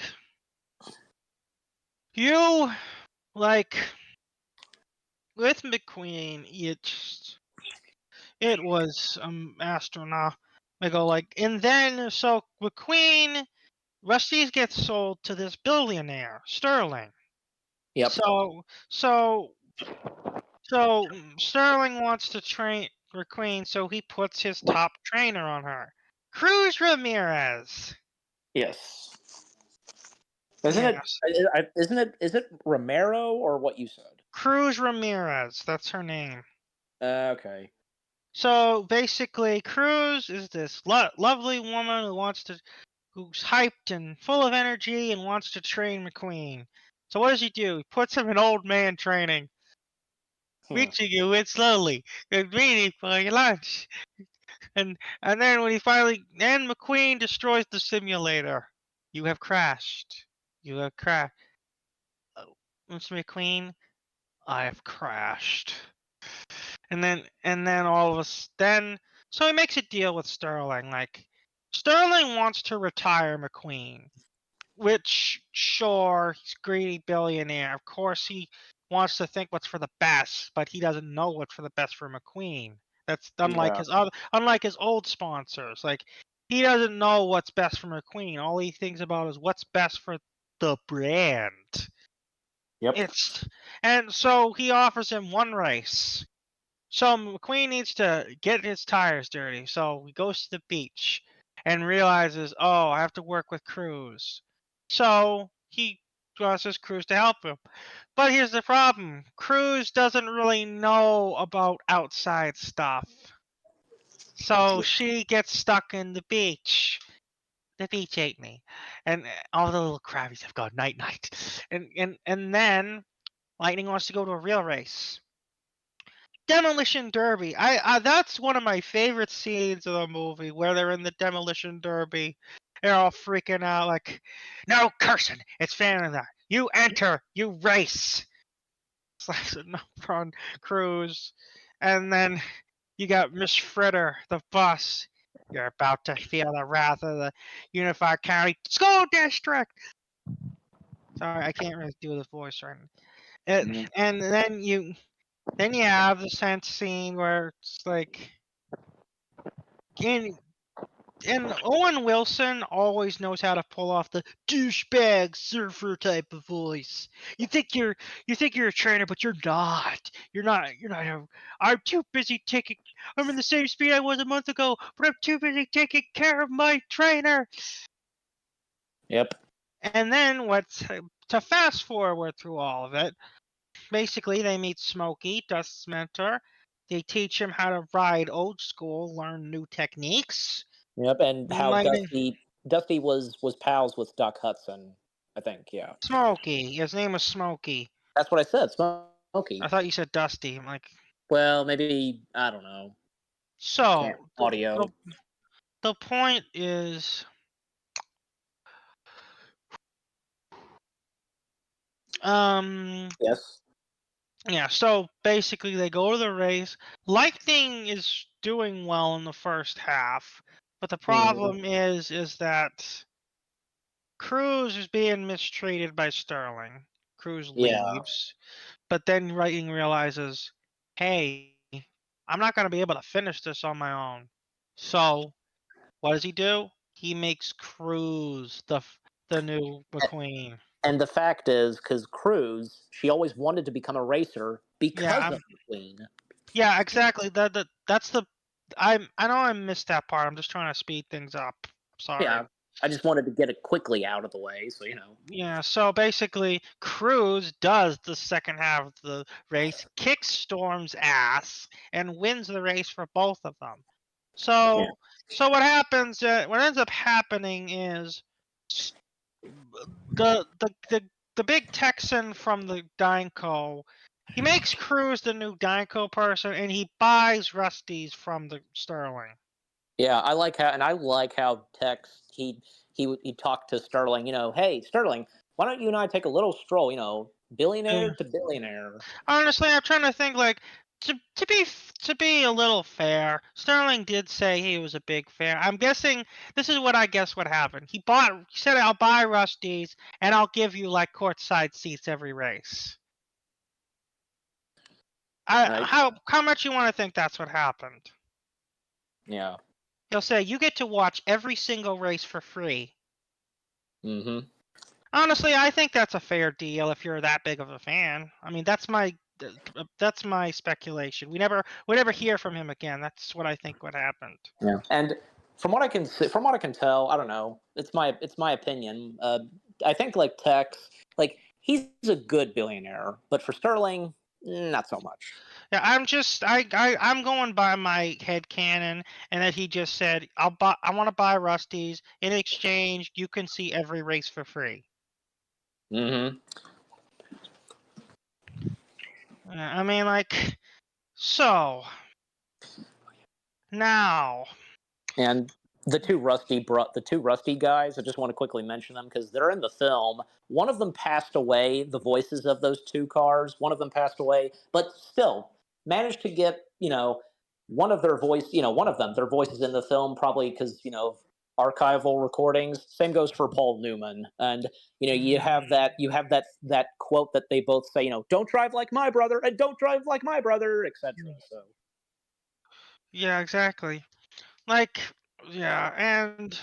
you like with McQueen. It was astronomical. Like, and then so McQueen, Rusty's gets sold to this billionaire Sterling. Yep. So Sterling wants to train McQueen, so he puts his top trainer on her, Cruz Ramirez. Yes. Isn't it? Yes. Isn't it? Is it Romero or what you said? Cruz Ramirez, that's her name. Okay. So basically, Cruz is this lovely woman who's hyped and full of energy and wants to train McQueen. So what does he do? He puts him in old man training. Reaching you in slowly. Good meeting for your lunch. And then when McQueen destroys the simulator. You have crashed. You have crashed. Mr. McQueen, I have crashed. And then all of us then so he makes a deal with Sterling. Like Sterling wants to retire McQueen. Which sure, he's a greedy billionaire. Of course he wants to think what's for the best, but he doesn't know what's for the best for McQueen. That's unlike his old sponsors. Like he doesn't know what's best for McQueen. All he thinks about is what's best for the brand. Yep. And so he offers him one race. So McQueen needs to get his tires dirty. So he goes to the beach and realizes, oh, I have to work with Cruz. So he asks Cruz to help him. But here's the problem. Cruz doesn't really know about outside stuff. So she gets stuck in the beach. The beach ate me. And all the little crabbies have gone night-night. And then Lightning wants to go to a real race. Demolition Derby. I that's one of my favorite scenes of the movie where they're in the Demolition Derby. They're all freaking out like, no cursing. It's family night. You enter, you race. It's like a number on Cruz. And then you got Miss Fritter, the bus. You're about to feel the wrath of the Unified County School District. Sorry, I can't really do the voice right now. And then you have the sense scene where it's like, and Owen Wilson always knows how to pull off the douchebag surfer type of voice. You think you're a trainer, but you're not. You're not. I'm too busy taking. I'm in the same speed I was a month ago, but I'm too busy taking care of my trainer. Yep. And then to fast forward through all of it. Basically, they meet Smokey, Dust's mentor. They teach him how to ride old school, learn new techniques. Yep, and how Lightning. Dusty was pals with Doc Hudson, I think. Yeah. Smokey. His name was Smokey. That's what I said. Smokey. I thought you said Dusty. I'm like, well, maybe I don't know. So audio. The point is, yes. Yeah, so basically they go to the race. Lightning is doing well in the first half, but the problem is that Cruz is being mistreated by Sterling. Cruz leaves, but then Lightning realizes, hey, I'm not going to be able to finish this on my own. So, what does he do? He makes Cruz the new McQueen. And the fact is, because Cruz, she always wanted to become a racer because of McQueen. Yeah, exactly. That's the. I know I missed that part. I'm just trying to speed things up. Sorry. Yeah, I just wanted to get it quickly out of the way, so you know. Yeah, so basically, Cruz does the second half of the race, kicks Storm's ass, and wins the race for both of them. So, so what happens? What ends up happening is the big Texan from the Dyneco, he makes Cruz the new Dyneco person, and he buys Rusty's from the Sterling. Yeah, I like how Tex he talked to Sterling. You know, hey Sterling, why don't you and I take a little stroll? You know, billionaire to billionaire. Honestly, I'm trying to think like. To be a little fair, Sterling did say he was a big fan. I'm guessing this is what I guess what happened. He said I'll buy Rusty's and I'll give you like courtside seats every race. How much you want to think that's what happened? Yeah. He'll say you get to watch every single race for free. Mm-hmm. Honestly, I think that's a fair deal if you're that big of a fan. I mean, that's my speculation. We never hear from him again. That's what I think what happened. Yeah, and from what I can tell, I don't know. It's my opinion. I think like Tex, like he's a good billionaire, but for Sterling, not so much. Yeah, I'm going by my head canon, and that he just said, I want to buy Rusty's. In exchange, you can see every race for free. Mm-hmm. I mean, like, so now. And the two Rusty guys, I just want to quickly mention them because they're in the film. One of them passed away, the voices of those two cars, one of them passed away, but still managed to get, one of them, their voices in the film, probably because, archival recordings. Same goes for Paul Newman. And, you have that quote that they both say, don't drive like my brother and don't drive like my brother, etc. So Yeah, exactly. Like, yeah, and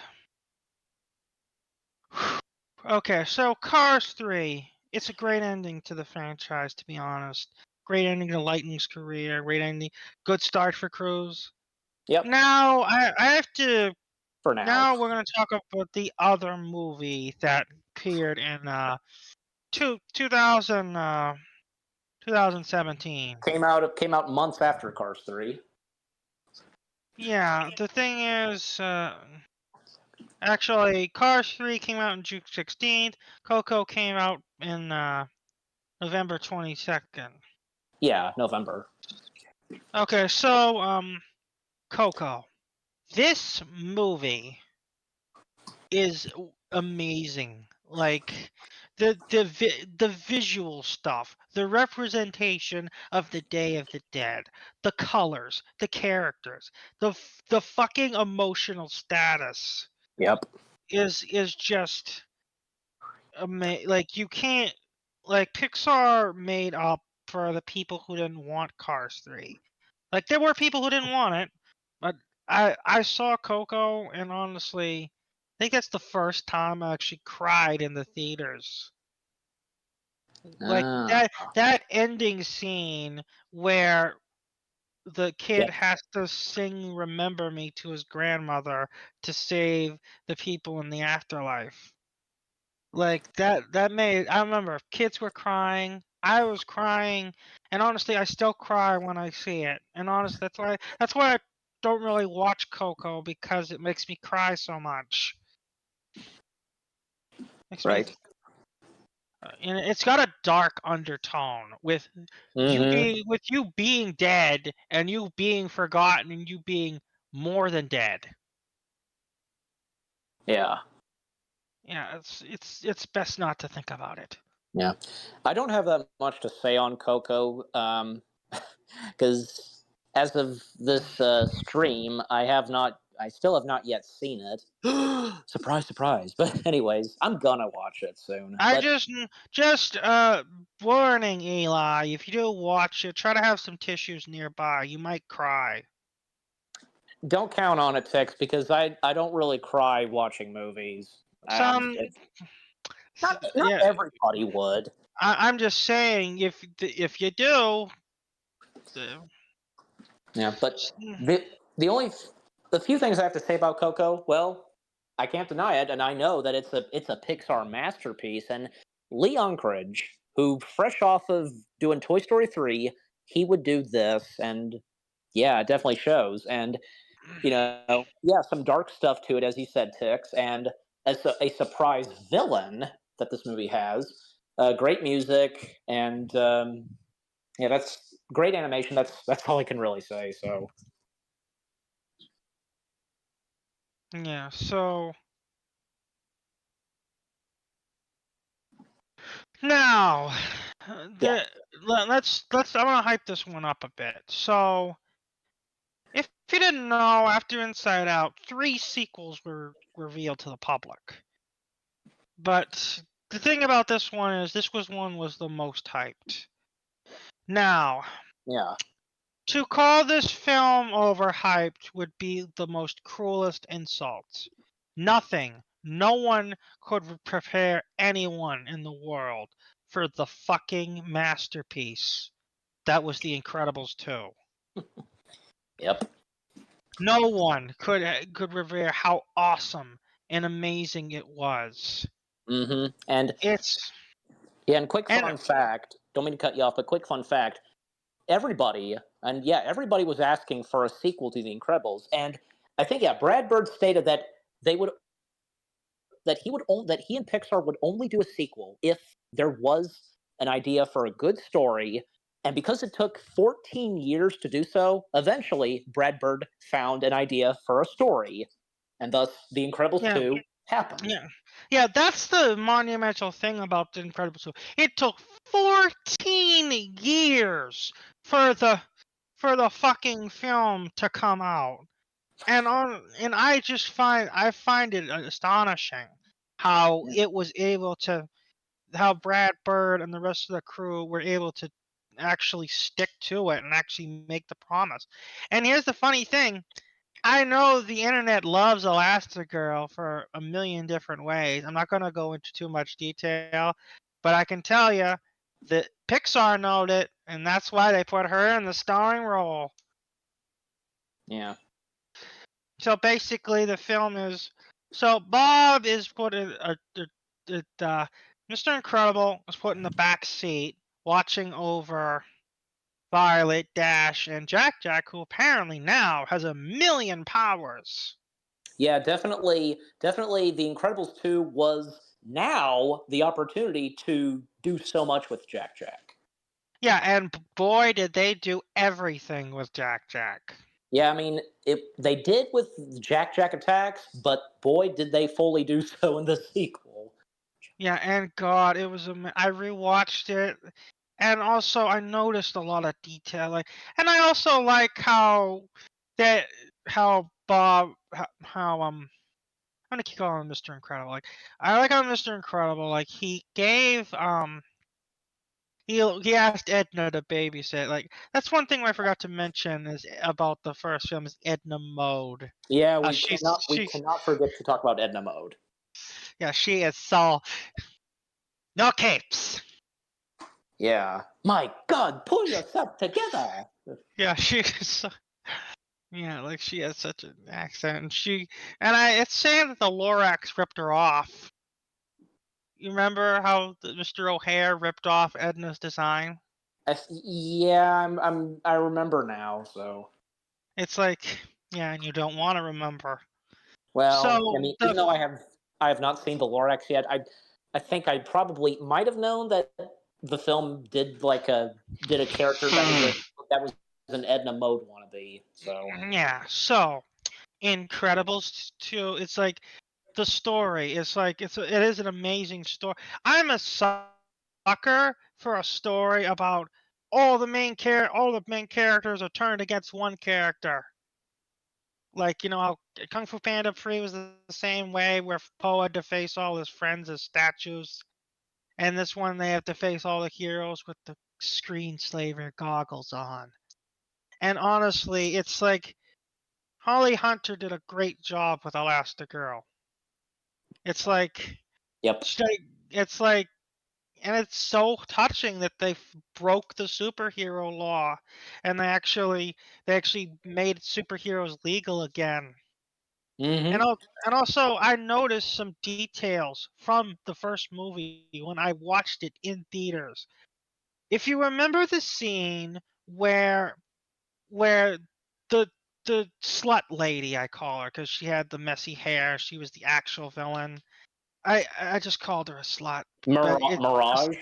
okay, so Cars 3. It's a great ending to the franchise, to be honest. Great ending to Lightning's career. Great ending. Good start for Cruz. yep, Now I have to. for now. Now we're gonna talk about the other movie that appeared in 2017. Came out months after Cars 3. Yeah, the thing is, actually, Cars 3 came out on June 16th. Coco came out in November 22nd. Yeah, November. Okay, so Coco. This movie is amazing. Like the visual stuff, the representation of the Day of the Dead, the colors, the characters, the fucking emotional status Yep. is just like you can't, like, Pixar made up for the people who didn't want Cars 3. Like, there were people who didn't want it, but I saw Coco, and honestly, I think that's the first time I actually cried in the theaters. Like Ah. that ending scene where the kid Yep. has to sing "Remember Me" to his grandmother to save the people in the afterlife. Like that made, I remember kids were crying, I was crying, and honestly I still cry when I see it. And honestly that's why I don't really watch Coco, because it makes me cry so much. Makes me Right. and it's got a dark undertone with Mm-hmm. you being dead, and you being forgotten, and you being more than dead. Yeah. Yeah, it's best not to think about it. Yeah. I don't have that much to say on Coco, because as of this stream, I still have not yet seen it. Surprise, surprise. But anyways, I'm gonna watch it soon. I But just warning, Eli. If you do watch it, try to have some tissues nearby. You might cry. don't count on it, Tix, because I don't really cry watching movies. Some, Not yeah. everybody would. I'm just saying, if you do, Yeah, but the only the few things I have to say about Coco, well, I can't deny it, and I know that it's a Pixar masterpiece. And Lee Unkrich, who fresh off of doing Toy Story 3, he would do this, and yeah, it definitely shows. And yeah, some dark stuff to it, as you said, Tix, and as a surprise villain that this movie has. Great music, and yeah, that's great animation. That's all I can really say. So yeah. So now, yeah, let's I'm gonna hype this one up a bit. So, if you didn't know, after Inside Out, 3 sequels were revealed to the public. But the thing about this one is, this was the most hyped. Now, yeah, to call this film overhyped would be the most cruelest insult. No one could prepare anyone in the world for the fucking masterpiece that was The Incredibles 2. yep, No one could revere how awesome and amazing it was. And It's and quick and fun fact. Don't mean to cut you off, but quick fun fact. Everybody was asking for a sequel to The Incredibles, and I think Brad Bird stated that they would that he and Pixar would only do a sequel if there was an idea for a good story. And because it took 14 years to do so, eventually Brad Bird found an idea for a story, and thus The Incredibles yeah, 2 happened. yeah. That's the monumental thing about The Incredibles 2. It took 14 years for the fucking film to come out. And I find it astonishing how it was able to, how Brad Bird and the rest of the crew were able to actually stick to it and actually make the promise. And here's the funny thing. I know the internet loves Elastigirl for a million different ways. I'm not going to go into too much detail, but I can tell you that Pixar knowed it, and that's why they put her in the starring role. Yeah. So basically, the film is, so Bob is put in Mr. Incredible is put in the back seat, watching over Violet, Dash, and Jack Jack, who apparently now has 1,000,000 powers. Yeah, definitely. Definitely, The Incredibles 2 was now the opportunity to do so much with Jack Jack. Yeah, and boy, did they do everything with Jack Jack. Yeah, I mean, they did with Jack Jack Attacks, but boy, did they fully do so in the sequel. Yeah, and God, it was I rewatched it, and also I noticed a lot of detail. And I also like how Bob, how I'm gonna keep calling him Mr. Incredible. I like how Mr. Incredible, he gave he asked Edna to babysit. That's one thing I forgot to mention is about the first film is Edna Mode. Yeah, we She's cannot forget to talk about Edna Mode. yeah, she is so no capes. Yeah. My God, pull yourself together. Yeah, she's yeah, she has such an accent, it's saying that the Lorax ripped her off. You remember how Mr. O'Hare ripped off Edna's design? Yeah, I remember now. So, It's yeah, and you don't want to remember. well, I So mean, even though I have not seen the Lorax yet, I think I probably might have known that the film did did a character that was an Edna Mode wannabe. So yeah, so Incredibles 2, it's the story. It's it is an amazing story. I'm a sucker for a story about all the main characters are turned against one character. How Kung Fu Panda 3 was the same way, where Poe had to face all his friends as statues. And this one, they have to face all the heroes with the screenslaver goggles on. And honestly, it's Holly Hunter did a great job with Elastigirl. It's yep. it's and it's so touching that they broke the superhero law, and they actually made superheroes legal again. Mm-hmm. And also, I noticed some details from the first movie when I watched it in theaters. If you remember the scene where the slut lady, I call her because she had the messy hair, she was the actual villain. I just called her a slut. But Mirage.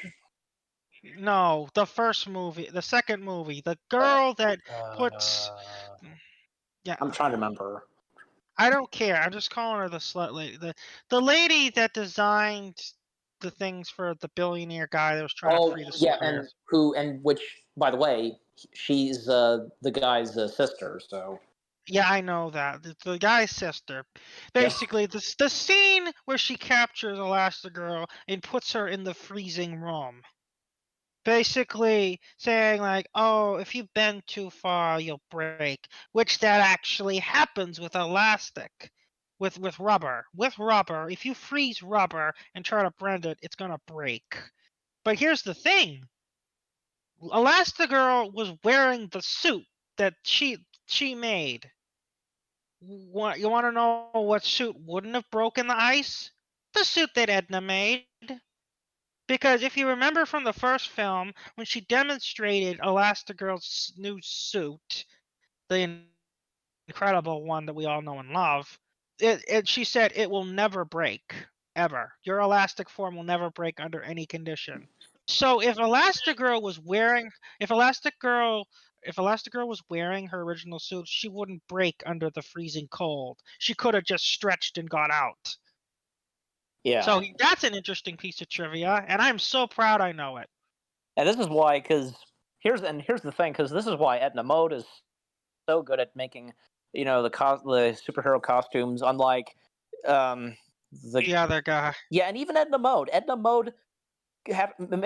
no, the first movie, the second movie, the girl that puts yeah, I'm trying to remember. I don't care. I'm just calling her the slut lady. The lady that designed the things for the billionaire guy that was trying to free the Yeah, superheroes. and which, by the way, she's the guy's sister. So Yeah, I know that. The guy's sister. yeah. Basically, the scene where she captures Elastigirl and puts her in the freezing room. Basically saying oh, if you bend too far, you'll break. Which that actually happens with elastic. With rubber. With rubber, if you freeze rubber and try to bend it, it's gonna break. But here's the thing. Elastigirl was wearing the suit that she made. You want to know what suit wouldn't have broken the ice? the suit that Edna made. Because if you remember from the first film, when she demonstrated Elastigirl's new suit, the incredible one that we all know and love, she said it will never break, ever. Your elastic form will never break under any condition. So if Elastigirl was wearing, if Elastigirl was wearing her original suit, she wouldn't break under the freezing cold. She could have just stretched and got out. Yeah. So that's an interesting piece of trivia, and I'm so proud I know it. And this is why, because here's the thing, because this is why Edna Mode is so good at making, the superhero costumes. Unlike The other guy. yeah, and even Edna Mode. Edna Mode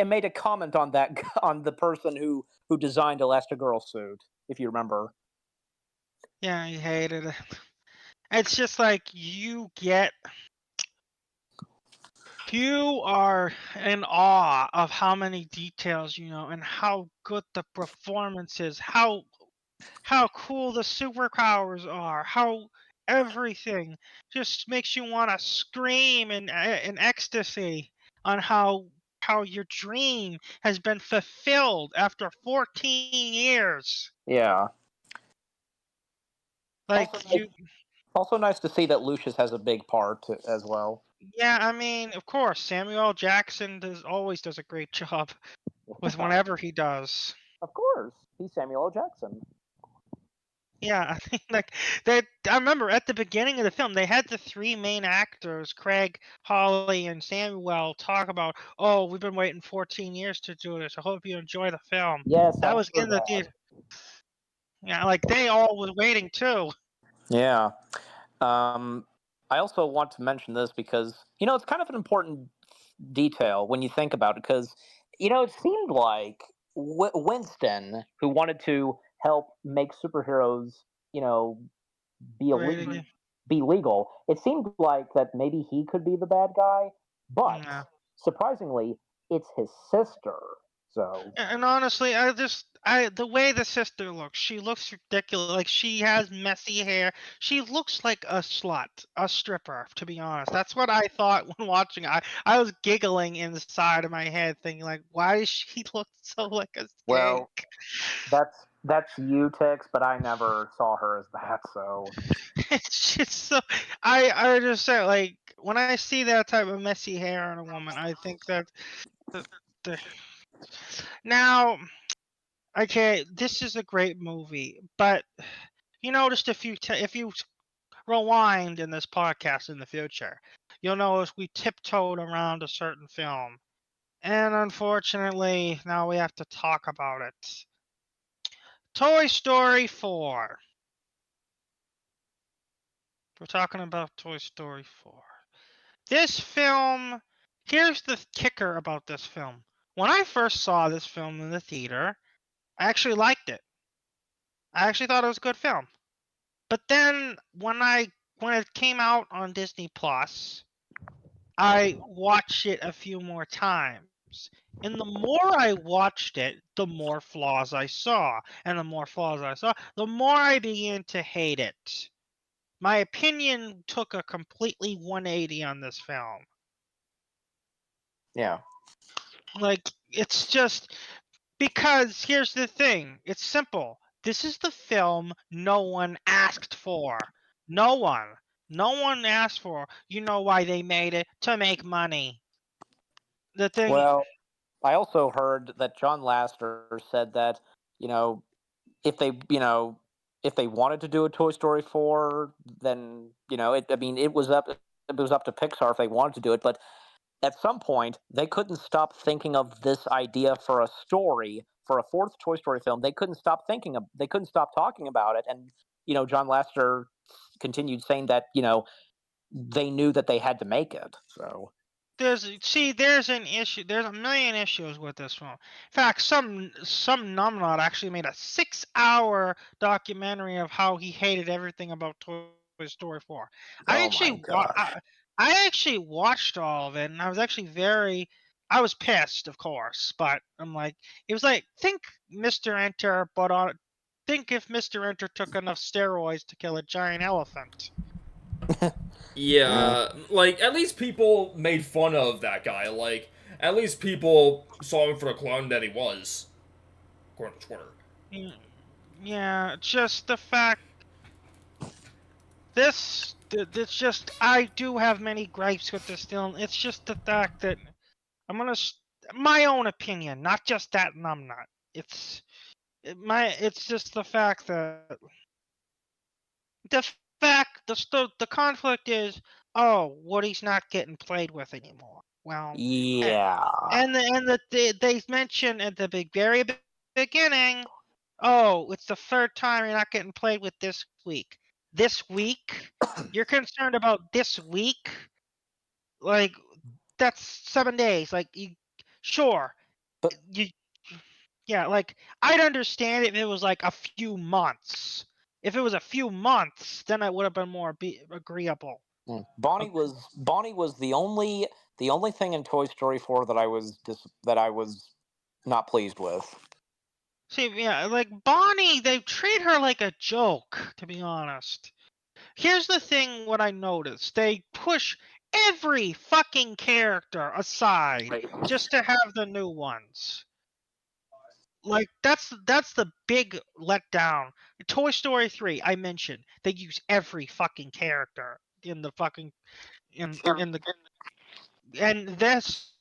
made a comment on that on the person who designed Elastigirl's suit, if you remember. Yeah, he hated it. It's just like you are in awe of how many details you know and how good the performance is, how cool the superpowers are, how everything just makes you want to scream in ecstasy on how your dream has been fulfilled after 14 years. Yeah. Like Also nice to see that Lucius has a big part as well. Yeah, I mean, of course, Samuel L. Jackson always does a great job with whatever he does. Of course, he's Samuel L. Jackson. Yeah, I think like that. I remember at the beginning of the film, they had the three main actors, Craig, Holly, and Samuel, talk about, "Oh, we've been waiting 14 years to do this. I hope you enjoy the film." Yes, that was in the theater. Yeah, like they all was waiting too. Yeah. I also want to mention this because it's kind of an important detail when you think about it. Because it seemed like Winston, who wanted to help make superheroes, be illegal, be legal. It seemed like that maybe he could be the bad guy, but surprisingly, it's his sister. So, and honestly, the way the sister looks, she looks ridiculous. Like she has messy hair. She looks like a slut, a stripper. To be honest, that's what I thought when watching. I was giggling inside of my head, thinking like, why does she look so like a skank? Well, that's you, Tix, but I never saw her as that. So it's just so. I just say like when I see that type of messy hair in a woman, I think that the now. Okay, this is a great movie, but you noticed if you rewind in this podcast in the future, you'll notice we tiptoed around a certain film, and unfortunately, now we have to talk about it. Toy Story 4. We're talking about Toy Story 4. This film, here's the kicker about this film. When I first saw this film in the theater, I actually liked it. I actually thought it was a good film. But then when it came out on Disney Plus, I watched it a few more times. And the more I watched it, the more flaws I saw. And the more flaws I saw, the more I began to hate it. My opinion took a completely 180 on this film. Yeah. Like, it's just because here's the thing. It's simple. This is the film no one asked for. No one. No one asked for. You know why they made it? To make money. The thing. Well, I also heard that John Lasseter said that, if they wanted to do a Toy Story 4, then, it was up to Pixar if they wanted to do it, but at some point they couldn't stop thinking of this idea for a story, for a fourth Toy Story film. They couldn't stop talking about it, and John Lasseter continued saying that they knew that they had to make it. So there's an issue. There's a million issues with this film. In fact, some numbnod actually made a 6-hour documentary of how he hated everything about Toy Story 4. I actually watched all of it, and I was actually I was pissed, of course, but I'm like, it was like, think Mr. Enter, think if Mr. Enter took enough steroids to kill a giant elephant. Yeah, like, at least people made fun of that guy. Like, at least people saw him for the clown that he was, according to Twitter. Mm, Yeah, just the fact it's just I do have many gripes with this film. It's just the fact that I'm gonna my own opinion, not just that numbnut. It's just the fact that the the conflict is, oh, Woody's not getting played with anymore. Well, a- Yeah. they mentioned at the very beginning, oh, it's the third time you're not getting played with this week. This week? You're concerned about this week? Like, that's 7 days. Like, sure, But you, yeah, like, I'd understand if it was like a few months. If it was a few months, then it would have been more agreeable. Bonnie was the only thing in Toy Story 4 that I was not pleased with. See, yeah, like Bonnie, they treat her like a joke, to be honest. Here's the thing, what I noticed. They push every fucking character aside just to have the new ones. Like, that's the big letdown. Toy Story 3, I mentioned, they use every fucking character in the fucking in the and this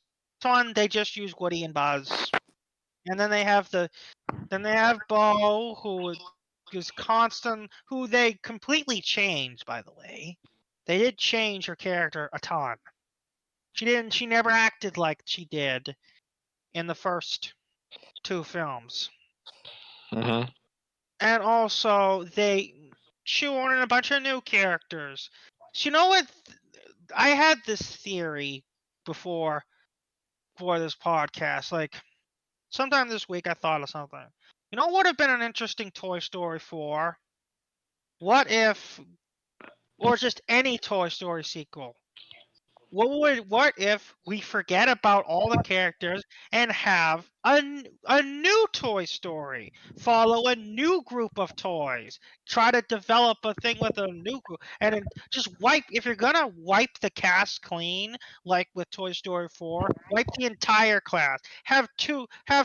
one they just use Woody and Buzz. And then they have Bo, who is constant, who they completely changed, by the way. They did change her character a ton. She never acted like she did in the first two films. Mm-hmm. And also, they shoehorn in a bunch of new characters. So you know what? I had this theory before for this podcast. Like, sometime this week, I thought of something. You know what would have been an interesting Toy Story 4? What if, or just any Toy Story sequel? What if we forget about all the characters and have a new Toy Story? Follow a new group of toys. Try to develop a thing with a new group, and then just wipe. If you're gonna wipe the cast clean, like with Toy Story 4, wipe the entire class. Have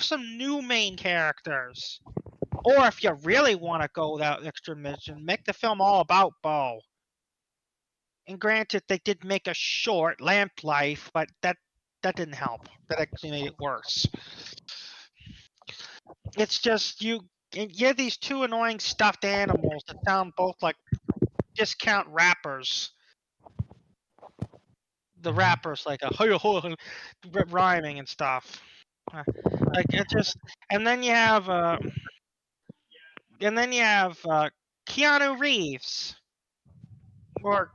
some new main characters. Or if you really want to go that extra mission, make the film all about Bo. And granted, they did make a short Lamp Life, but that didn't help. That actually made it worse. It's just you have these two annoying stuffed animals that sound both like discount rappers. The rappers like a rhyming and stuff. Like it just, and then you have Keanu Reeves or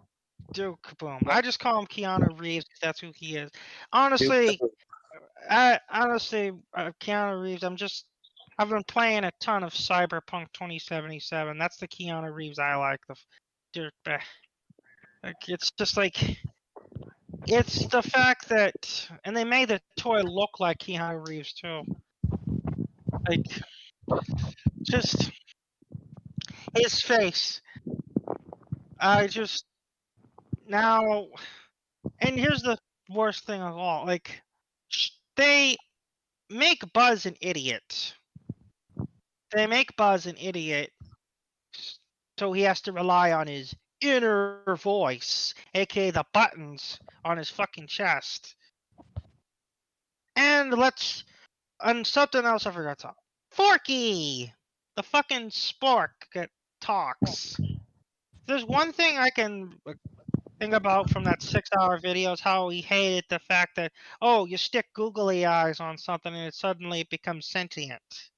Duke Boom. I just call him Keanu Reeves because that's who he is. Honestly, Keanu Reeves. I've been playing a ton of Cyberpunk 2077. That's the Keanu Reeves I like. It's just like it's the fact that, and they made the toy look like Keanu Reeves too. Like just his face. I just now, and here's the worst thing of all. Like they make Buzz an idiot. They make Buzz an idiot, so he has to rely on his inner voice, aka the buttons on his fucking chest. And something else I forgot to talk. Forky! The fucking spork that talks. There's one thing I can think about from that 6-hour video is how he hated the fact that, oh, you stick googly eyes on something and it suddenly becomes sentient.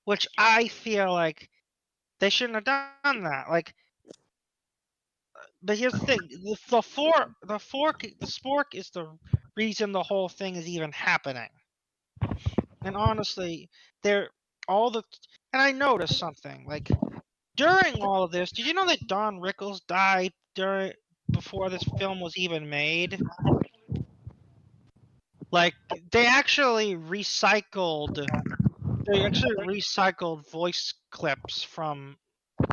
Which I feel like they shouldn't have done that. Like, but here's the thing: the spork is the reason the whole thing is even happening. And honestly, and I noticed something. Like during all of this, did you know that Don Rickles died before this film was even made? Like they actually recycled voice clips from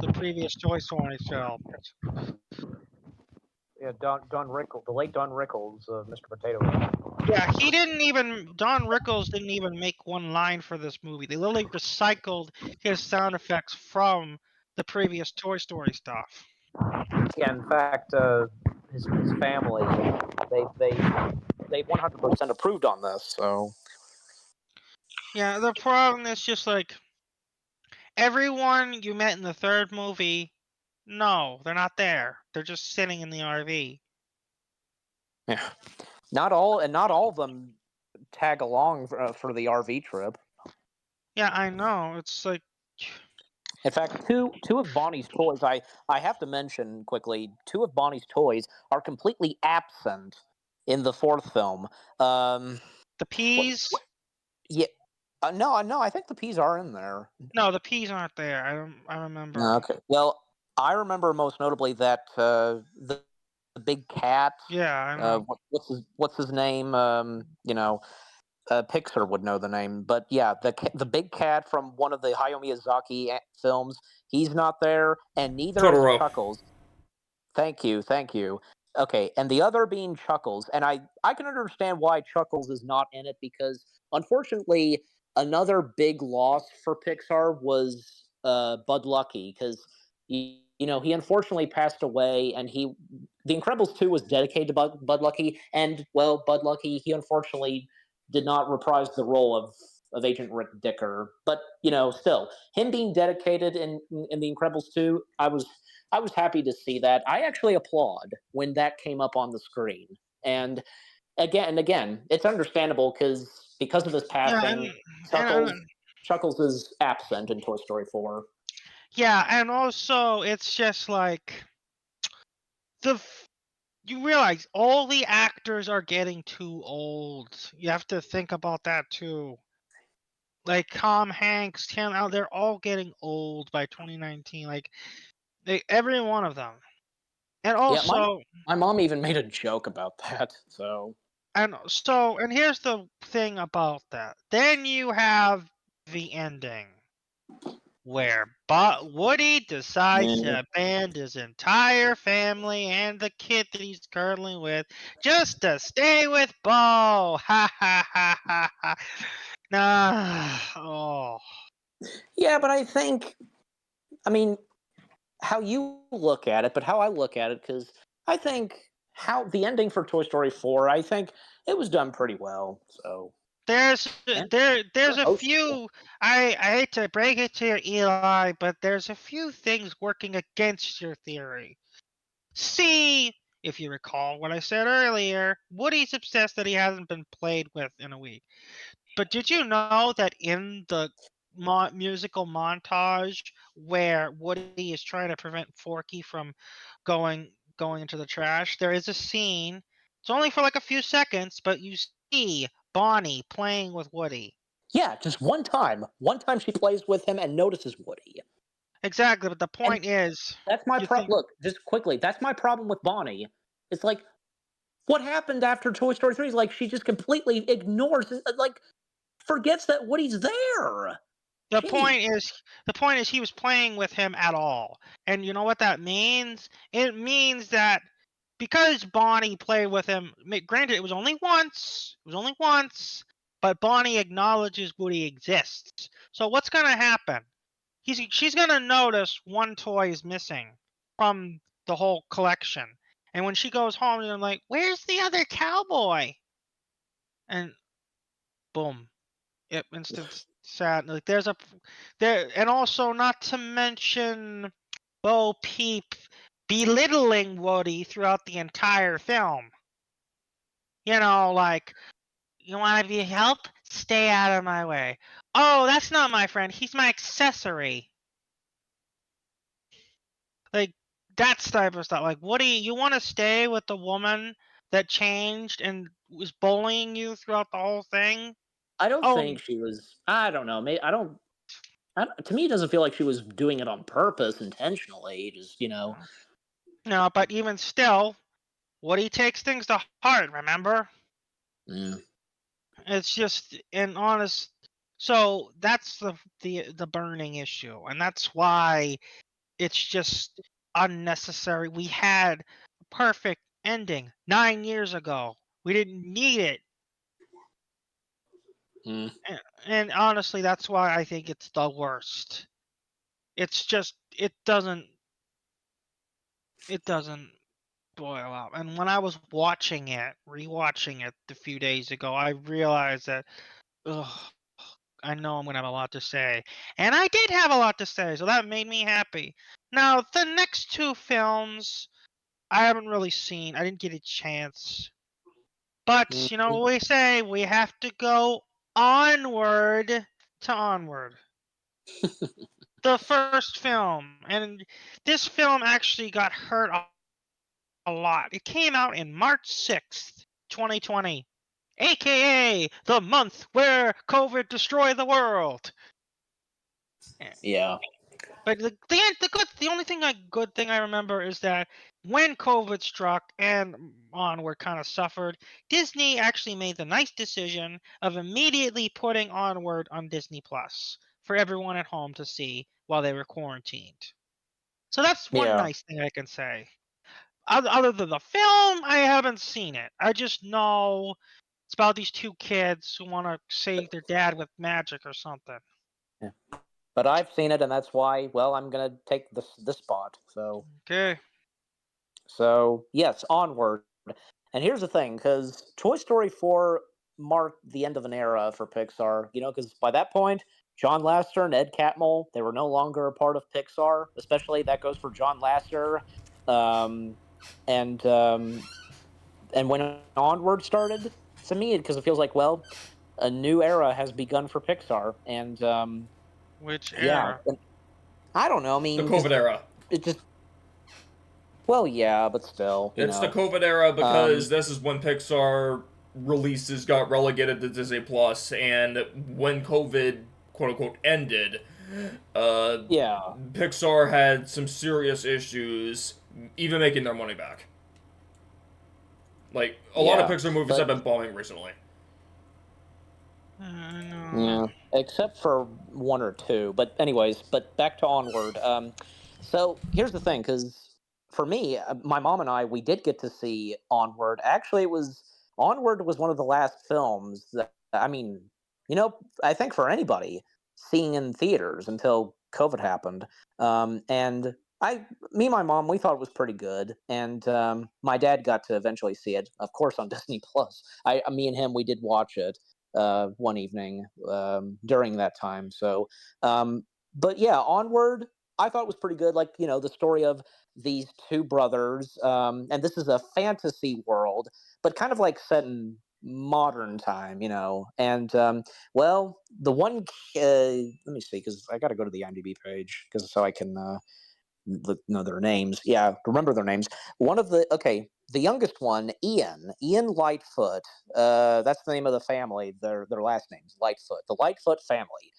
the previous Toy Story films. Yeah, Don Rickles, the late Don Rickles, Mr. Potato Head. Yeah, Don Rickles didn't even make one line for this movie. They literally recycled his sound effects from the previous Toy Story stuff. Yeah, in fact, his family, they 100% approved on this. So Yeah, the problem is just like everyone you met in the third movie, no, they're not there. They're just sitting in the RV. Yeah, not all of them tag along for the RV trip. Yeah, I know. It's like, In fact, two of Bonnie's toys, I have to mention quickly, two of Bonnie's toys are completely absent in the fourth film. the peas. Yeah, no, I think the peas are in there. No, the peas aren't there. I remember. Okay. Well, I remember most notably that the big cat. Yeah, I know. What's his name? Pixar would know the name, but yeah, the big cat from one of the Hayao Miyazaki films. He's not there, and neither Totoro. is Chuckles. Thank you. Okay, and the other being Chuckles, and I can understand why Chuckles is not in it because unfortunately another big loss for Pixar was Bud Lucky because he unfortunately passed away, and The Incredibles 2 was dedicated to Bud Lucky, and well, Bud Lucky, he unfortunately did not reprise the role of Agent Rick Dicker, but still him being dedicated in The Incredibles 2, I was happy to see that. I actually applaud when that came up on the screen. And again, it's understandable because of his passing, Chuckles is absent in Toy Story 4. Yeah, and also it's just like you realize all the actors are getting too old. You have to think about that too. Like Tom Hanks, Tim Allen, they're all getting old by 2019. Like every one of them. And also, yeah, my mom even made a joke about that. And here's the thing about that. Then you have the ending where Woody decides to abandon his entire family and the kid that he's currently with just to stay with Bo. Ha ha ha ha ha. Nah. Oh. Yeah, but I mean, how you look at it, but how I look at it, because I think how the ending for Toy Story 4, I think it was done pretty well. So there's a few. Cool. I hate to break it to you, Eli, but there's a few things working against your theory. See, if you recall what I said earlier, Woody's obsessed that he hasn't been played with in a week. But did you know that in the musical montage where Woody is trying to prevent Forky from going into the trash, there is a scene. It's only for like a few seconds, but you see Bonnie playing with Woody. Yeah, just one time. One time she plays with him and notices Woody. Exactly, but the point is... That's my problem. Look, just quickly, that's my problem with Bonnie. It's like, what happened after Toy Story 3 is like she just completely ignores it, like, forgets that Woody's there. The point is he was playing with him at all. And you know what that means? It means that because Bonnie played with him, granted it was only once, but Bonnie acknowledges Woody exists. So what's going to happen? She's going to notice one toy is missing from the whole collection. And when she goes home, they're like, "Where's the other cowboy?" And boom. Yep, instant sad. Like and also not to mention Bo Peep belittling Woody throughout the entire film. Like, you want to be help? Stay out of my way. Oh, that's not my friend. He's my accessory. Like, that type of stuff. Like, Woody, you want to stay with the woman that changed and was bullying you throughout the whole thing? I don't think she was. I don't know. Maybe to me, it doesn't feel like she was doing it on purpose, intentionally. Just No, but even still, Woody takes things to heart. Remember? Yeah. It's just an honest. So that's the burning issue, and that's why it's just unnecessary. We had a perfect ending 9 years ago. We didn't need it. Mm. And honestly, that's why I think it's the worst. It's just it doesn't boil out. And when I was rewatching it a few days ago, I realized that ugh, I know I'm gonna have a lot to say. And I did have a lot to say, so that made me happy. Now, the next two films I haven't really seen. I didn't get a chance. But you know what we say, we have to go onward to onward. The first film, and this film actually got hurt a lot. It came out in March 6th, 2020, aka the month where COVID destroyed the world. Yeah. But the only good thing I remember is that when COVID struck and Onward kind of suffered, Disney actually made the nice decision of immediately putting Onward on Disney Plus for everyone at home to see while they were quarantined. So that's one nice thing I can say. Other than the film, I haven't seen it. I just know it's about these two kids who want to save their dad with magic or something. Yeah. But I've seen it, and that's why. Well, I'm gonna take this spot. Okay. So yes, onward. And here's the thing, because Toy Story 4 marked the end of an era for Pixar. You know, because by that point, John Lasseter and Ed Catmull, they were no longer a part of Pixar. Especially that goes for John Lasseter. Um, and when Onward started, to me, because it feels like, well, a new era has begun for Pixar. And Which yeah, era? and I don't know. I The mean, COVID era. it just well, yeah, but still, It's the COVID era because Um, this is when Pixar releases got relegated to Disney Plus, and when COVID quote unquote ended, yeah, Pixar had some serious issues, even making their money back. Like a lot of yeah, Pixar movies have but been bombing recently. yeah, except for one or two. But anyways, but back to Onward. So here's the thing, because for me, my mom and I, we did get to see Onward. Actually, it was Onward was one of the last films that I mean, I think for anybody seeing in theaters until COVID happened. And me and my mom, we thought it was pretty good, and my dad got to eventually see it, of course, on Disney Plus. Me and him, we did watch it one evening during that time. So, but yeah, Onward, I thought was pretty good. Like, the story of these two brothers, and this is a fantasy world, but kind of like set in modern time, and well, the one let me see, because I got to go to the IMDb page because so I can know their names. Yeah, remember their names. The youngest one, Ian Lightfoot. That's the name of the family. Their last names, Lightfoot. The Lightfoot family.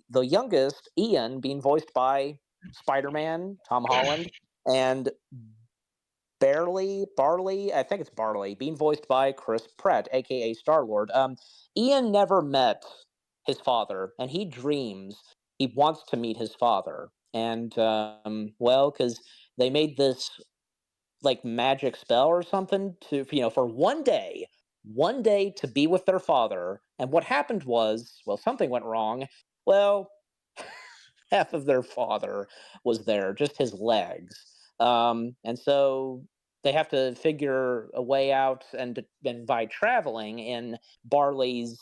The youngest, Ian, being voiced by Spider-Man, Tom Holland, and Barley, I think it's Barley, being voiced by Chris Pratt, aka Star-Lord. Ian never met his father, and he wants to meet his father. And well, because they made this like magic spell or something to for one day to be with their father. And what happened was, well, something went wrong. Well, half of their father was there, just his legs. And so they have to figure a way out, and by traveling in Barley's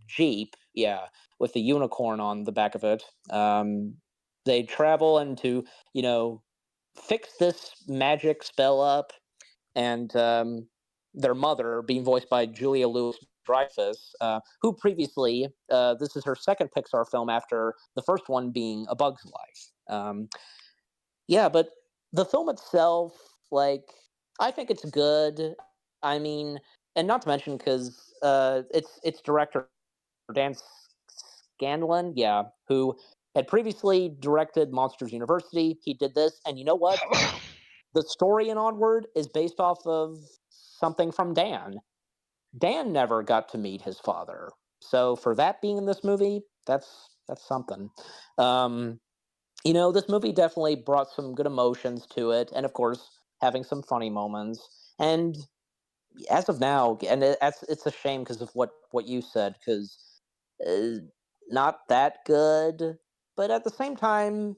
Jeep, yeah, with the unicorn on the back of it, they travel into, you know, fix this magic spell up, and their mother, being voiced by Julia Louis Dreyfus, who previously, this is her second Pixar film after the first one being A Bug's Life. Yeah, but the film itself, like, I think it's good. I mean, and not to mention because its director Dan Scanlon, yeah, who had previously directed Monsters University. He did this, and you know what? The story in Onward is based off of something from Dan. Dan never got to meet his father, so for that being in this movie, that's something. Um, this movie definitely brought some good emotions to it, and of course, having some funny moments. And as of now, and it's a shame because of what you said, because uh, not that good, but at the same time,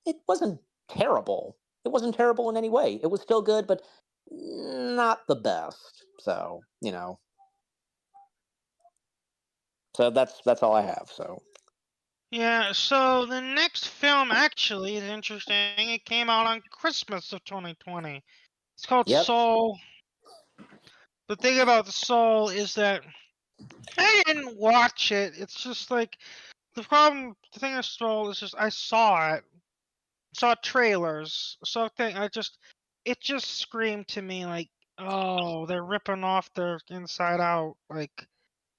it wasn't terrible. It wasn't terrible in any way. It was still good, but not the best. So so that's all I have. So Yeah, so the next film actually is interesting. It came out on Christmas of 2020. It's called yep, Soul. The thing about the Soul is that I didn't watch it. It's just like the thing with Soul is just I saw trailers, it just screamed to me like, oh, they're ripping off their Inside Out. Like,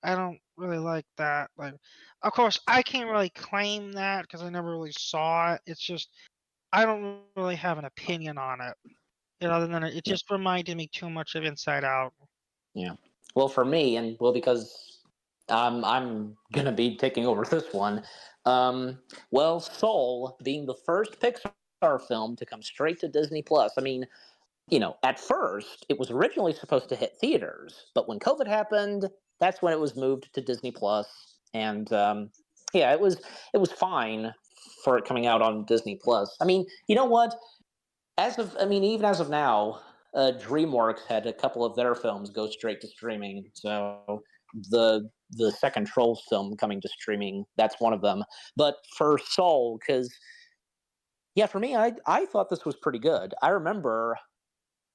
I don't really like that. Like, of course, I can't really claim that because I never really saw it. It's just I don't really have an opinion on it. Other than it yeah, just reminded me too much of Inside Out. yeah. Well, for me, and well, because I'm gonna be taking over this one. Um, well, Soul being the first Pixar film to come straight to Disney Plus. I mean, at first it was originally supposed to hit theaters, but when COVID happened, that's when it was moved to Disney Plus. And yeah, it was fine for it coming out on Disney Plus. I mean, you know what? Even as of now, DreamWorks had a couple of their films go straight to streaming. So the second Trolls film coming to streaming, that's one of them. But for Soul, because yeah, for me, I thought this was pretty good. I remember,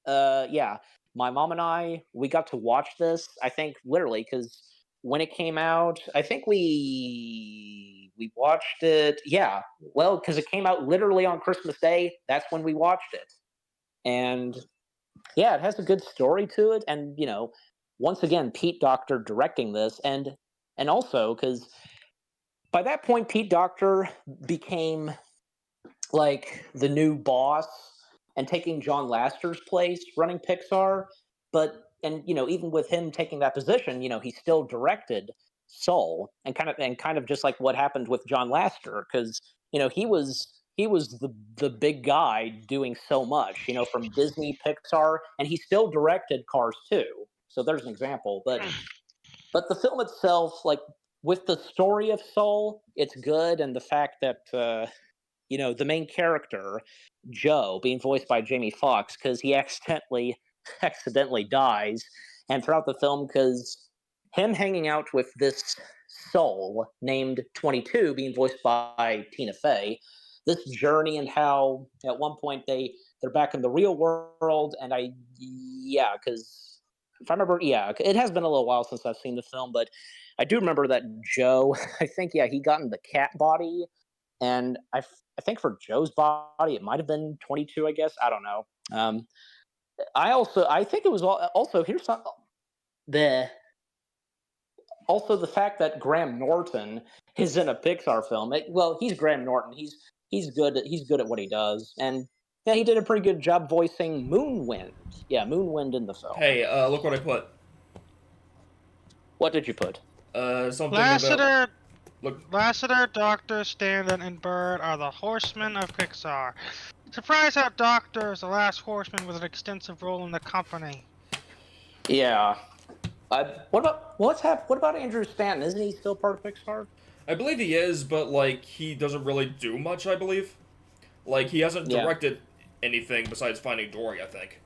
yeah, my mom and we got to watch this. I think literally because when it came out, I think we watched it. Yeah, well, because it came out literally on Christmas Day. That's when we watched it. And yeah, it has a good story to it, and once again, Pete Docter directing this, and also because by that point, Pete Docter became like the new boss and taking John Lasseter's place running Pixar. But and even with him taking that position, he still directed Soul, and kind of just like what happened with John Lasseter, because he was the big guy doing so much, from Disney, Pixar, and he still directed Cars 2. So there's an example. But the film itself, like with the story of Soul, it's good, and the fact that the main character, Joe, being voiced by Jamie Foxx, because he accidentally dies, and throughout the film, because him hanging out with this soul named 22, being voiced by Tina Fey, this journey and how at one point they're back in the real world, and yeah, because if I remember, yeah, it has been a little while since I've seen the film, but I do remember that Joe, I think, yeah, he got in the cat body, and I think for Joe's body, it might have been 22. I guess I don't know. I think it was also here's some the the fact that Graham Norton is in a Pixar film. Well, he's Graham Norton. He's good. He's good at what he does, and yeah, he did a pretty good job voicing Moonwind. Yeah, Moonwind in the film. Hey, look what I put. What did you put? Something about... Look, Lasseter, Doctor, Stanton, and Bird are the horsemen of Pixar. Surprise that Doctor is the last horseman with an extensive role in the company. Yeah. What about Andrew Stanton? Isn't he still part of Pixar? I believe he is, but, like, he doesn't really do much, I believe. Like, he hasn't Yeah. directed anything besides Finding Dory, I think.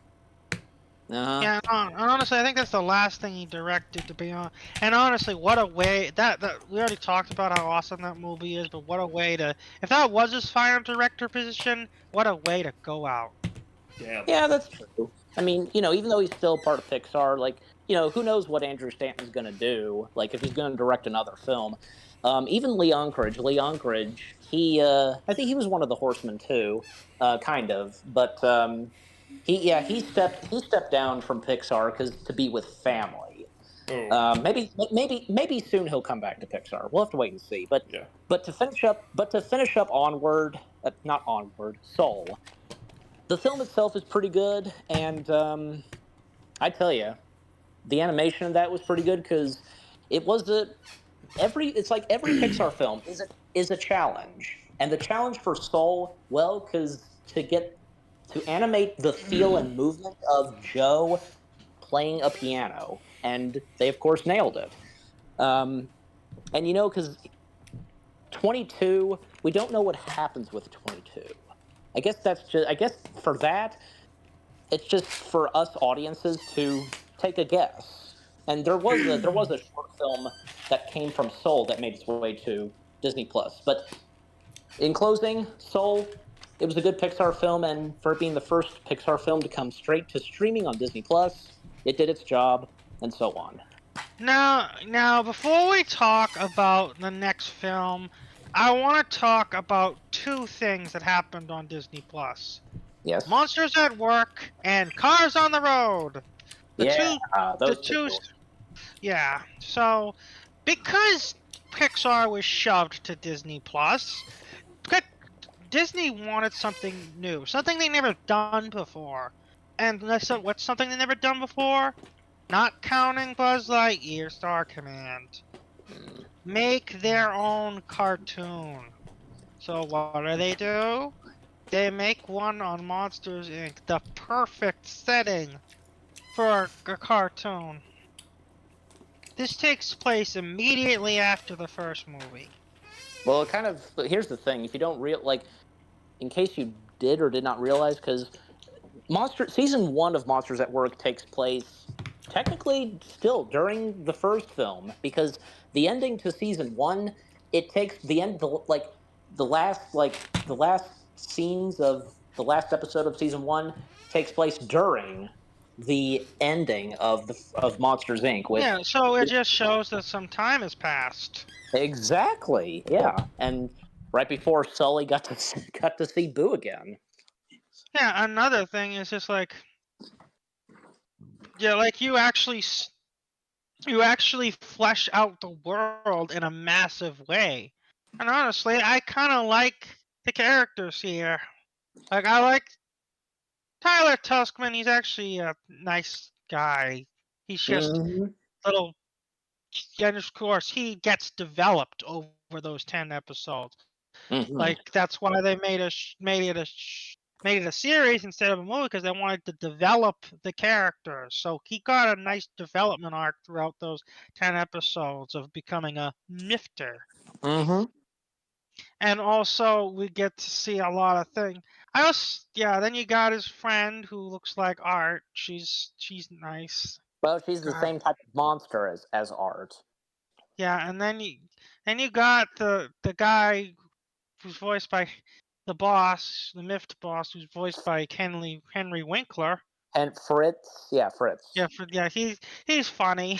Yeah, and honestly, I think that's the last thing he directed, to be honest. And honestly, what a way that we already talked about how awesome that movie is, but what a way to, if that was his final director position, what a way to go out. Damn. Yeah, that's true. I mean, even though he's still part of Pixar, like, who knows what Andrew Stanton's going to do, like, if he's going to direct another film. Even Lee Unkrich, I think he was one of the Horsemen too, kind of, but he stepped down from Pixar because to be with family. Oh. Maybe soon he'll come back to Pixar. We'll have to wait and see. But Yeah. to finish up Onward, not Onward, Soul. The film itself is pretty good, and I tell you, the animation of that was pretty good because it was it's like every Pixar film is a challenge, and the challenge for Soul, well, because to animate the feel and movement of Joe playing a piano, and they of course nailed it. And because 22, we don't know what happens with 22. I guess for that, it's just for us audiences to take a guess. And there was a short film that came from Soul that made its way to Disney Plus. But in closing, Soul, it was a good Pixar film, and for it being the first Pixar film to come straight to streaming on Disney Plus, it did its job, and so on. Now, before we talk about the next film, I want to talk about two things that happened on Disney Plus: Yes. Monsters at Work and Cars on the Road. The Yeah, two, the those two, two. yeah. So, because Pixar was shoved to Disney Plus, Disney wanted something new, something they never done before. And what's something they never done before? Not counting Buzz Lightyear Star Command. Mm. Make their own cartoon. So what do? They make one on Monsters Inc., the perfect setting for a cartoon. This takes place immediately after the first movie. Well, here's the thing: if you don't in case you did or did not realize, because Monster Season 1 of Monsters at Work takes place technically still during the first film, because the ending to Season 1, it takes the last scenes of the last episode of Season 1 takes place during the ending of Monsters Inc. with Yeah, so it just shows that some time has passed. exactly, yeah, and right before Sully got to see Boo again. Yeah, another thing is just like, yeah, like you actually flesh out the world in a massive way. And honestly, I kind of like the characters here. Like, I like Tyler Tuskman. He's actually a nice guy. He's just Mhm. little, and of course, he gets developed over those 10 episodes. Mhm. Like, that's why they made it a series instead of a movie, because they wanted to develop the characters. So he got a nice development arc throughout those 10 episodes of becoming a mifter. Mhm. And also we get to see a lot of things. Then you got his friend who looks like Art. She's nice. Well, she's the God. same type of monster as Art. Yeah, and then you got the guy who's voiced by the boss, the Miffed boss, who's voiced by Henry Winkler. And Fritz, yeah, Fritz. He's funny.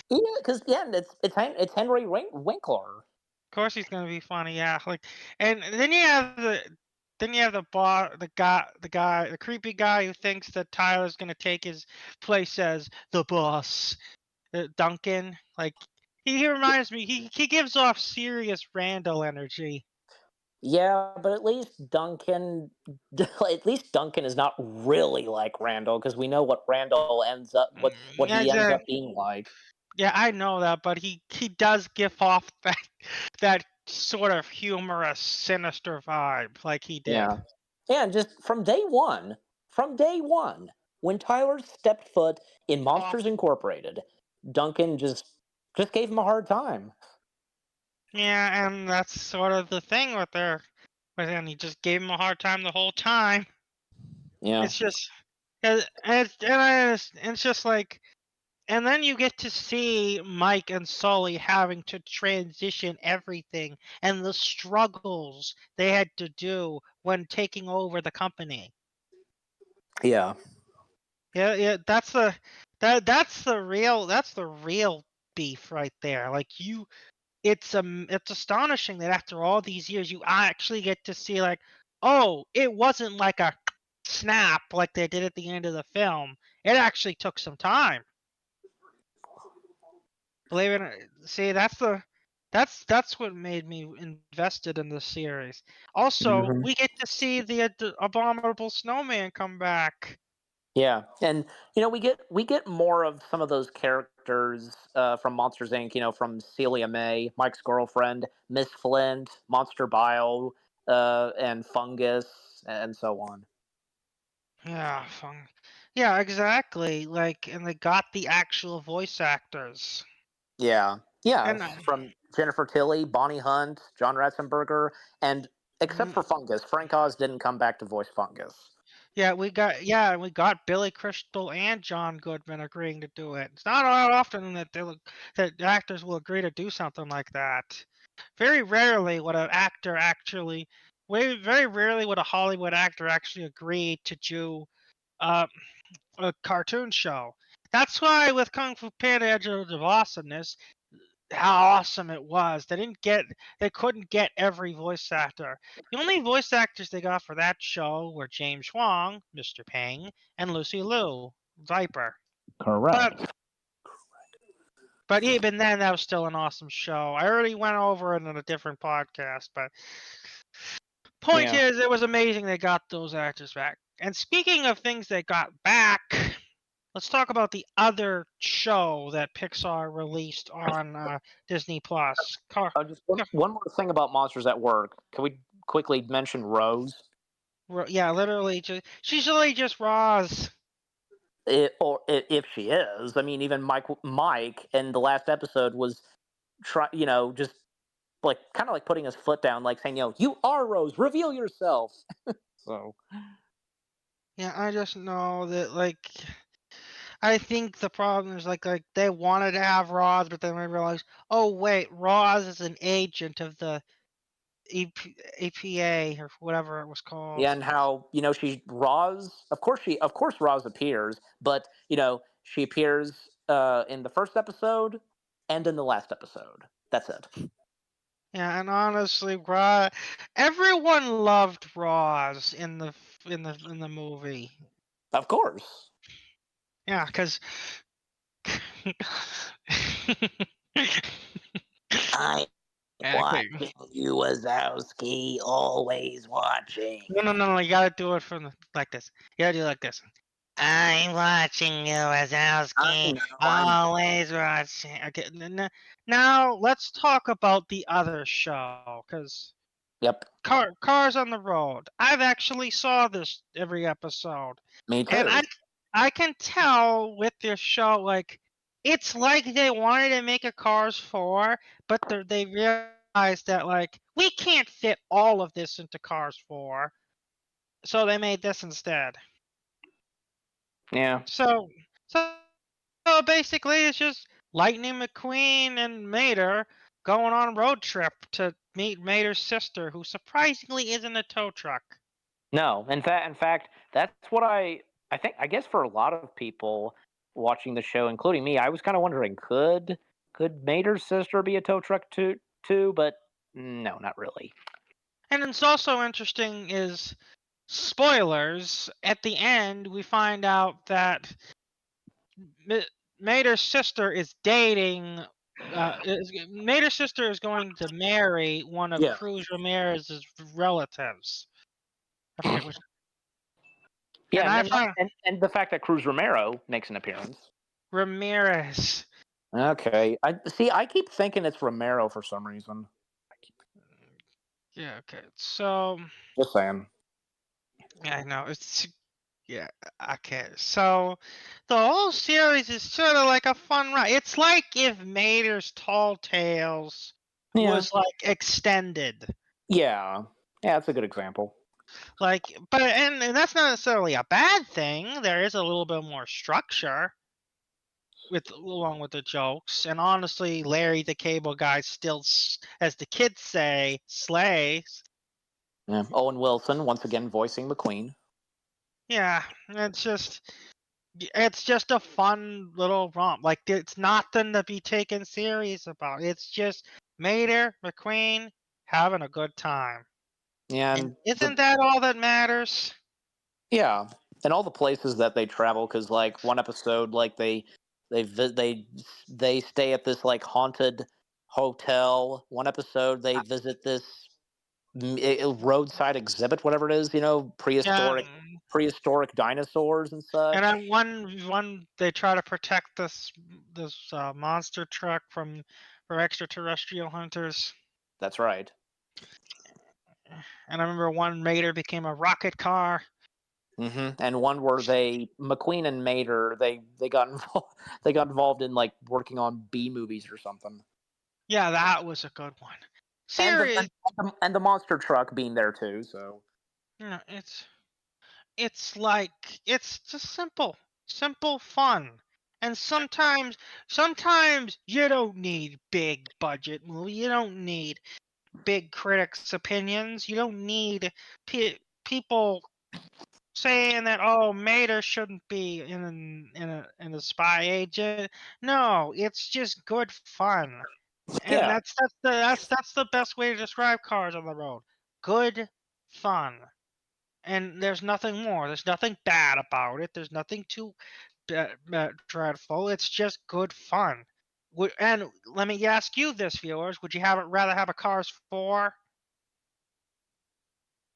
Yeah, because it's Henry Winkler. Of course he's gonna be funny, yeah. Like, and then you have the boss, the creepy guy who thinks that Tyler's gonna take his place as the boss, Duncan. Like, he reminds me, he gives off serious Randall energy. Yeah, but at least Duncan is not really like Randall, because we know what Randall ends up, what Yeah, he ends up being like. yeah, I know that, but he does give off that sort of humorous, sinister vibe, like he did. Yeah, and just from day one, when Tyler stepped foot in Off. Monsters Incorporated, Duncan just gave him a hard time. Yeah, and that's sort of the thing with him. He just gave him a hard time the whole time. Yeah. It's just, it's just like, and then you get to see Mike and Sully having to transition everything and the struggles they had to do when taking over the company. Yeah. Yeah, that's the real beef right there. Like, it's astonishing that after all these years you actually get to see, like, oh, it wasn't like a snap like they did at the end of the film. It actually took some time. Believe it or see, that's what made me invested in this series. Also, Mhm. we get to see the abominable snowman come back. Yeah, and we get more of some of those characters from Monsters Inc. From Celia May, Mike's girlfriend, Miss Flint, Monster Bile, and Fungus, and so on. Yeah, yeah, exactly. Like, and they got the actual voice actors. Yeah, yeah, And from Jennifer Tilly, Bonnie Hunt, John Ratzenberger, and except for Fungus, Frank Oz didn't come back to voice Fungus. we got Billy Crystal and John Goodman agreeing to do it. It's not all often that that actors will agree to do something like that. Very rarely would an actor actually, very rarely would a Hollywood actor actually agree to do uh, a cartoon show. That's why with Kung Fu Panda: Edge of Awesomeness, how awesome it was. They couldn't get every voice actor. The only voice actors they got for that show were James Huang, Mr. Peng, and Lucy Liu, Viper. But Correct. but even then, that was still an awesome show. I already went over it in a different podcast, but point Yeah. is, it was amazing they got those actors back. And speaking of things they got back, let's talk about the other show that Pixar released on Disney Plus. Just one more thing about Monsters at Work. Can we quickly mention Rose? Yeah, literally, she's really just Roz. If she is, I mean, even Mike in the last episode was just like kind of like putting his foot down, like saying, you are Rose, reveal yourself. So Yeah, I just know that I think the problem is like they wanted to have Roz, but then they realized, oh wait, Roz is an agent of the APA or whatever it was yeah, called. and how she Roz. Of course Roz appears, but she appears in the first episode and in the last episode. That's it. Yeah, and honestly, Roz, everyone loved Roz in the movie. Of course. Yeah, because I okay. watching you, Wazowski, always watching. No, you gotta do it like this. You gotta do it like this. I'm watching you, I Wazowski. know. Always watching. Okay, now let's talk about the other show, because Yep. Cars on the Road. I've actually saw this every episode, Me and too. I can tell with this show, like it's like they wanted to make a Cars 4, but they realized that like we can't fit all of this into Cars 4, so they made this instead. Yeah. So basically, it's just Lightning McQueen and Mater going on a road trip to meet Mater's sister, who surprisingly isn't a tow truck. No. In fact, that's what I guess for a lot of people watching the show, including me, I was kind of wondering, could Mater's sister be a tow truck too? But no, not really. And it's also interesting is spoilers. At the end, we find out that Mater's sister is dating. Mater's sister is going to marry one of Yeah. Cruz Ramirez's relatives. I forget which. Yeah, And I and found and the fact that Cruz Romero makes an appearance. Ramirez. Okay. I keep thinking it's Romero for some reason. Yeah. Okay. So Just saying. I know it's yeah. Okay. So the whole series is sort of like a fun ride. It's like if Mater's Tall Tales Yeah. was like extended. Yeah. Yeah, that's a good example. Like, but and that's not necessarily a bad thing. There is a little bit more structure along with the jokes, and honestly, Larry the Cable Guy still, as the kids say, slays. Yeah. Owen Wilson once again voicing McQueen. Yeah, it's just a fun little romp. Like it's nothing to be taken serious about. It's just Mater McQueen having a good time. Yeah, And isn't that all that matters? yeah, and all the places that they travel, because like one episode, like they stay at this like haunted hotel. One episode they visit this roadside exhibit, whatever it is, Yeah. prehistoric dinosaurs and such. And then one they try to protect this monster truck for extraterrestrial hunters. That's right. And I remember one Mater became a rocket car. And one where McQueen and Mater, they got involved, they got involved in like working on B movies or something. Yeah, that was a good one. And Serious. and the monster truck being there too. So Yeah, it's like it's just simple fun. And sometimes you don't need big budget movie. You don't need big critics' opinions. You don't need people saying that Mater shouldn't be in a spy agent. No, it's just good fun, and yeah, that's the best way to describe Cars on the Road. Good fun, and there's nothing more. There's nothing bad about it. There's nothing too dreadful. It's just good fun. And let me ask you this, viewers: would you rather have a Cars 4?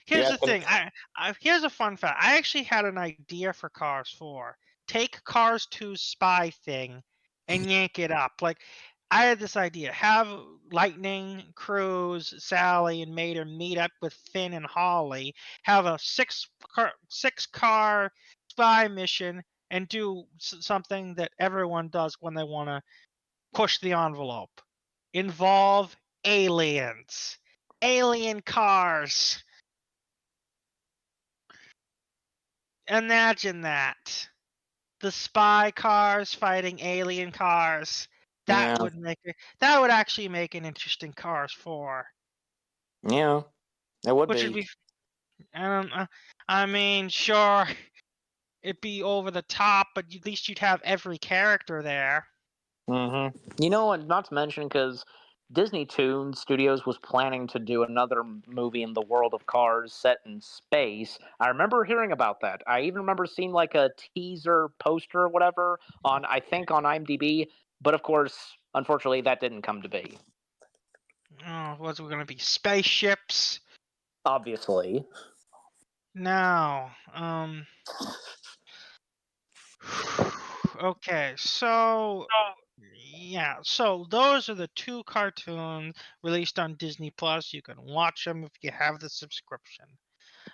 Here's yeah, the thing. Here's a fun fact. I actually had an idea for Cars 4. Take Cars 2's spy thing and yank it up. Like, I had this idea. Have Lightning, Cruz, Sally, and Mater meet up with Finn and Holly. Have a six car spy mission and do something that everyone does when they want to push the envelope. Involve aliens. Alien cars. Imagine that. The spy cars fighting alien cars. yeah, That would actually make an interesting Cars 4. yeah. It would Which would be. be I mean, sure, it'd be over the top, but at least you'd have every character there. You know, and not to mention because Disney Toon Studios was planning to do another movie in the world of Cars set in space. I remember hearing about that. I even remember seeing like a teaser poster or whatever on, I think, on IMDb. But of course, unfortunately, that didn't come to be. Oh, what's it gonna be? Spaceships? Obviously. No. Okay, so yeah, so those are the two cartoons released on Disney Plus. You can watch them if you have the subscription.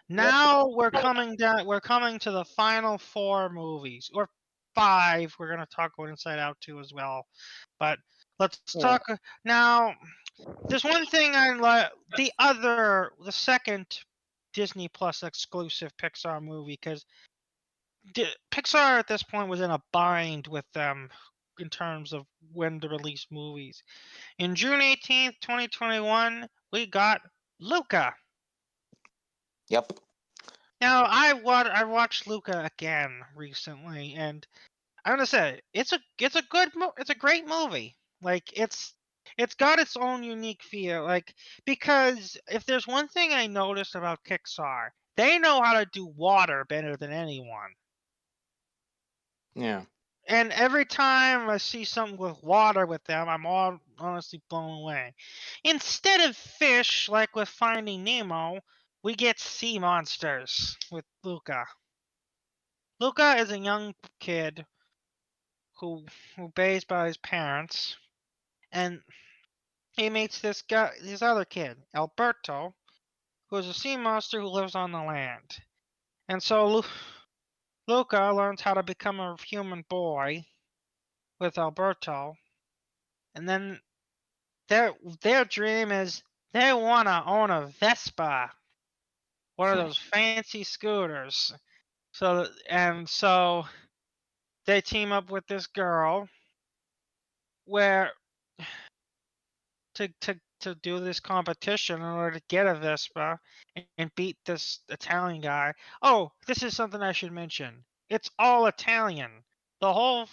Now we're coming to the final 4 movies, or 5. We're gonna talk about Inside Out 2 as well, but let's talk now. There's one thing I like. The second Disney Plus exclusive Pixar movie, because Pixar at this point was in a bind with them in terms of when to release movies. In June 18th, 2021, we got Luca. Yep. Now, I watched Luca again recently, and I'm gonna say it's a great movie. Like it's got its own unique feel. Like, because if there's one thing I noticed about Pixar, they know how to do water better than anyone. Yeah. And every time I see something with water with them, I'm all honestly blown away. Instead of fish, like with Finding Nemo, we get sea monsters with Luca. Luca is a young kid who obeys by his parents, and he meets this other kid, Alberto, who is a sea monster who lives on the land. And so Luca learns how to become a human boy with Alberto, and then their dream is they want to own a Vespa, one of those fancy scooters. So they team up with this girl where to do this competition in order to get a Vespa and beat this Italian guy. Oh, this is something I should mention. It's all Italian. The whole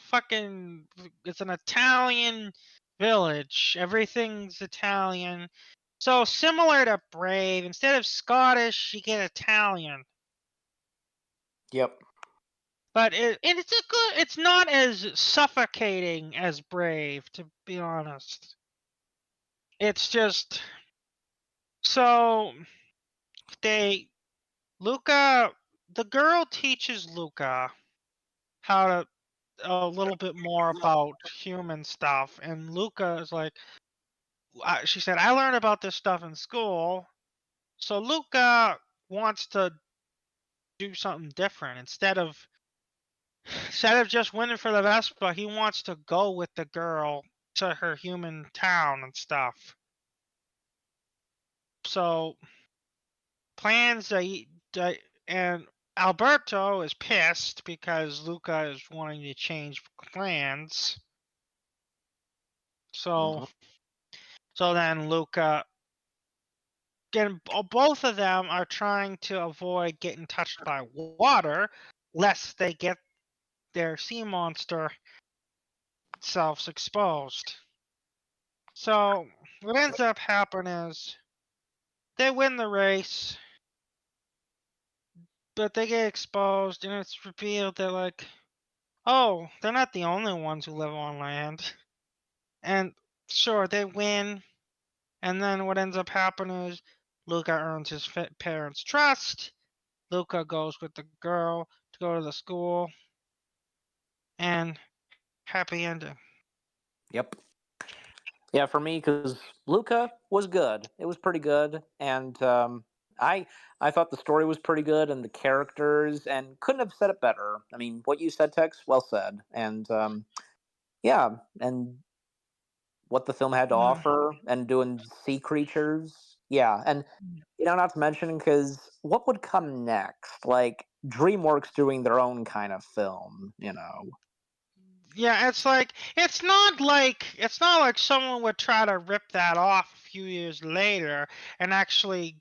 it's an Italian village. Everything's Italian. So similar to Brave, instead of Scottish, you get Italian. Yep. But it's not as suffocating as Brave, to be honest. It's just so the girl teaches Luca how to a little bit more about human stuff, and Luca is like, she said, I learned about this stuff in school, so Luca wants to do something different. Instead of just winning for the Vespa, he wants to go with the girl to her human town and stuff. So plans and Alberto is pissed because Luca is wanting to change plans. So then Luca, again, both of them are trying to avoid getting touched by water, lest they get their sea monster selves exposed. So what ends up happening is they win the race, but they get exposed, and it's revealed that, like, oh, they're not the only ones who live on land. And sure, they win, and then what ends up happening is Luca earns his parents' trust. Luca goes with the girl to go to the school, and happy ending. Yep. Yeah, for me, because Luca was good. It was pretty good, and I thought the story was pretty good, and the characters, and couldn't have said it better. I mean, what you said, Tex, well said, and yeah, and what the film had to offer, and doing sea creatures, yeah, and not to mention, because what would come next? Like DreamWorks doing their own kind of film, Yeah, it's not like someone would try to rip that off a few years later and actually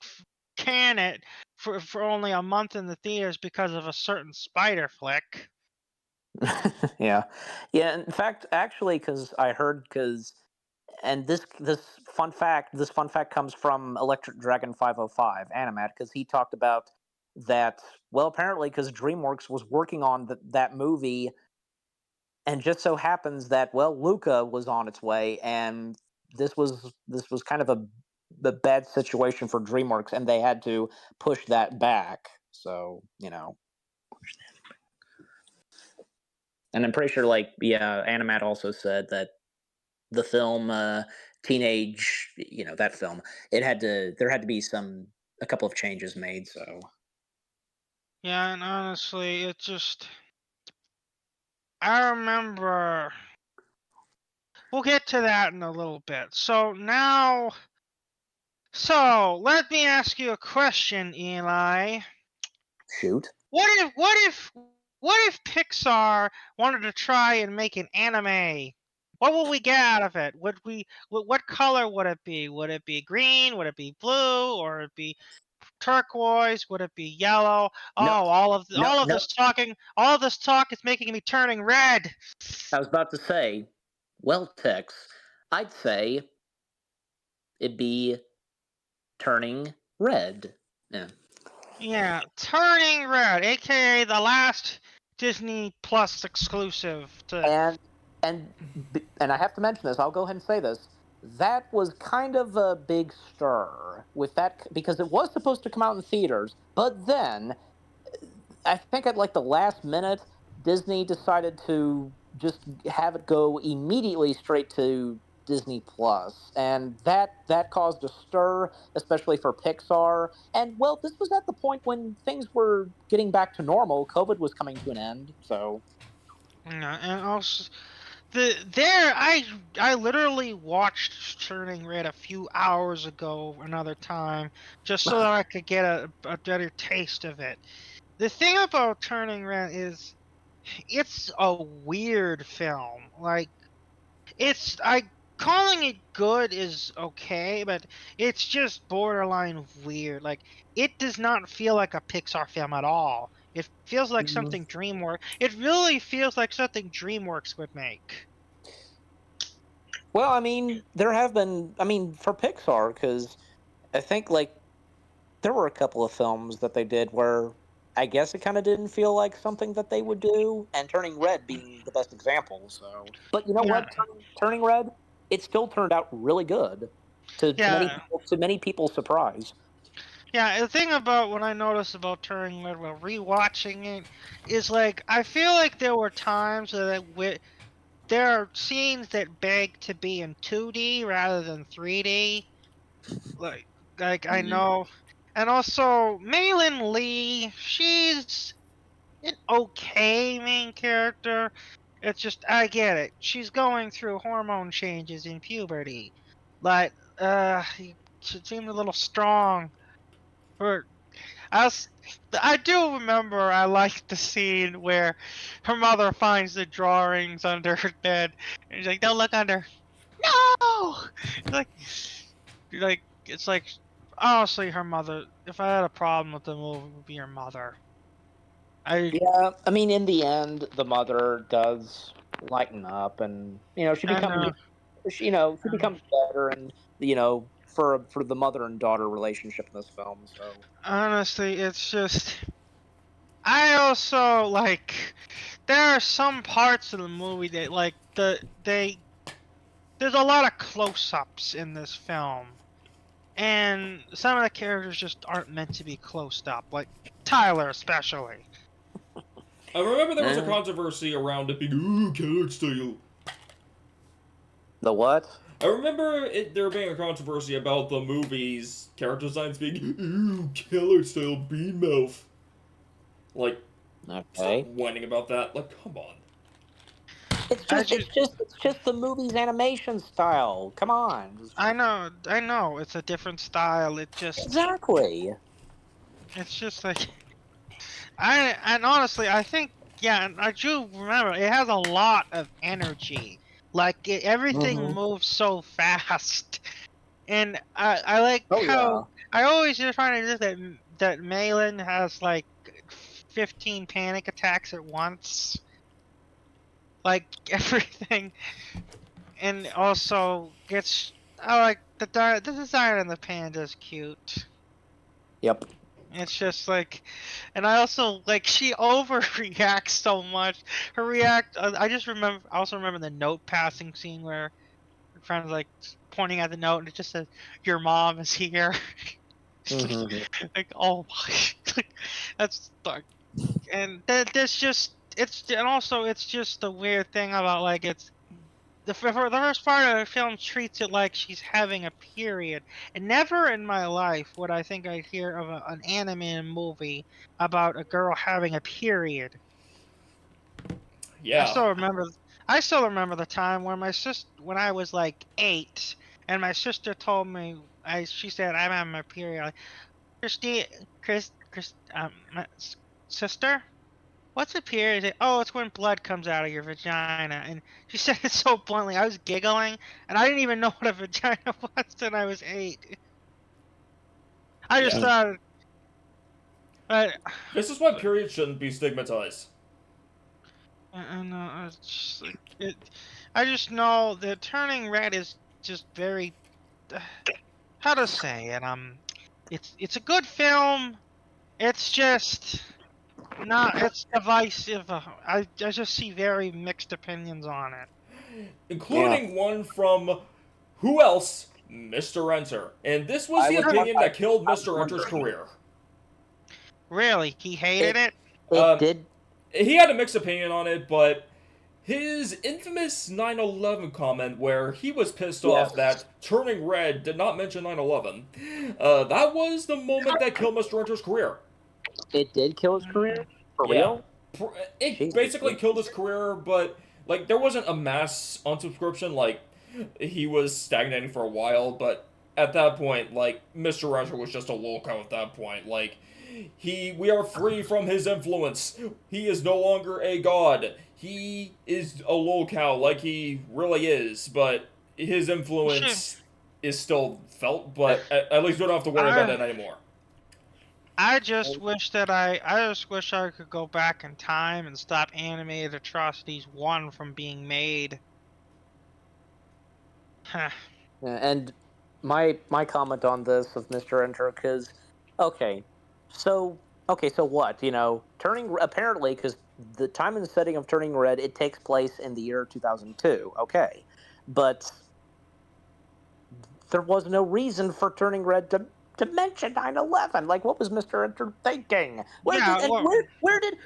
can it for only a month in the theaters because of a certain spider flick. Yeah, yeah. In fact, actually, because I heard, and this fun fact comes from Electric Dragon 505 Animat, because he talked about that. Well, apparently, because DreamWorks was working on that movie, and just so happens that, well, Luca was on its way, and this was kind of a bad situation for DreamWorks, and they had to push that back. So and I'm pretty sure, like, yeah, Animat also said that the film Teenage, that film, there had to be a couple of changes made. So Yeah, and honestly, I remember. We'll get to that in a little bit. So let me ask you a question, Eli. shoot. What if Pixar wanted to try and make an anime? What would we get out of it? What color would it be? Would it be green? Would it be blue? Or would it be turquoise? Would it be yellow? Oh, No, all of no, this talk is making me turning red. I was about to say, well, Tex, I'd say it'd be turning red. Yeah. Yeah, turning red, aka the last Disney Plus exclusive to. And I have to mention this. I'll go ahead and say this. That was kind of a big stir with that, because it was supposed to come out in theaters, but then I think at like the last minute, Disney decided to just have it go immediately straight to Disney Plus, and that caused a stir, especially for Pixar. And well, this was at the point when things were getting back to normal. COVID was coming to an end, so Yeah, and also I literally watched Turning Red a few hours ago another time just so that I could get a better taste of it. The thing about Turning Red is it's a weird film. Like calling it good is okay, but it's just borderline weird. Like it does not feel like a Pixar film at all. It feels like something DreamWorks. It really feels like something DreamWorks would make. well, I mean, there have been, I mean, for Pixar, because I think like there were a couple of films that they did where I guess it kind of didn't feel like something that they would do, and Turning Red being the best example. So, but you know Yeah, what? Turning Red, it still turned out really good yeah, to many people's surprise. yeah. The thing about what I noticed about Turning Red while rewatching it is like I feel like there were times that there are scenes that beg to be in 2D rather than 3D. Like I Mhm. know, and also Maylin Lee, okay main character. It's just I get it. She's going through hormone changes in puberty, but she seemed a little strong. For I was, I do remember I liked the scene where her mother finds the drawings under her bed, and she's like, "Don't look under." No, like, it's like honestly, her mother. If I had a problem with the movie, it would be her mother. Yeah, I mean, in the end, the mother does lighten up, and she I becomes, know. she becomes better, and for the mother and daughter relationship in this film. So Honestly, it's just. I also like. There are some parts of the movie that There's a lot of close-ups in this film, and some of the characters just aren't meant to be closed up, like Tyler especially. I remember there was a Eh. controversy around it being, ooh, killer style. the what? I remember there being a controversy about the movie's character designs being, ooh, killer style bean mouth. Like, stop Okay, whining about that. Like, come on. it's just the movie's animation style. Come on, I know, it's a different style. exactly. It's just like, and honestly, I think, yeah, and I do remember it has a lot of energy. Like everything Mhm. moves so fast, and I like Oh how yeah. I always just find it that Malin has like 15 panic attacks at once, like everything, and also gets. I like the design of the panda is cute. Yep. It's just like, and I also like she overreacts so much. Her react. I also remember the note passing scene where her friend's like pointing at the note and it just says, "Your mom is here." It's Mhm. like, oh my, that's dark. And there's just and also it's just the weird thing about like it's for the first part of the film treats it like she's having a period, and never in my life would I think I'd hear of an animated movie about a girl having a period. I Yeah. still remember, I still remember the time when when I was like 8, and my sister told me, she said I'm having my period. Like, my sister. What's a period? Oh, it's when blood comes out of your vagina. And she said it so bluntly. I was giggling, and I didn't even know what a vagina was when I was 8. I just Yeah. thought, but This is why periods shouldn't be stigmatized. I know it's just like it. I just know that turning red is just very. How to say it? It's a good film. It's just not. It's divisive. I just see very mixed opinions on it. Yeah. Including one from, who else? Mr. Enter. And this was I the was opinion that killed I was Mr. Enter's wondering. career. Really, he hated it. It Um, did. he had a mixed opinion on it, but his infamous 9/11 comment where he was pissed off Yes. that turning red did not mention 9/11, that was the moment that killed Mr. Enter's career. It did kill his career? For Yeah. real? It Jesus. basically killed his career, but, like, there wasn't a mass unsubscription, like, he was stagnating for a while, but at that point, like, Mr. Enter was just a loco at that point. Like, we are free from his influence. He is no longer a god. He is a lolcow like he really is, but his influence is still felt, but at least we don't have to worry about I it anymore. I just wish I just wish I could go back in time and stop animated atrocities one from being made. Huh. Yeah, and my comment on this of Mr. Enter, because okay, so what? Turning apparently, because the time and the setting of Turning Red, it takes place in the year 2002. Okay, but there was no reason for Turning Red to mention 9/11. Like, what was Mr. Enter thinking? Where did Yeah, and well, where did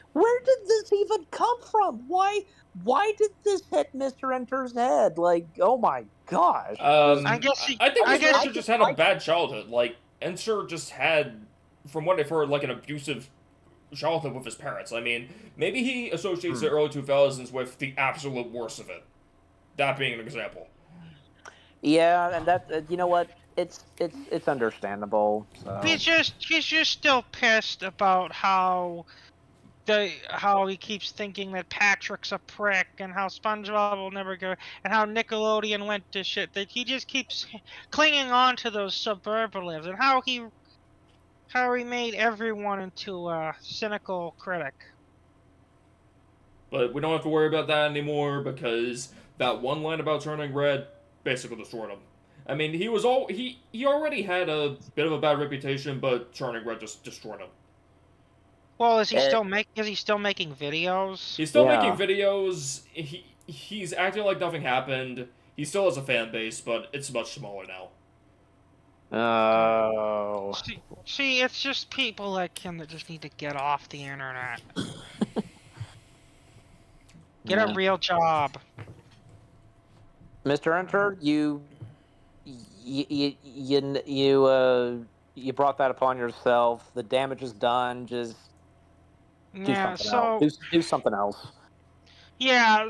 this even come from? Why did this hit Mr. Enter's head? Like, oh my gosh. I guess he, I think I Mr. guess Enter just had a bad childhood. Like, Enter just had, from what I've heard, like an abusive childhood with his parents. I mean, maybe he associates Hmm. the early 2000s with the absolute worst of it. That being an example. Yeah, and that you know what? It's understandable. So He's just still pissed about how he keeps thinking that Patrick's a prick and how SpongeBob will never go and how Nickelodeon went to shit. That he just keeps clinging on to those suburbanives and how he made everyone into a cynical critic. But we don't have to worry about that anymore because that one line about turning red basically destroyed him. I mean, he already had a bit of a bad reputation, but turning red just destroyed him. Well, is it, he still making videos? He's still making yeah. videos. He's acting like nothing happened. He still has a fan base, but it's much smaller now. Oh. See, it's just people like him that just need to get off the internet. Get a Yeah. real job. Mr. Enter, you brought that upon yourself. The damage is done. Just do Yeah, something else. so Do something else. yeah.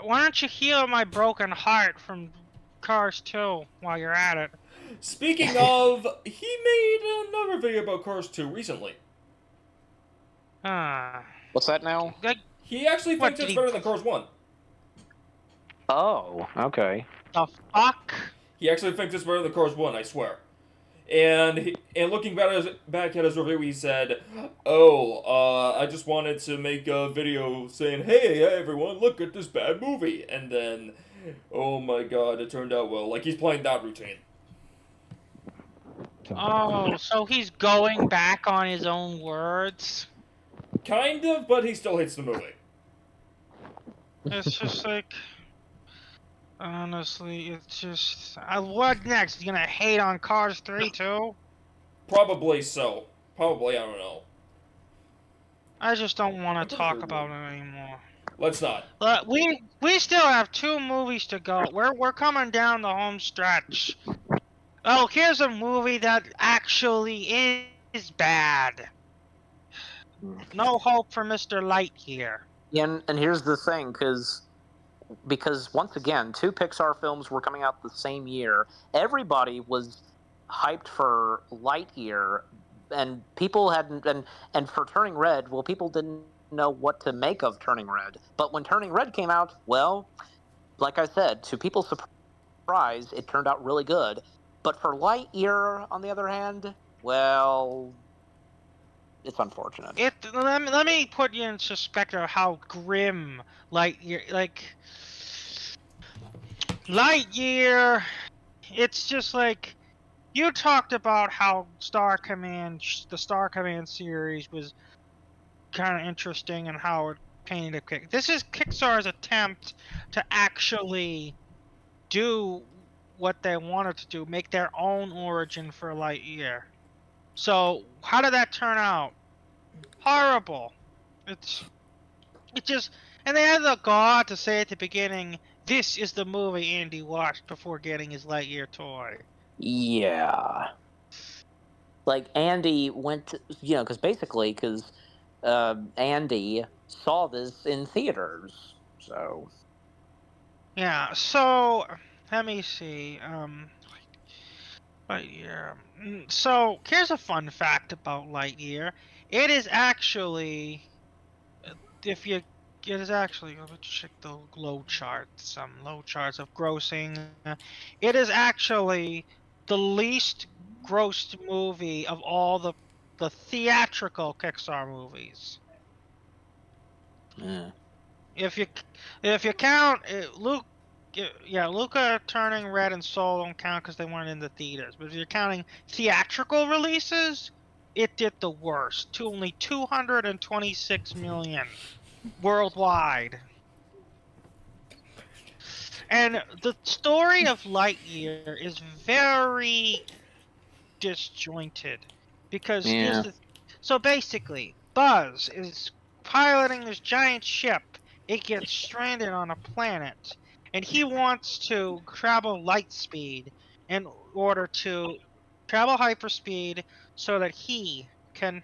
Why don't you heal my broken heart from Cars 2 while you're at it? Speaking of, he made another video about Cars 2 recently. What's that now? Like, He actually What, thinks did it's he- better than Cars 1. Oh, okay. the fuck? He actually thinks it's better than Cars 1, I swear. And looking back at his review, he said, I just wanted to make a video saying, hey everyone, look at this bad movie. And then, oh my god, it turned out well. Like, he's playing that routine. Oh, so he's going back on his own words? Kind of, but he still hates the movie. It's just like... Honestly, it's just... what next? He's gonna hate on Cars 3 too? Probably so. Probably, I don't know. I just don't want to talk about it anymore. Let's not. We still have 2 movies to go. We're coming down the home stretch. Oh, here's a movie that actually is bad. No hope for Mr. Lightyear. And here's the thing, because once again, 2 Pixar films were coming out the same year. Everybody was hyped for Lightyear, and people hadn't. And for Turning Red, well, people didn't know what to make of Turning Red. But when Turning Red came out, well, like I said, to people's surprise, it turned out really good. But for Lightyear, on the other hand, well, it's unfortunate. Let me put you in perspective of how grim Lightyear. It's just like you talked about how the Star Command series was kind of interesting and how it painted a kick. This is Pixar's attempt to actually do what they wanted to do, make their own origin for Lightyear. So how did that turn out? Horrible. It just, and they had the gall to say at the beginning, this is the movie Andy watched before getting his Lightyear toy. Yeah. Like Andy went to, because Andy saw this in theaters. So Yeah, so let me see. Lightyear. So here's a fun fact about Lightyear. It is actually, let me check the low charts. Some low charts of grossing. It is actually the least grossed movie of all the theatrical Pixar movies. yeah. If you count Luca Turning Red and Soul don't count because they weren't in the theaters. But if you're counting theatrical releases, it did the worst. To only 226 million worldwide. And the story of Lightyear is very disjointed because Yeah. so basically, Buzz is piloting this giant ship. It gets stranded on a planet, and he wants to travel light speed in order to travel hyperspeed so that he can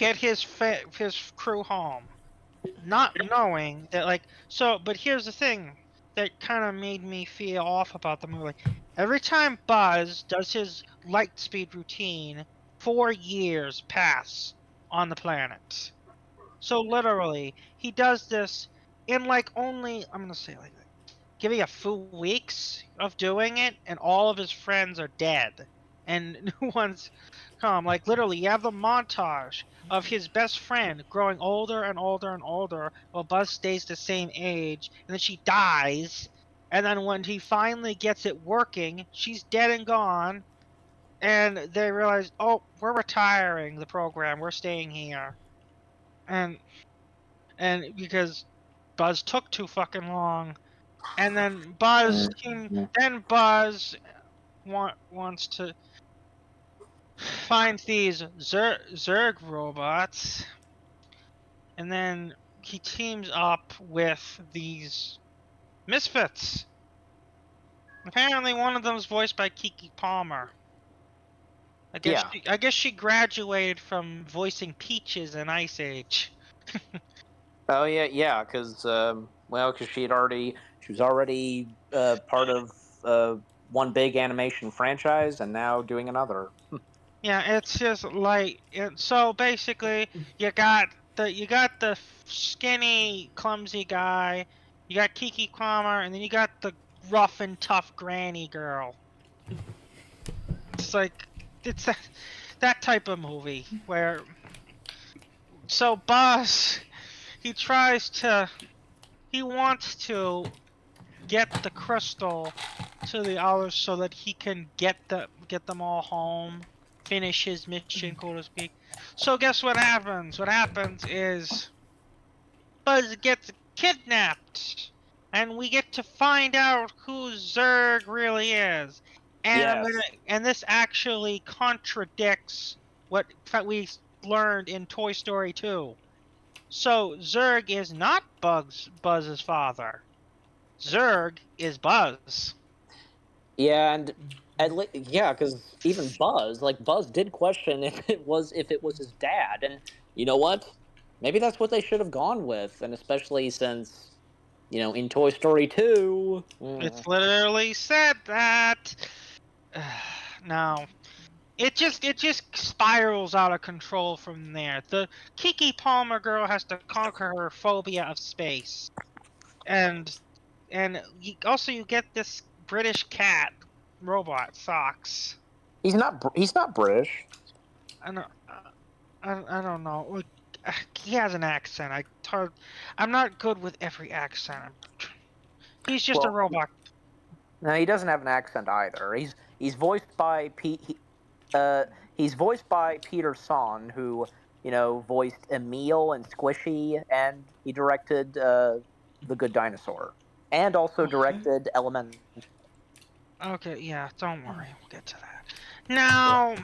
get his crew home, not knowing that like so. But here's the thing that kind of made me feel off about the movie. Like, every time Buzz does his light speed routine, 4 years pass on the planet. So literally, he does this in like only I'm gonna say like give me a few weeks of doing it, and all of his friends are dead, and new ones come. Like literally, you have the montage of his best friend growing older and older and older, while Buzz stays the same age, and then she dies, and then when he finally gets it working, she's dead and gone, and they realize, oh, we're retiring the program, we're staying here, and because Buzz took too fucking long. And then Buzz wants to find these Zerg robots, and then he teams up with these misfits. Apparently, one of them is voiced by Kiki Palmer. I guess she graduated from voicing Peaches in Ice Age. Oh yeah, because because she was already part of one big animation franchise, and now doing another. Yeah, it's just like so. Basically, you got the skinny, clumsy guy. You got Kiki Palmer, and then you got the rough and tough granny girl. It's like it's that type of movie where. So Buzz, he wants to get the crystal to the others so that he can get them all home, finish his mission, so to speak. So guess what happens? What happens is Buzz gets kidnapped, and we get to find out who Zurg really is. And Yes. and this actually contradicts what we learned in Toy Story 2. So Zurg is not Buzz's father. Zurg is Buzz. Yeah, and because even Buzz did question if it was his dad, and you know what? Maybe that's what they should have gone with, and especially since in Toy Story 2, It's literally said that. Now, it just spirals out of control from there. The Kiki Palmer girl has to conquer her phobia of space, and you get this British cat robot Socks. he's not British. I don't, I don't know. Like, he has an accent. I'm not good with every accent. He's just a robot. No, he doesn't have an accent either. He's voiced by he's voiced by Peter Son, who voiced Emil and Squishy, and he directed The Good Dinosaur, and also directed Element. Okay, yeah, don't worry, we'll get to that. Now,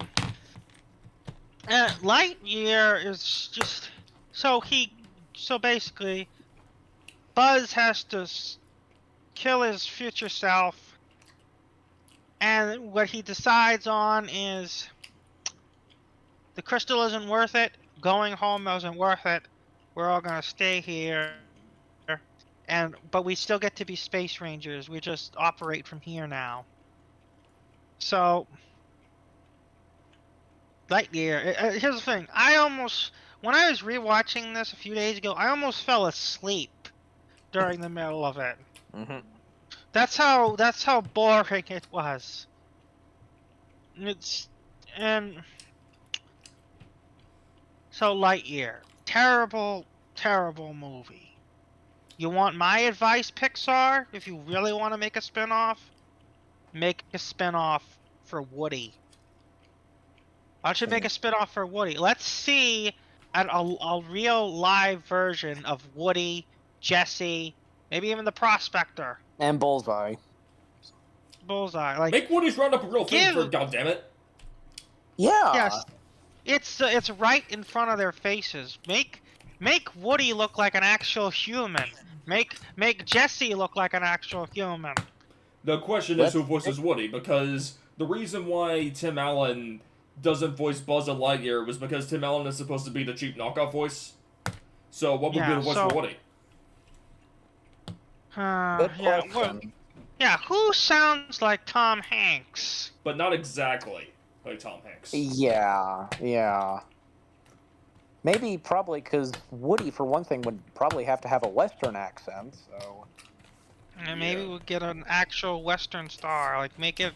Lightyear is just so basically, Buzz has to kill his future self, and what he decides on is the crystal isn't worth it, going home isn't worth it, we're all gonna stay here, but we still get to be Space Rangers, we just operate from here now. So, Lightyear, here's the thing, when I was rewatching this a few days ago, I almost fell asleep during the middle of it. Mm-hmm. That's how boring it was. So Lightyear, terrible movie. You want my advice, Pixar? If you really want to make a spin-off, make a spin-off for Woody. Why don't you make a spin-off for Woody? Let's see a real live version of Woody, Jesse, maybe even the Prospector. And Bullseye. Like, make Woody's Roundup a real thing, for goddammit. Yeah. Yes, it's right in front of their faces. Make Woody look like an actual human. Make Jesse look like an actual human. The question is who voices Woody, because the reason why Tim Allen doesn't voice Buzz and Lightyear was because Tim Allen is supposed to be the cheap knockoff voice. So what would be the voice for Woody? Good Yeah, question. yeah, who sounds like Tom Hanks? But not exactly like Tom Hanks. Yeah. Maybe probably because Woody, for one thing, would probably have to have a Western accent. So. And maybe we'll get an actual Western star. Like make it.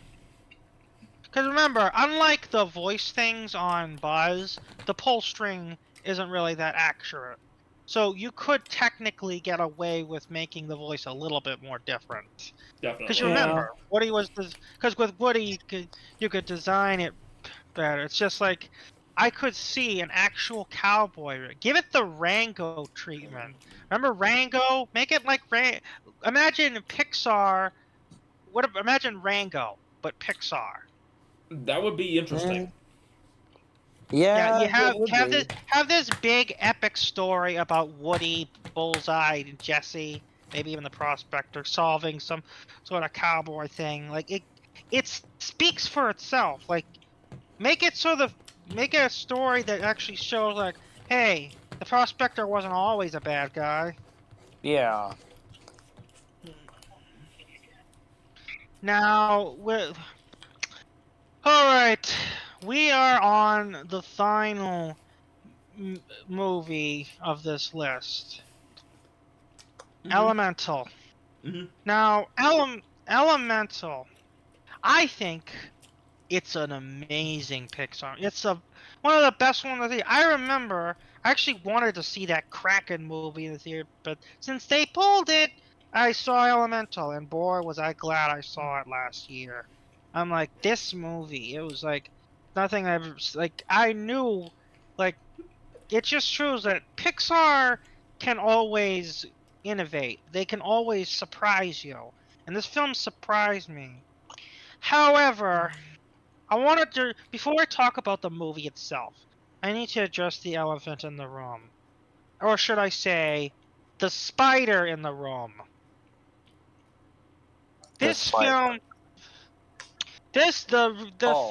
Because remember, unlike the voice things on Buzz, the pull string isn't really that accurate. So you could technically get away with making the voice a little bit more different. Definitely. Because you remember, Woody was because with Woody you could design it better. It's just like I could see an actual cowboy. Give it the Rango treatment. Remember Rango? Make it like Imagine Pixar. Imagine Rango, but Pixar. That would be interesting. Yeah, you it would have this big epic story about Woody, Bullseye, and Jesse, maybe even the Prospector, solving some sort of cowboy thing. Like it speaks for itself. Like make it a story that actually shows like, hey, the Prospector wasn't always a bad guy. Yeah. Now all right, we are on the final movie of this list. Elemental. Now, Elemental, I think it's an amazing Pixar. It's one of the best ones of the year. I remember I actually wanted to see that Kraken movie in the theater, but since they pulled it, I saw Elemental, and boy, was I glad I saw it last year. I'm like, this movie, it was like nothing I've ever, like, I knew, like, it just shows that Pixar can always innovate. They can always surprise you. And this film surprised me. However, I wanted to, before I talk about the movie itself, I need to address the elephant in the room. Or should I say, the spider in the room. This film, the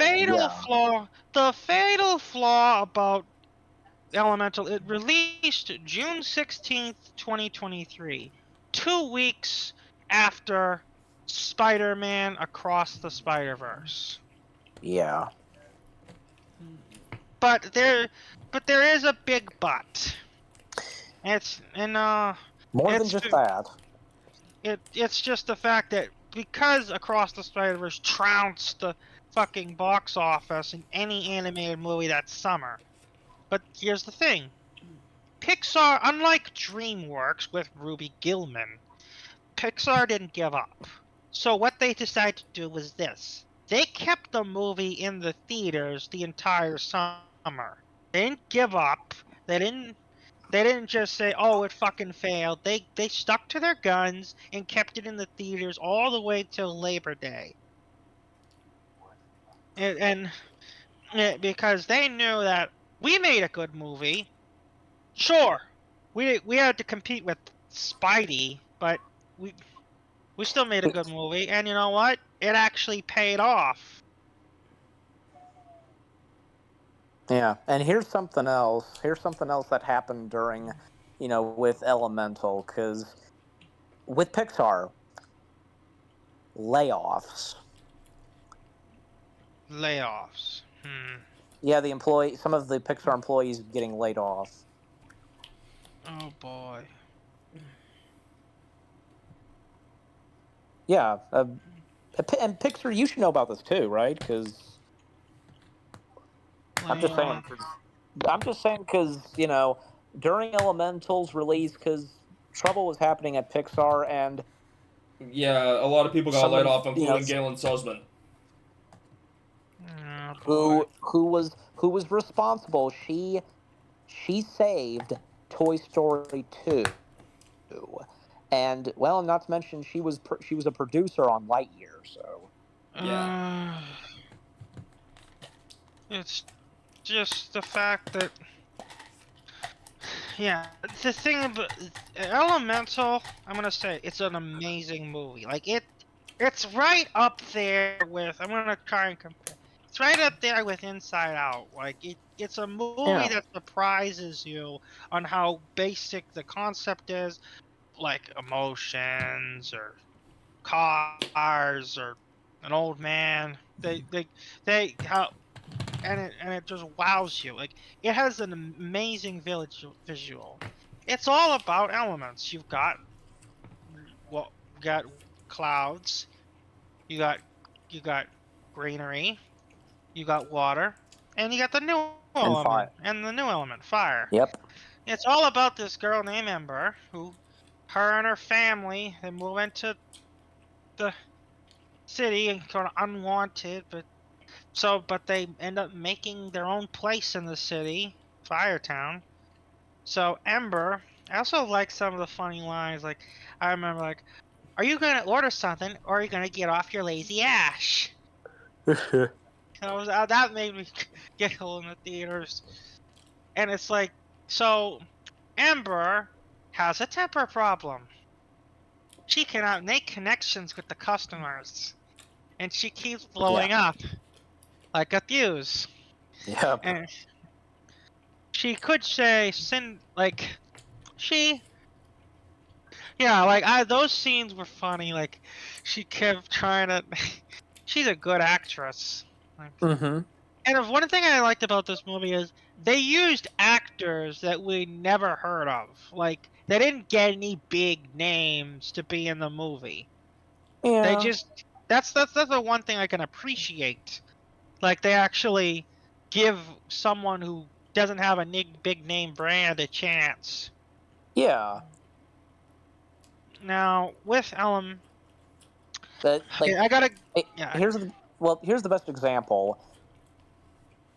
fatal flaw about Elemental, it released June 16th, 2023, 2 weeks after Spider-Man Across the Spider-Verse. Yeah. But there is a big but. More than just that. It's just the fact that because Across the Spider-Verse trounced the fucking box office in any animated movie that summer. But here's the thing. Pixar, unlike DreamWorks with Ruby Gillman, Pixar didn't give up. So what they decided to do was this. They kept the movie in the theaters the entire summer. They didn't give up. They didn't just say, oh, it fucking failed. They stuck to their guns and kept it in the theaters all the way till Labor Day. And because they knew that we made a good movie. Sure, we had to compete with Spidey, but we still made a good movie. And you know what? It actually paid off. Yeah, and here's something else. Here's something else that happened during, with Elemental, because with Pixar, layoffs. Layoffs. Yeah, some of the Pixar employees getting laid off. Oh boy. Yeah, and Pixar, you should know about this too, right? Because I'm just saying because during Elemental's release, because trouble was happening at Pixar, and yeah, a lot of people got laid off, including Galen Sussman. Who was responsible? She saved Toy Story 2, and not to mention she was a producer on Lightyear. So yeah, it's just the fact that the thing about Elemental, I'm gonna say it's an amazing movie. Like it's right up there with. I'm gonna try and compare. It's right up there with Inside Out. Like it's a movie that surprises you on how basic the concept is, like emotions or cars or an old man. They how and it just wows you. Like it has an amazing village visual. It's all about elements. You got clouds. You got you got greenery. You got water, and you got the new And element, fire. and the new element, fire. Yep. It's all about this girl named Ember, who, her and her family, they move into the city and kind of unwanted, but they end up making their own place in the city, Firetown. So Ember, I also like some of the funny lines. Like I remember, like, "Are you gonna order something, or are you gonna get off your lazy ass?" That made me giggle in the theaters. And it's like, so Ember has a temper problem. She cannot make connections with the customers, and she keeps blowing up like a fuse. Yep. And she could say, like she, yeah, like those scenes were funny. Like she kept trying to. She's a good actress. Like, Mm-hmm. and one thing I liked about this movie is they used actors that we never heard of. Like they didn't get any big names to be in the movie. They Yeah. just that's the one thing I can appreciate. Like they actually give someone who doesn't have a big name brand a chance. Yeah. Now with Ellen, That like I gotta yeah. here's the best example.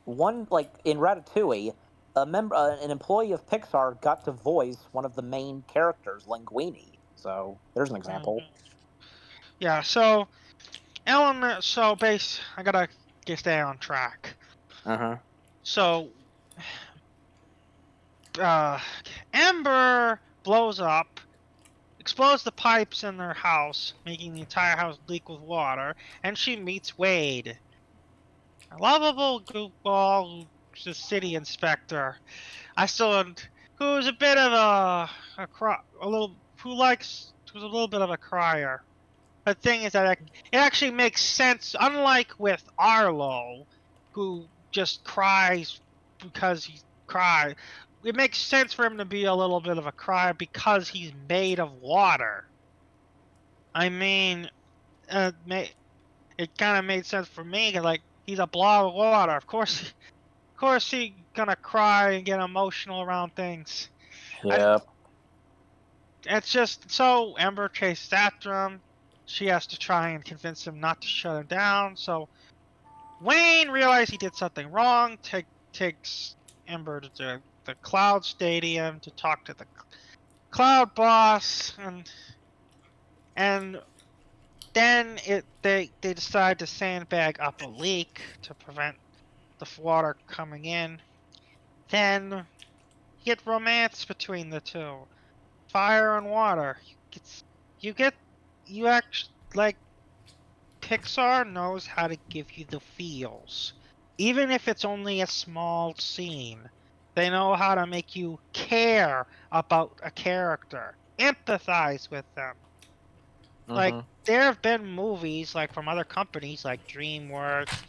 One like in Ratatouille, an employee of Pixar got to voice one of the main characters, Linguini. So there's an example. Yeah, so Ellen, so base, I gotta stay on track. Uh-huh. So, uh, Amber blows up, explodes the pipes in their house, making the entire house leak with water, and she meets Wade, a lovable goofball, who's a city inspector. Who's a bit of who's a little bit of a crier. The thing is that it actually makes sense, unlike with Arlo, who just cries because he cries. It makes sense for him to be a little bit of a crier because he's made of water. I mean, it kind of made sense for me, 'cause, like, he's a blob of water. Of course he's gonna cry and get emotional around things. Yep. It's just so Ember chases after him. She has to try and convince him not to shut him down. So Wayne realizes he did something wrong. Takes Ember to the Cloud Stadium to talk to the Cloud boss, and then they decide to sandbag up a leak to prevent the water coming in. Then you get romance between the two. Fire and water. You actually, like, Pixar knows how to give you the feels. Even if it's only a small scene, they know how to make you care about a character, empathize with them. Like, there have been movies, like, from other companies, like DreamWorks,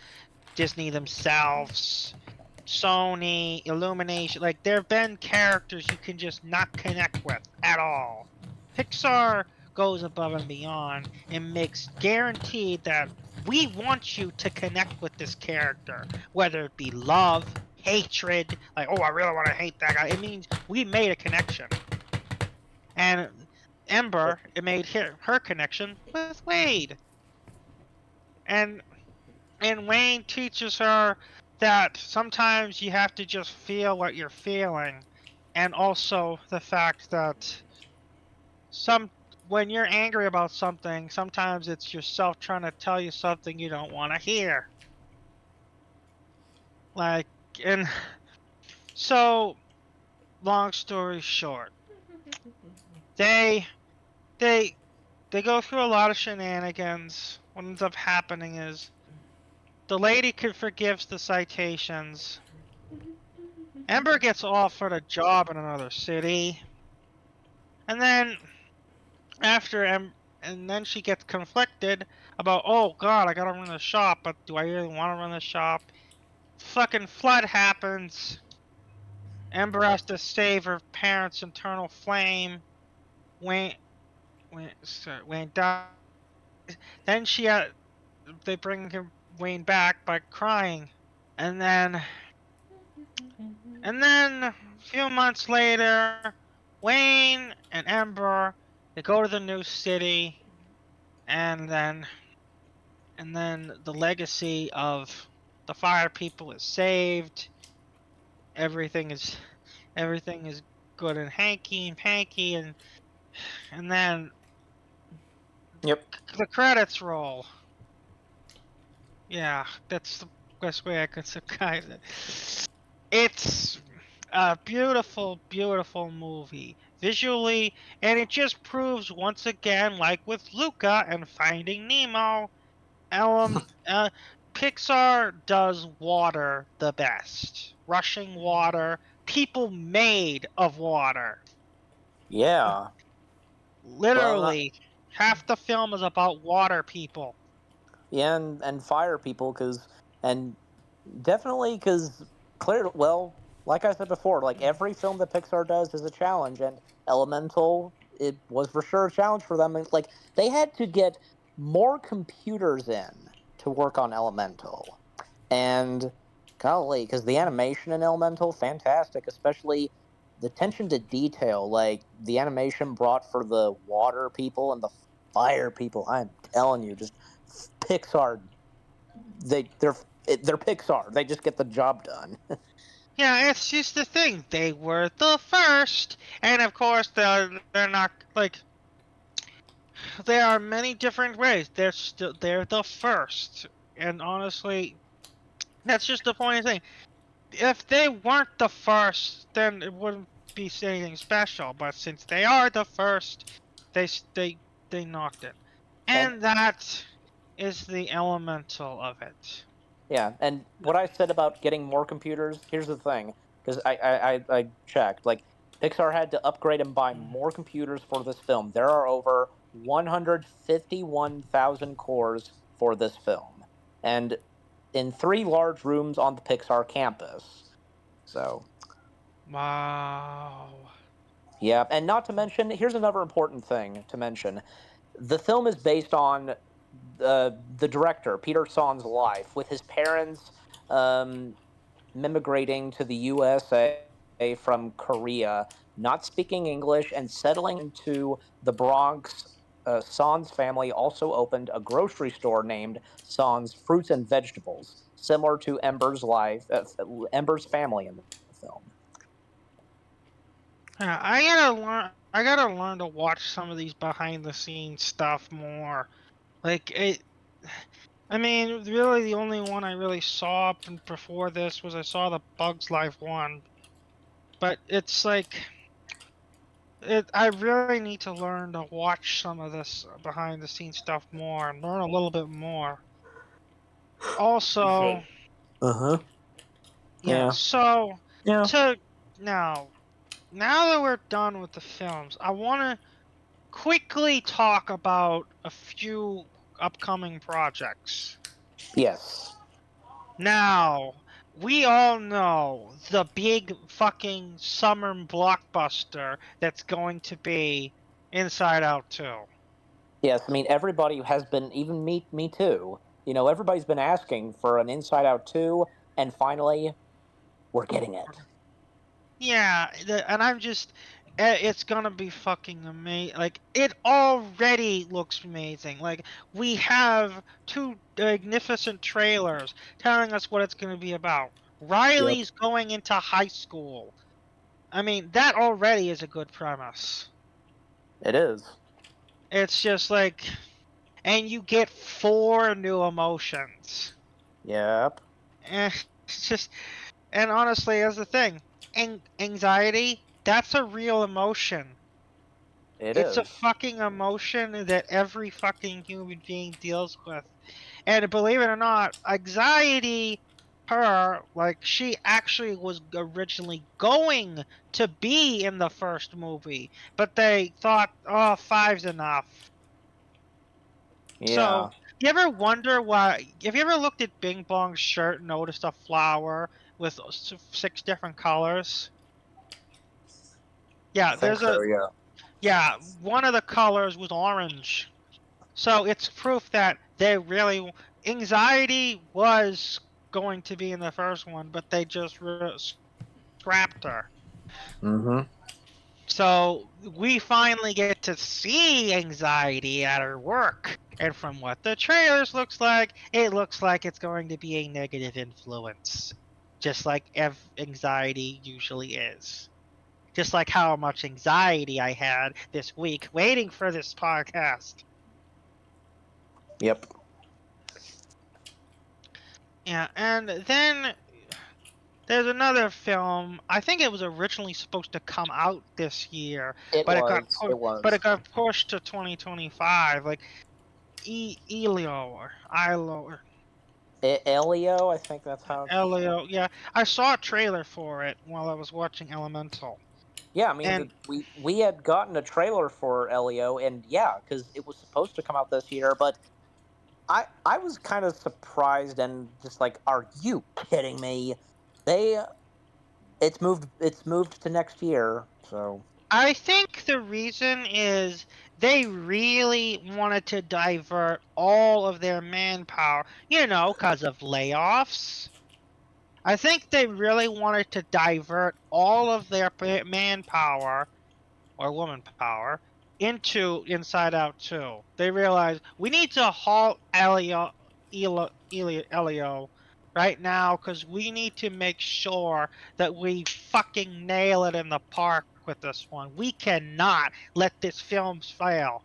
Disney themselves, Sony, Illumination. Like, there have been characters you can just not connect with at all. Pixar goes above and beyond and makes guaranteed that we want you to connect with this character, whether it be love, hatred, like, oh, I really want to hate that guy. It means we made a connection. And Ember, it made her connection with Wade. And Wayne teaches her that sometimes you have to just feel what you're feeling, and also the fact that when you're angry about something, sometimes it's yourself trying to tell you something you don't want to hear. Like, and so, long story short, they they go through a lot of shenanigans. What ends up happening is the lady forgives the citations. Ember gets offered a job in another city. And then and then she gets conflicted about, oh god, I gotta run the shop, but do I really want to run the shop? Fucking flood happens. Ember has to save her parents' internal flame. Wayne dies. Then they bring Wayne back by crying, and then a few months later, Wayne and Ember they go to the new city, and then the legacy of the fire people is saved. Everything is good and hanky and panky, and then Yep. the credits roll. Yeah, that's the best way I could describe it. It's a beautiful, beautiful movie visually, and it just proves once again, like with Luca and Finding Nemo, Pixar does water the best. Rushing water, people made of water. Yeah. Literally, half the film is about water people. Yeah, and fire people, and definitely because clear. Well, like I said before, like every film that Pixar does is a challenge, and Elemental, it was for sure a challenge for them. And, like they had to get more computers in to work on Elemental, and golly, because the animation in Elemental, fantastic, especially the attention to detail, like the animation brought for the water people and the fire people. I'm telling you, just Pixar, they're Pixar. They just get the job done. Yeah, it's just the thing. They were the first, and of course they're not like. There are many different ways. They're the first, and honestly, that's just the point of the thing. If they weren't the first, then it wouldn't be anything special. But since they are the first, they knocked it, And and that is the elemental of it. yeah, and what I said about getting more computers, here's the thing, because I checked, like Pixar had to upgrade and buy more computers for this film. There are over 151,000 cores for this film, and in 3 large rooms on the Pixar campus. So Wow. yeah, and not to mention, here's another important thing to mention: the film is based on the director Peter Sohn's life, with his parents um, migrating to the USA from Korea, not speaking English, and settling into the Bronx. Sohn's family also opened a grocery store named Sohn's Fruits and Vegetables, similar to Ember's family in the film. Yeah, I gotta learn. I gotta learn to watch some of these behind the scenes stuff more. Like it. I mean, really, the only one I really saw before this was I saw the Bugs Life one, but it's like I really need to learn to watch some of this behind the scenes stuff more and learn a little bit more. You Also, should. Uh-huh. yeah. Yeah. So Yeah. to now, that we're done with the films, I want to quickly talk about a few upcoming projects. Yes. Now, we all know the big fucking summer blockbuster that's going to be Inside Out 2. Yes, I mean everybody has been, even me too. You know, everybody's been asking for an Inside Out 2, and finally we're getting it. Yeah, and I'm just, it's gonna be fucking amazing. Like, it already looks amazing. Like, we have 2 magnificent trailers telling us what it's gonna be about. Yep. Riley's going into high school. I mean, that already is a good premise. It is. It's just like, and you get 4 new emotions. Yep. And it's just, and honestly, that's the thing. Anxiety, that's a real emotion. It It's a is. fucking emotion that every fucking human being deals with. And believe it or not, Anxiety, her, like, she actually was originally going to be in the first movie, but they thought, oh, 5's enough. Yeah. So, you ever wonder why? Have you ever looked at Bing Bong's shirt and noticed a flower with 6 different colors? Yeah, I think so. Yeah. yeah, one of the colors was orange. So it's proof that they really Anxiety was going to be in the first one, but they just scrapped her. Mm-hmm. So we finally get to see Anxiety at her work. And from what the trailers looks like, it looks like it's going to be a negative influence. Just like Anxiety usually is. Just like how much anxiety I had this week waiting for this podcast. Yep. Yeah, and then there's another film. I think it was originally supposed to come out this year, It but was. It but was. it got pushed to 2025. Like Elio or Ilo or Elio, I think that's how. Elio. Yeah, I saw a trailer for it while I was watching Elemental. Yeah, I mean, And we had gotten a trailer for Elio, and yeah, because it was supposed to come out this year, but I was kind of surprised and just like, are you kidding me? They it's moved to next year, so I think the reason is they really wanted to divert all of their manpower, because of layoffs. I think they really wanted to divert all of their manpower or woman power into Inside Out 2. They realized we need to halt Elio right now because we need to make sure that we fucking nail it in the park with this one. We cannot let this film fail.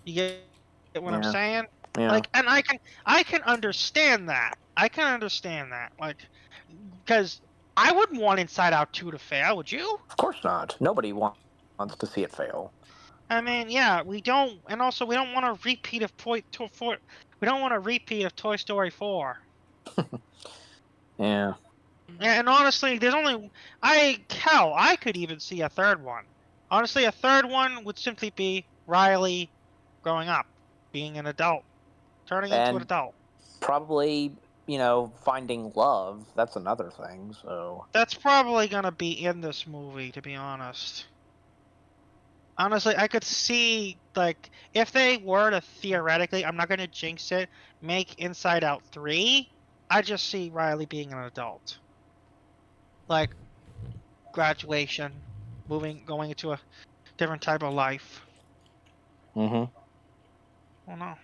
You get what I'm yeah, saying? yeah. Like, and I can understand that. I can understand that. Like, because I wouldn't want Inside Out 2 to fail, would you? Of course not. Nobody wants to see it fail. I mean, yeah, we don't, and also we don't want a repeat of we don't want a repeat of Toy Story 4. Yeah. And honestly, I could even see a third one. Honestly, a third one would simply be Riley growing up, being an adult, turning into an And adult. probably, finding love. That's another thing. So That's probably gonna be in this movie, to be honest. Honestly, I could see, like, if they were to theoretically, I'm not gonna jinx it, make Inside Out 3, I just see Riley being an adult. Like, graduation, going into a different type of life. Mm-hmm. I don't know.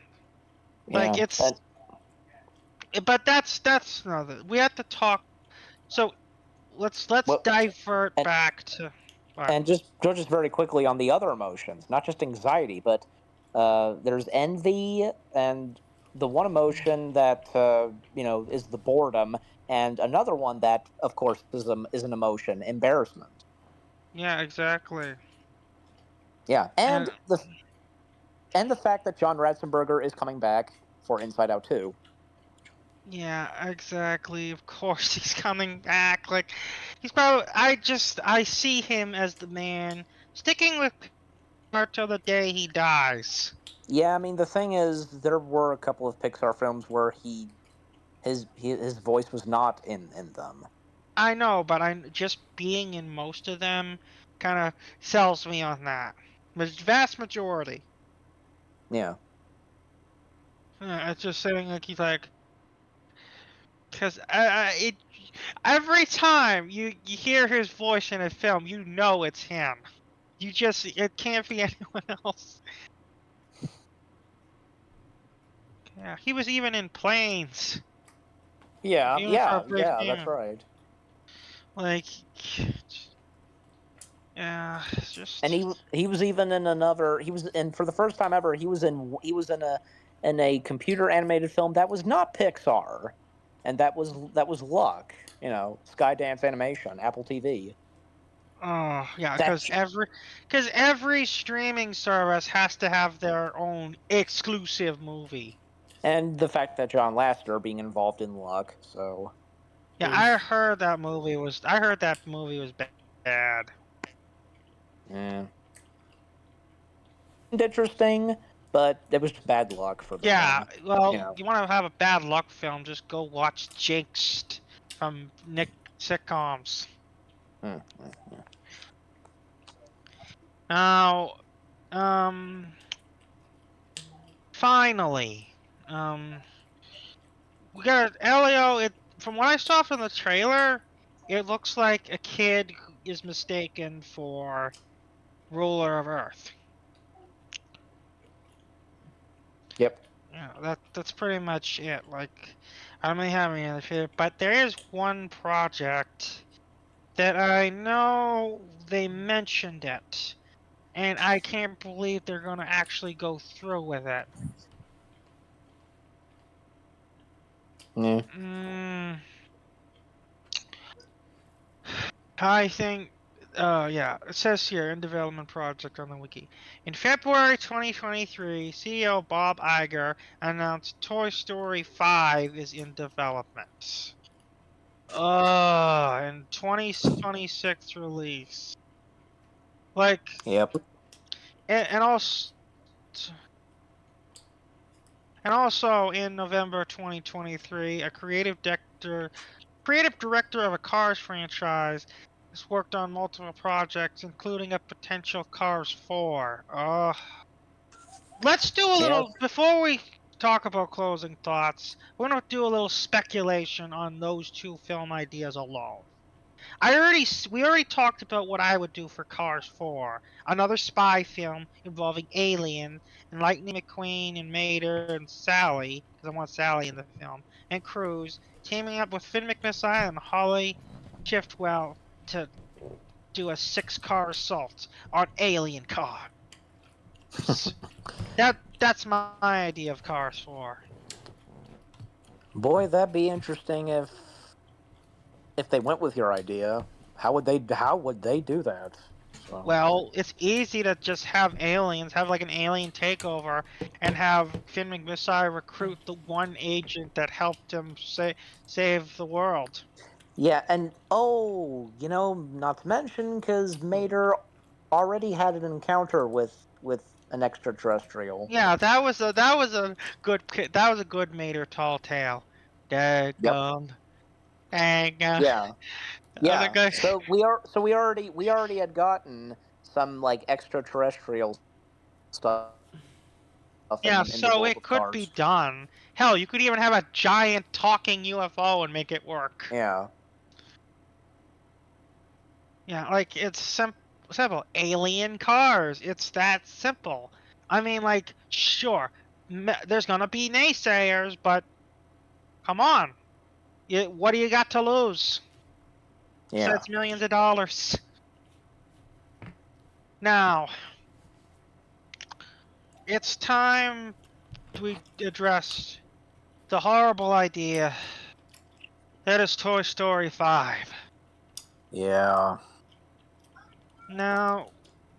Yeah. Like, but that's no. We have to talk. So let's Well, divert and, back to. and just very quickly on the other emotions, not just anxiety, but there's envy and the one emotion that is the boredom, and another one that, of course, is an emotion, embarrassment. Yeah, exactly. Yeah, And and the fact that John Ratzenberger is coming back for Inside Out 2. yeah, exactly. Of course, he's coming back. Like, he's probably. I see him as the man sticking with Pixar till the day he dies. Yeah, I mean the thing is, there were a couple of Pixar films where his voice was not in them. I know, but I'm just being in most of them kind of sells me on that. The vast majority. Yeah. Yeah, it's just saying like he's like, because every time you hear his voice in a film, you know it's him. It can't be anyone else. Yeah, he was even in Planes. Yeah, Even for a yeah, brief yeah, that's game. right. Like, yeah, it's just. And he was even in another. He was and for the first time ever, he was in a computer animated film that was not Pixar, and that was Luck. Skydance Animation, Apple TV. Oh yeah, That because every streaming service has to have their own exclusive movie. and the fact that John Lasseter being involved in Luck. So Yeah, I heard that movie was. I heard that movie was bad. yeah, interesting, but it was bad luck for the Yeah, film. well, Yeah. you want to have a bad luck film? Just go watch Jinxed from Nick sitcoms. Mm. Now, finally, we got Elio. It from what I saw from the trailer, it looks like a kid who is mistaken for ruler of Earth. Yep. Yeah, that's pretty much it. Like, I don't really have any other favorite, but there is one project that I know they mentioned it, and I can't believe they're gonna actually go through with it. Yeah. I think, yeah, it says here in development project on the wiki. In February 2023, CEO Bob Iger announced Toy Story 5 is in development. And 2026 release. Like, Yep. and also in November 2023, a creative director of a Cars franchise has worked on multiple projects, including a potential Cars 4. Let's do a Yep. little before we talk about closing thoughts. We're gonna do a little speculation on those two film ideas alone. We already talked about what I would do for Cars 4. Another spy film involving aliens and Lightning McQueen and Mater and Sally, because I want Sally in the film, and Cruz teaming up with Finn McMissile and Holly Shiftwell to do a 6-car assault on alien cars. That's my idea of Cars 4. Boy, that'd be interesting if they went with your idea. How would they do that? So Well, it's easy to just have aliens, have like an alien takeover, and have Finn McMissile recruit the one agent that helped him save the world. yeah, and not to mention because Mater already had an encounter with an extraterrestrial. Yeah, that was a good Mater tall tale. Yep. Daggone. Dang. Yeah. Other Yeah. guy. So we already had gotten some like extraterrestrial stuff Yeah, in the so world it of could be Cars. done. Hell, you could even have a giant talking UFO and make it work. Yeah. Yeah, like it's simple. Alien cars. It's that simple. I mean, like, sure, there's gonna be naysayers, but come on. What do you got to lose? Yeah. Besides millions of dollars. Now, it's time we address the horrible idea that is Toy Story 5. Yeah. Now,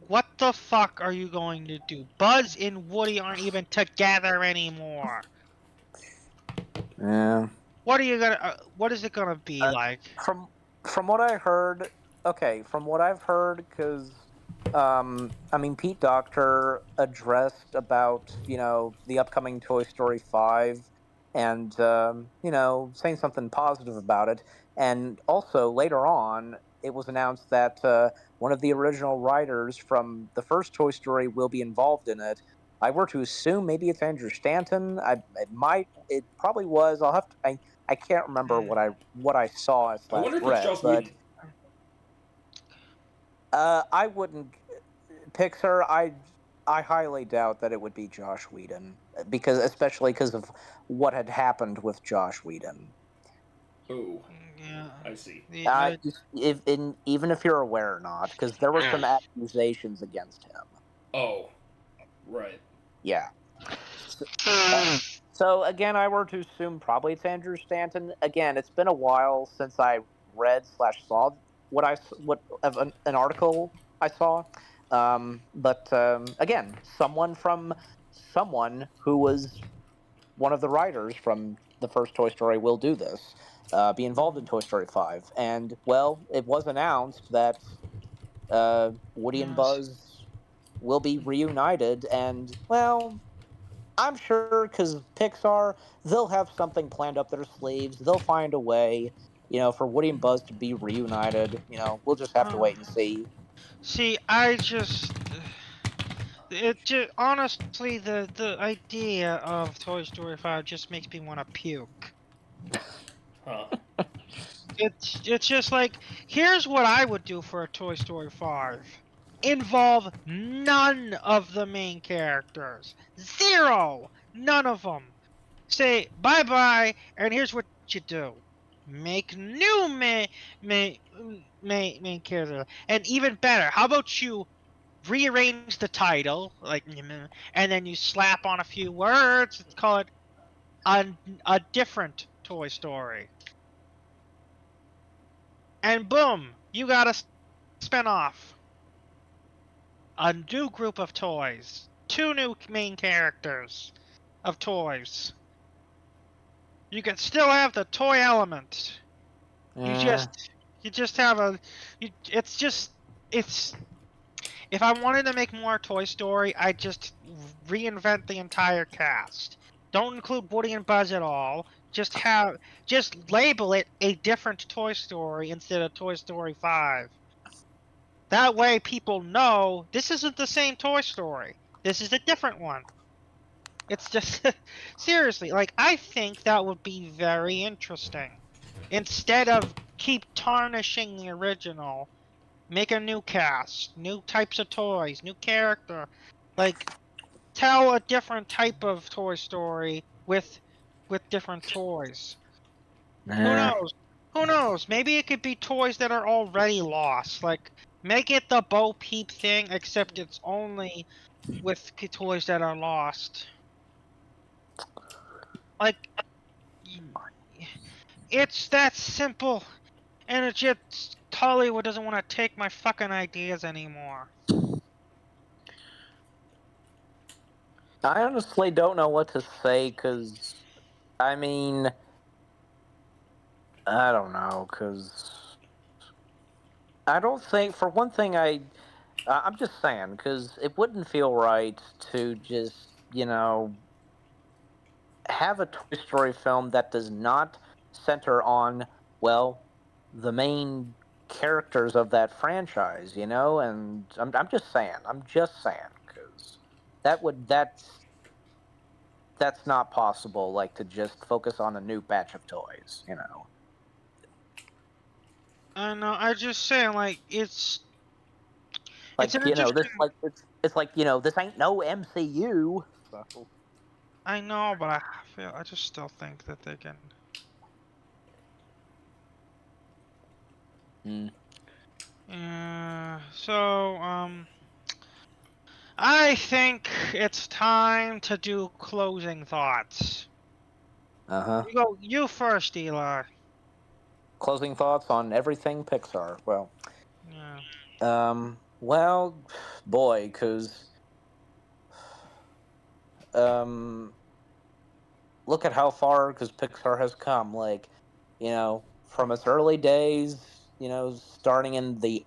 what the fuck are you going to do? Buzz and Woody aren't even together anymore. Yeah. What are you gonna? What is it gonna be like? From what I heard, okay, from what I've heard, because I mean, Pete Docter addressed about the upcoming Toy Story 5, and saying something positive about it, and also later on it was announced that one of the original writers from the first Toy Story will be involved in it. I were to assume maybe it's Andrew Stanton. It probably was. I can't remember what I saw I slash wonder if it's read, Joss but Whedon. I wouldn't Pixar. I highly doubt that it would be Josh Whedon especially because of what had happened with Josh Whedon. Oh, Yeah. I see. Even if you're aware or not, because there were some accusations against him. Oh, right. Yeah. So again, I were to assume probably it's Andrew Stanton. Again, it's been a while since I read slash saw what of an article I saw. But again, someone who was one of the writers from the first Toy Story will do this, be involved in Toy Story 5. And, well, it was announced that Woody and Yes. Buzz will be reunited, and, well, I'm sure because Pixar, they'll have something planned up their sleeves. They'll find a way, for Woody and Buzz to be reunited. We'll just have to Uh, wait and see. See, I just honestly the idea of Toy Story 5 just makes me want to puke. Huh. It's just like, here's what I would do for a Toy Story 5. Involve none of the main characters. Zero! None of them. Say bye-bye, and here's what you do. Make new main character. And even better, how about you rearrange the title, like, and then you slap on a few words, call it a different Toy Story. And boom, you got a spin-off. A new group of toys. Two new main characters of toys. You can still have the toy element. You Eh, just have it's if I wanted to make more Toy Story, I'd just reinvent the entire cast. Don't include Woody and Buzz at all. Just label it a different Toy Story instead of Toy Story 5. That way people know this isn't the same Toy Story. This is a different one. It's just seriously, like, I think that would be very interesting. Instead of keep tarnishing the original, make a new cast, new types of toys, new character. Like, tell a different type of Toy Story with different toys. Who eh. knows? Who knows? Maybe it could be toys that are already lost. Like, make it the Bo Peep thing, except it's only with toys that are lost. Like, it's that simple. And it's just Hollywood doesn't want to take my fucking ideas anymore. I honestly don't know what to say because, I mean, I don't know because I don't think, for one thing, I'm just saying because it wouldn't feel right to just have a Toy Story film that does not center on, well, the main characters of that franchise, and I'm just saying, because that's not possible, like, to just focus on a new batch of toys. I know. I just saying, like, it's Like, an interesting. it's like, this ain't no MCU. So, I know, but I just still think that they can. mm, So I think it's time to do closing thoughts. uh-huh. You first, Eli. Closing thoughts on everything Pixar. Well, Yeah. well, boy, because um, look at how far because Pixar has come. Like, from its early days, starting in the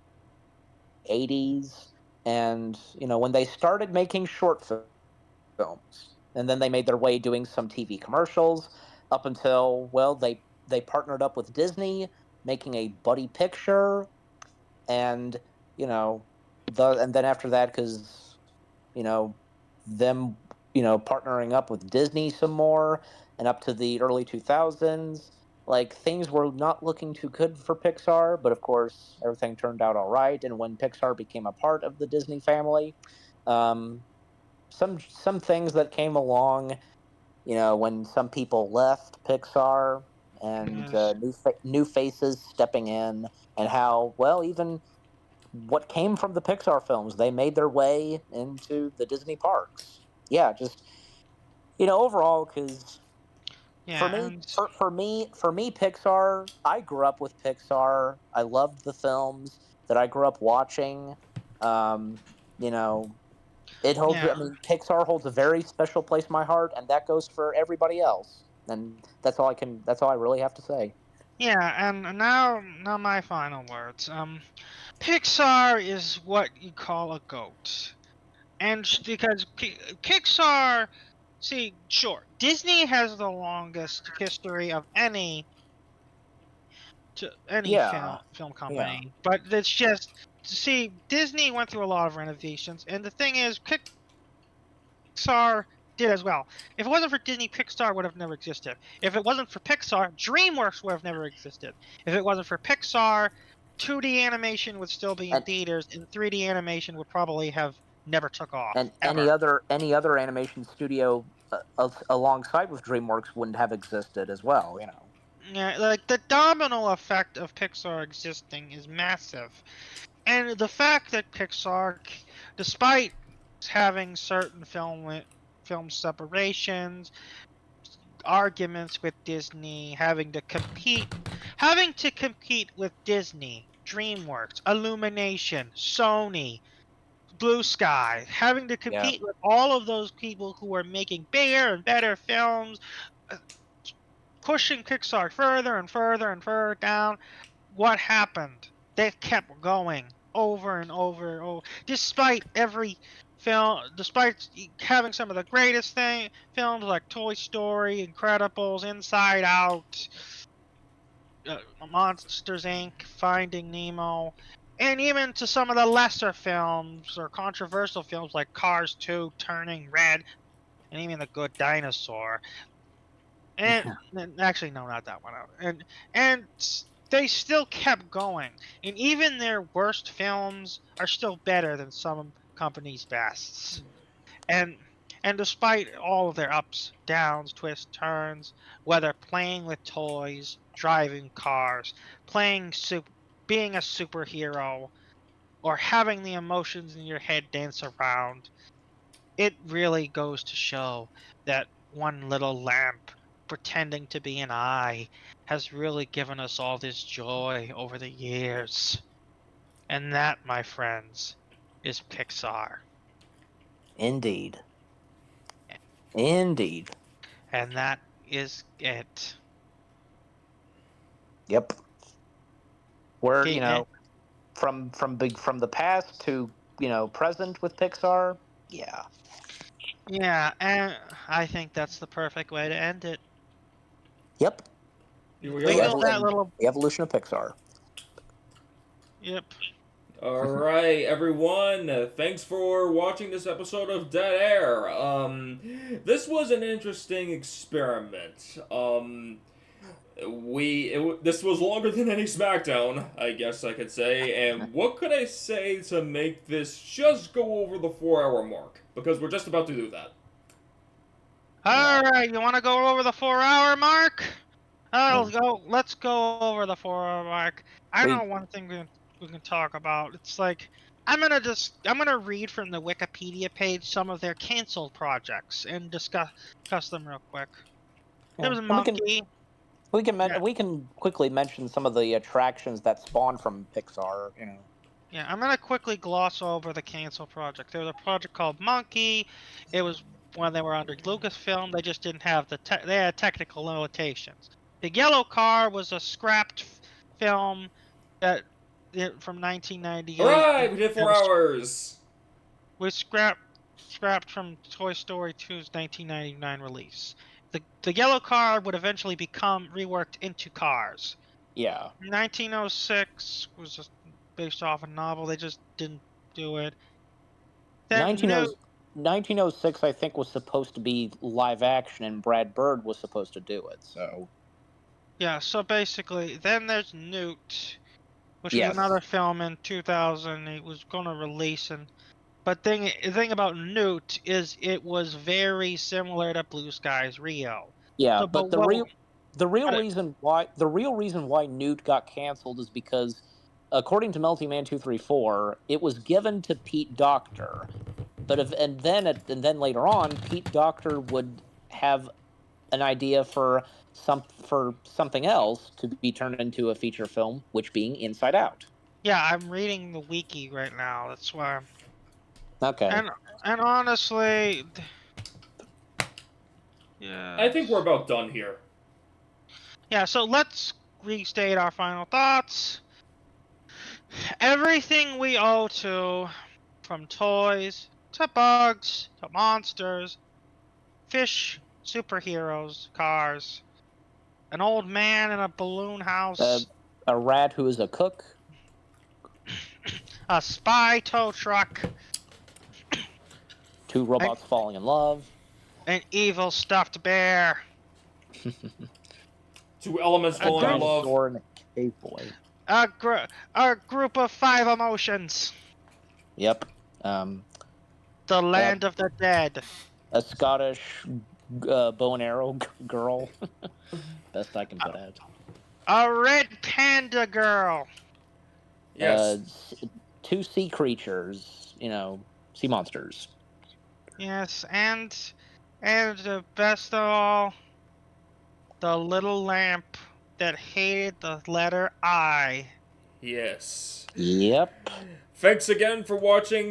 '80s, and when they started making short films, and then they made their way doing some TV commercials, up until, well, they partnered up with Disney, making a buddy picture, and you know and then after that, because you know them partnering up with Disney some more, and up to the early 2000s, like, things were not looking too good for Pixar, but of course everything turned out all right. And when Pixar became a part of the Disney family, um, some things that came along, when some people left Pixar, and Yes. new faces stepping in, and how, well, even what came from the Pixar films, they made their way into the Disney parks. Yeah, just overall, because for Yeah, me, and Pixar. I grew up with Pixar. I loved the films that I grew up watching. Um, you know, It holds. Yeah. I mean, Pixar holds a very special place in my heart, and that goes for everybody else. And that's all I can. That's all I really have to say. Yeah, and now my final words. Pixar is what you call a goat. And because Pixar, see, sure, Disney has the longest history of any Yeah, film yeah, company, but it's just, see, Disney went through a lot of renovations, and the thing is, Pixar did as well. If it wasn't for Disney, Pixar would have never existed. If it wasn't for Pixar, DreamWorks would have never existed. If it wasn't for Pixar, 2D animation would still be in and theaters, and 3D animation would probably have never took off and ever. any other animation studio alongside with DreamWorks wouldn't have existed as well. You know. Yeah, like the domino effect of Pixar existing is massive. And the fact that Pixar, despite having certain film separations, arguments with Disney, having to compete with Disney, DreamWorks, Illumination, Sony, Blue Sky, having to Yeah. compete with all of those people who are making bigger and better films, uh, pushing Pixar further and further and further down. What happened? They kept going over and over and over, despite every film, despite having some of the greatest films like Toy Story, Incredibles, Inside Out, Monsters Inc., Finding Nemo, and even to some of the lesser films or controversial films like Cars 2, Turning Red, and even The Good Dinosaur. And actually, no, not that one. And they still kept going, and even their worst films are still better than some companies' bests. And and despite all of their ups, downs, twists, turns, whether playing with toys, driving cars, being a superhero, or having the emotions in your head dance around, it really goes to show that one little lamp pretending to be an eye has really given us all this joy over the years. And that, my friends, is Pixar. Indeed. Indeed. And that is it. Yep. Where Okay, from the past to present with Pixar. Yeah. yeah, and I think that's the perfect way to end it. Yep. Here we Wiggle are. that little. The evolution of Pixar. Yep. All right, everyone. Thanks for watching this episode of Dead Air. This was an interesting experiment. This was longer than any SmackDown, I guess I could say. And what could I say to make this just go over the 4-hour mark? Because we're just about to do that. All right, you want to go over the 4-hour mark? Let's go over the 4-hour mark. I know one thing we can talk about. It's like I'm gonna read from the Wikipedia page some of their canceled projects and discuss them real quick. There was a And monkey. we can quickly mention some of the attractions that spawned from Pixar. Yeah, I'm gonna quickly gloss over the canceled project. There was a project called Monkey. It was when they were under Lucasfilm. They just didn't have they had technical limitations. The Yellow Car was a scrapped film that from 1998. All right, we did 4 hours. Was scrapped from Toy Story 2's 1999 release. The Yellow Car would eventually become reworked into Cars. Yeah. 1906 was just based off a novel. They just didn't do it. 1906, I think, was supposed to be live action, and Brad Bird was supposed to do it. So. Yeah. So basically, then there's Newt, which Yes. was another film in 2000. It was going to release, but the thing about Newt is it was very similar to Blue Sky's Rio. Yeah, So, but the real reason why Newt got canceled is because, according to Melty Man 234, it was given to Pete Docter, and then later on, Pete Docter would have an idea for something else to be turned into a feature film, which being Inside Out. Yeah, I'm reading the wiki right now. That's why. Okay. And honestly, yeah. I think we're about done here. Yeah, so let's restate our final thoughts. Everything we owe to, from toys to bugs to monsters, fish, superheroes, cars, an old man in a balloon house, A rat who is a cook. a spy tow truck, Two robots falling in love. an evil stuffed bear. Two elements A falling in love. Dinosaur and a cave boy. A group of 5 emotions. Yep. The land of the dead. A Scottish bow and arrow girl. Best I can put it. A red panda girl. Yes. Two sea creatures. Sea monsters. Yes, and the best of all, the little lamp that hated the letter I. Yes. Yep. Thanks again for watching